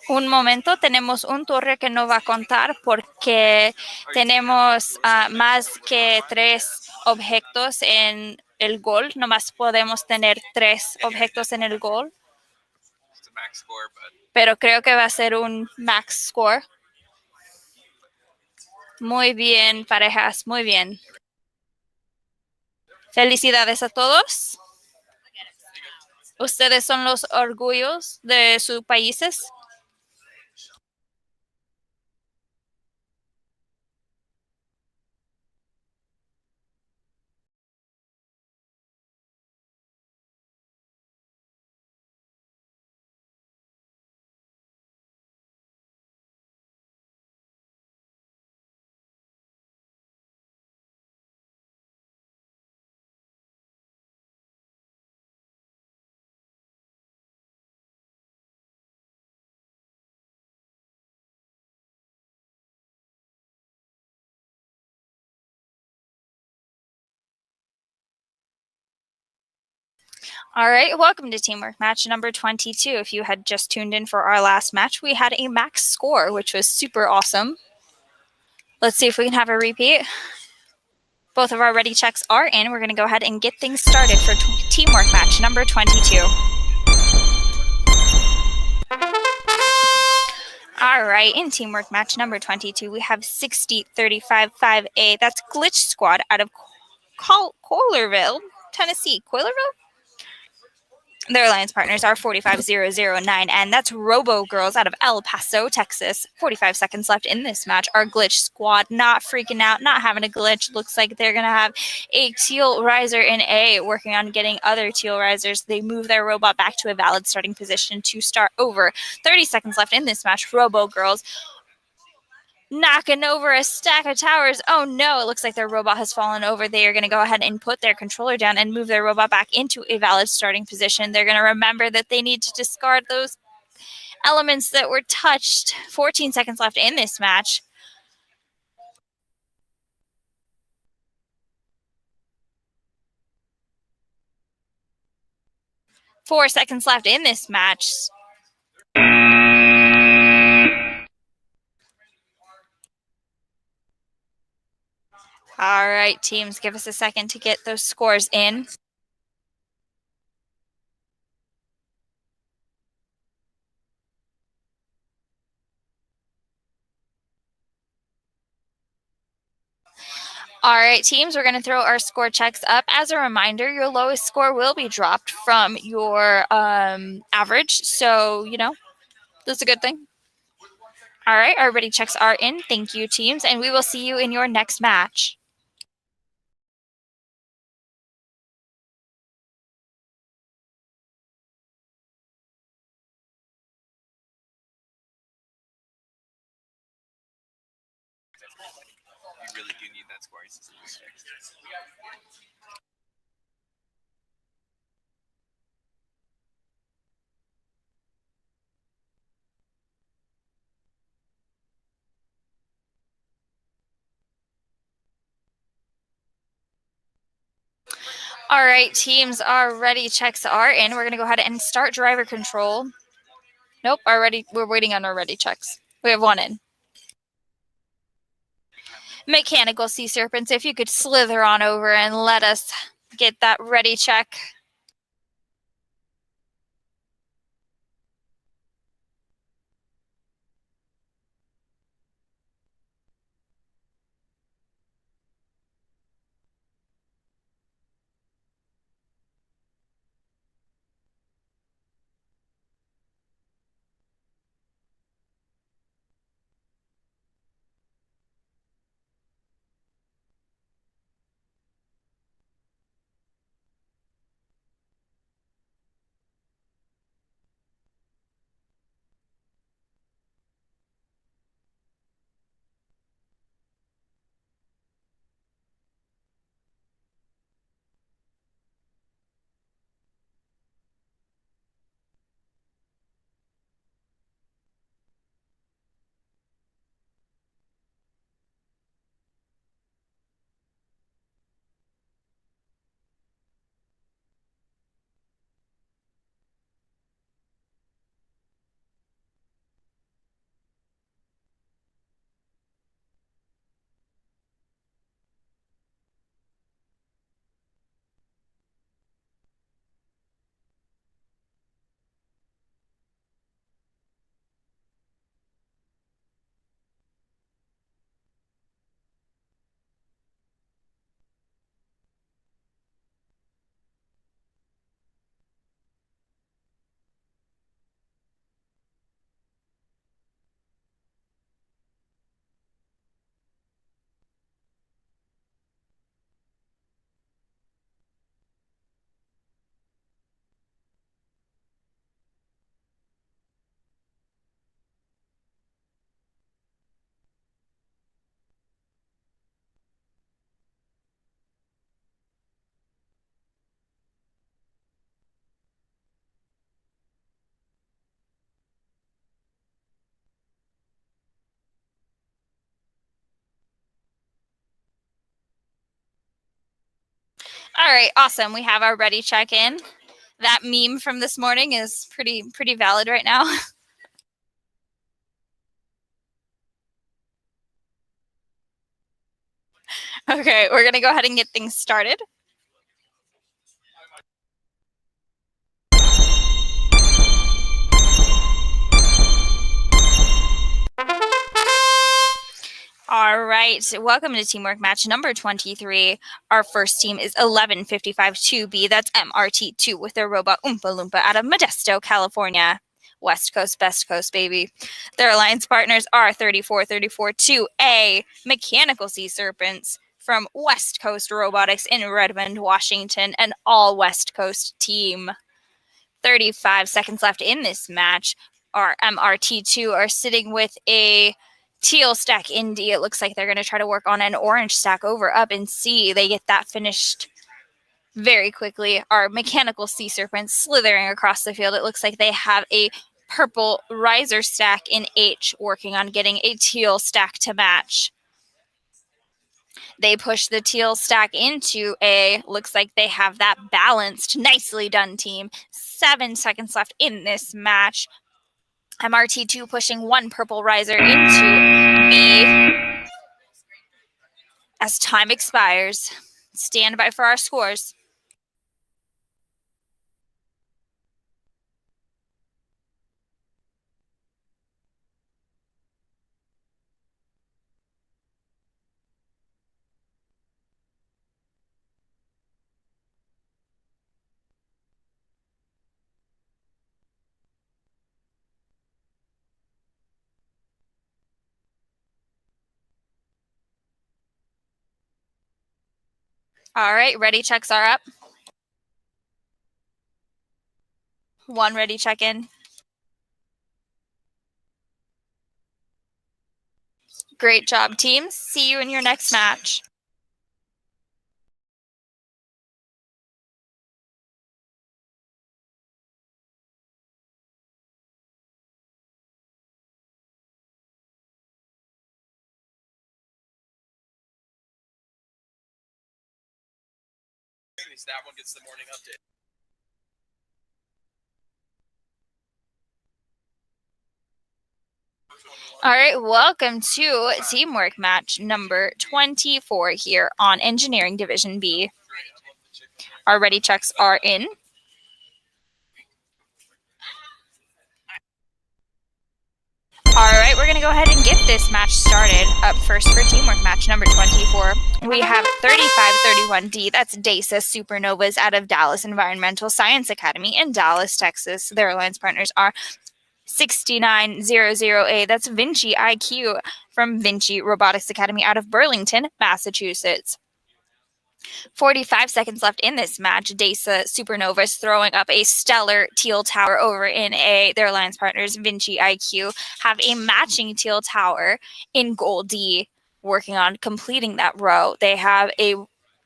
Un momento, tenemos un torre que no va a contar porque tenemos más que 3 objetos en el gol. Nomás podemos tener 3 objetos en el gol. Pero creo que va a ser un max score. Muy bien, parejas, muy bien. Felicidades a todos. Ustedes son los orgullos de sus países. All right, welcome to Teamwork Match number 22. If you had just tuned in for our last match, we had a max score, which was super awesome. Let's see if we can have a repeat. Both of our ready checks are in. We're going to go ahead and get things started for Teamwork Match number 22. All right, in Teamwork Match number 22, we have 60-35-5A. That's Glitch Squad out of Coilerville, Tennessee. Coilerville? Their alliance partners are 45009, and that's Robo Girls out of El Paso, Texas. 45 seconds left in this match. Our Glitch Squad not freaking out, not having a glitch. Looks like they're going to have a teal riser in A, working on getting other teal risers. They move their robot back to a valid starting position to start over. 30 seconds left in this match. Robo Girls knocking over a stack of towers. Oh no, it looks like their robot has fallen over. They are going to go ahead and put their controller down and move their robot back into a valid starting position. They're going to remember that they need to discard those elements that were touched. 14 seconds left in this match. Four seconds left in this match. All right, teams, give us a second to get those scores in. All right, teams, we're going to throw our score checks up. As a reminder, your lowest score will be dropped from your average. So, you know, that's a good thing. All right, our ready checks are in. Thank you, teams, and we will see you in your next match. You really do need that score. All right, teams are ready. Checks are in. We're going to go ahead and start driver control. Nope, we're waiting on our ready checks. We have one in. Mechanical Sea Serpents, if you could slither on over and let us get that ready check. All right, awesome. We have our ready check in. That meme from this morning is pretty valid right now. Okay, we're going to go ahead and get things started. All right, welcome to teamwork match number 23. Our first team is 1155-2B. That's MRT2 with their robot Oompa Loompa out of Modesto, California. West Coast, best coast, baby. Their alliance partners are 3434-2A, Mechanical Sea Serpents from West Coast Robotics in Redmond, Washington, an all West Coast team. 35 seconds left in this match. Our MRT2 are sitting with a teal stack in D. It looks like they're going to try to work on an orange stack over up in C. They get that finished very quickly. Our Mechanical Sea Serpents slithering across the field. It looks like they have a purple riser stack in H, working on getting a teal stack to match. They push the teal stack into A. Looks like they have that balanced. Nicely done, team. 7 seconds left in this match. MRT2 pushing one purple riser into B. As time expires, stand by for our scores. All right, ready checks are up. One ready check in. Great job, teams. See you in your next match. least that one gets the morning update. All right, welcome to teamwork match number 24 here on Engineering Division B. Our ready checks are in. All right, we're going to go ahead and get this match started. Up first for teamwork match number 24, we have 3531D. That's DESA Supernovas out of Dallas Environmental Science Academy in Dallas, Texas. Their alliance partners are 6900A. That's Vinci IQ from Vinci Robotics Academy out of Burlington, Massachusetts. 45 seconds left in this match. DESA Supernovas throwing up a stellar teal tower over in A. Their alliance partners, Vinci IQ, have a matching teal tower in gold D, working on completing that row. They have a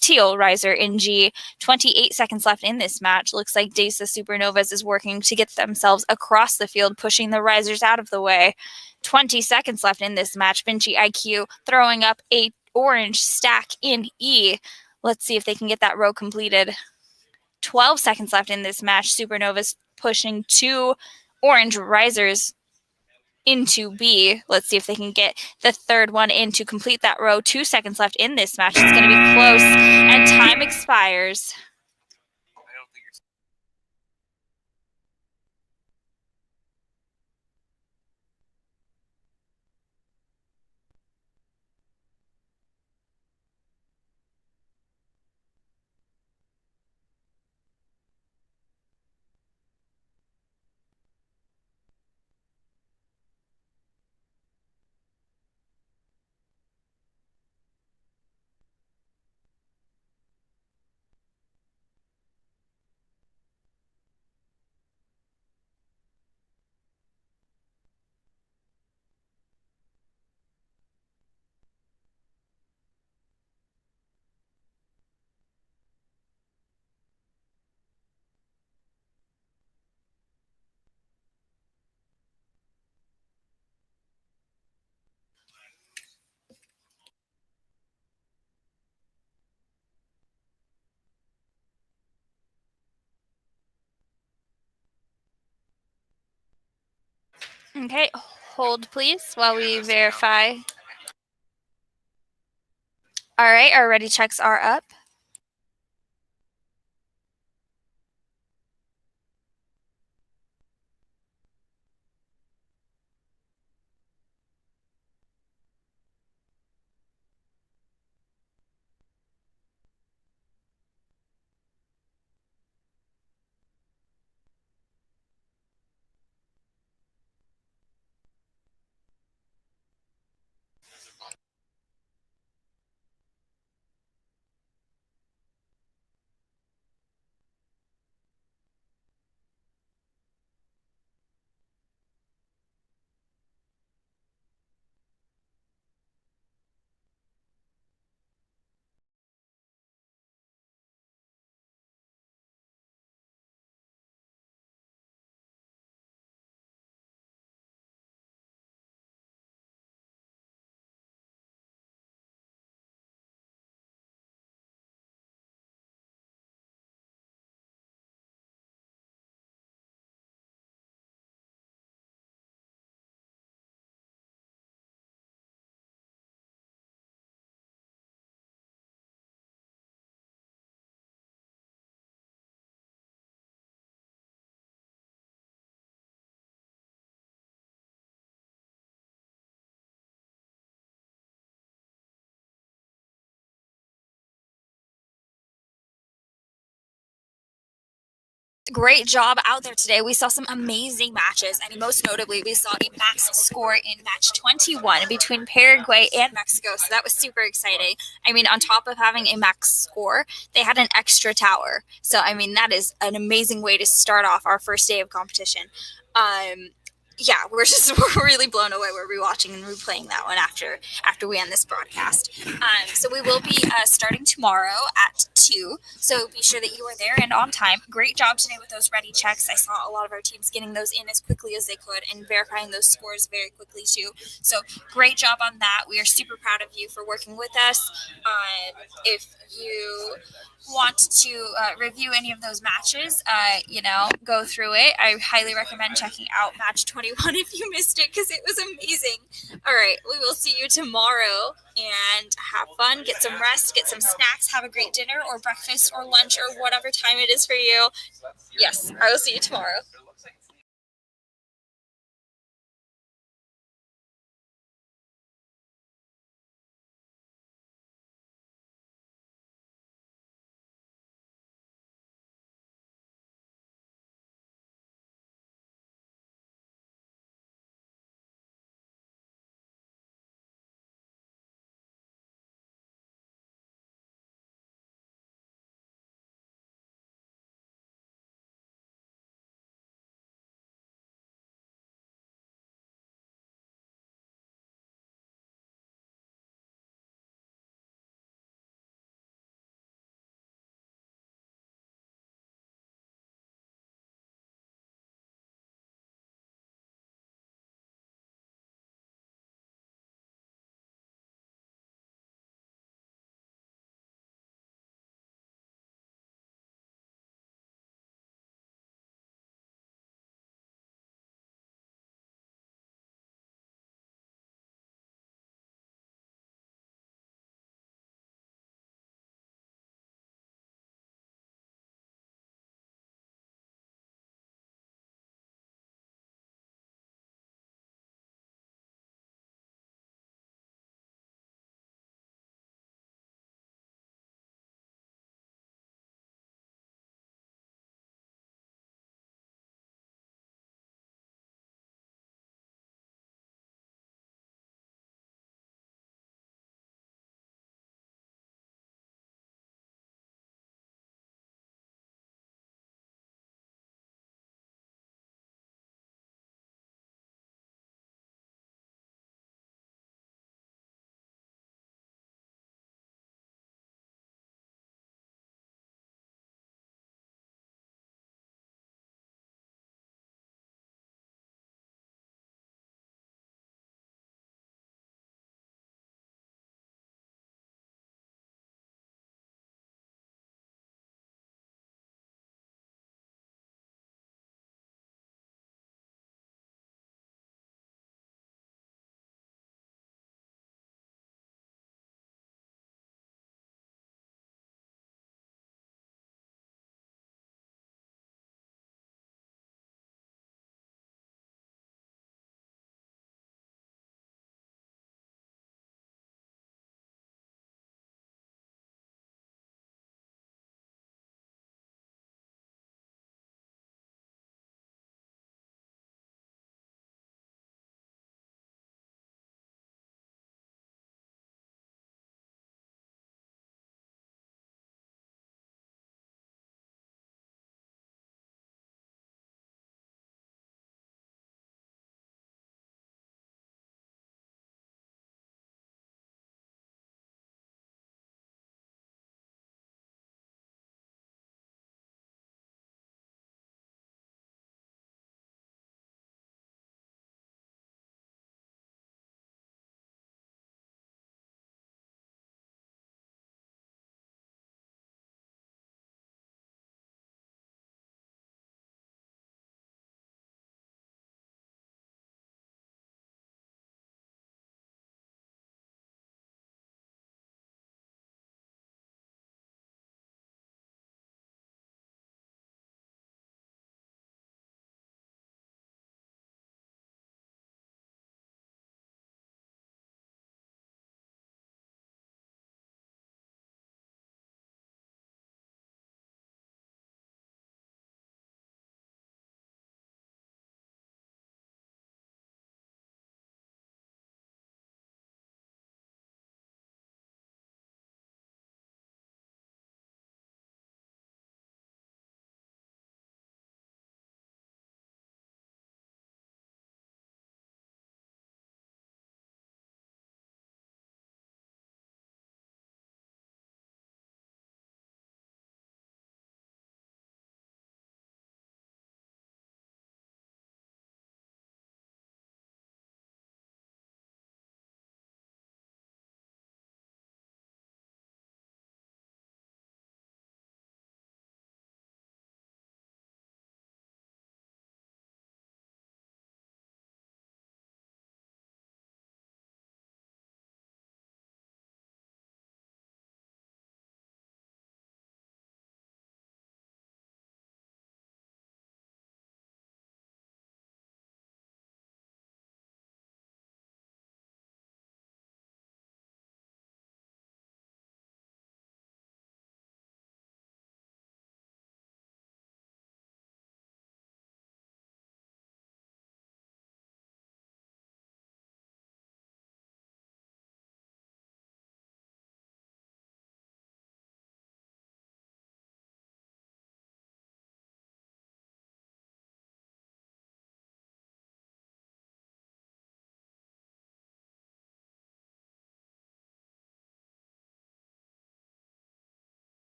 teal riser in G. 28 seconds left in this match. Looks like DESA Supernovas is working to get themselves across the field, pushing the risers out of the way. 20 seconds left in this match. Vinci IQ throwing up a orange stack in E. Let's see if they can get that row completed. 12 seconds left in this match. Supernovas pushing 2 orange risers into B. Let's see if they can get the third one in to complete that row. 2 seconds left in this match. It's going to be close, and time expires. Okay, hold please while we verify. All right, our ready checks are up. Great job out there today. We saw some amazing matches. I mean, most notably, we saw a max score in match 21 between Paraguay and Mexico. So that was super exciting. I mean, on top of having a max score, they had an extra tower. So, I mean, that is an amazing way to start off our first day of competition. Yeah, we're really blown away. We're rewatching and replaying that one after we end this broadcast. So we will be starting tomorrow at 2. So be sure that you are there and on time. Great job today with those ready checks. I saw a lot of our teams getting those in as quickly as they could and verifying those scores very quickly too. So great job on that. We are super proud of you for working with us. If you want to review any of those matches, go through it. I highly recommend checking out match 21 if you missed it, because it was amazing. All right, we will see you tomorrow, and have fun, get some rest, get some snacks, have a great dinner or breakfast or lunch or whatever time it is for you. Yes, I will see you tomorrow.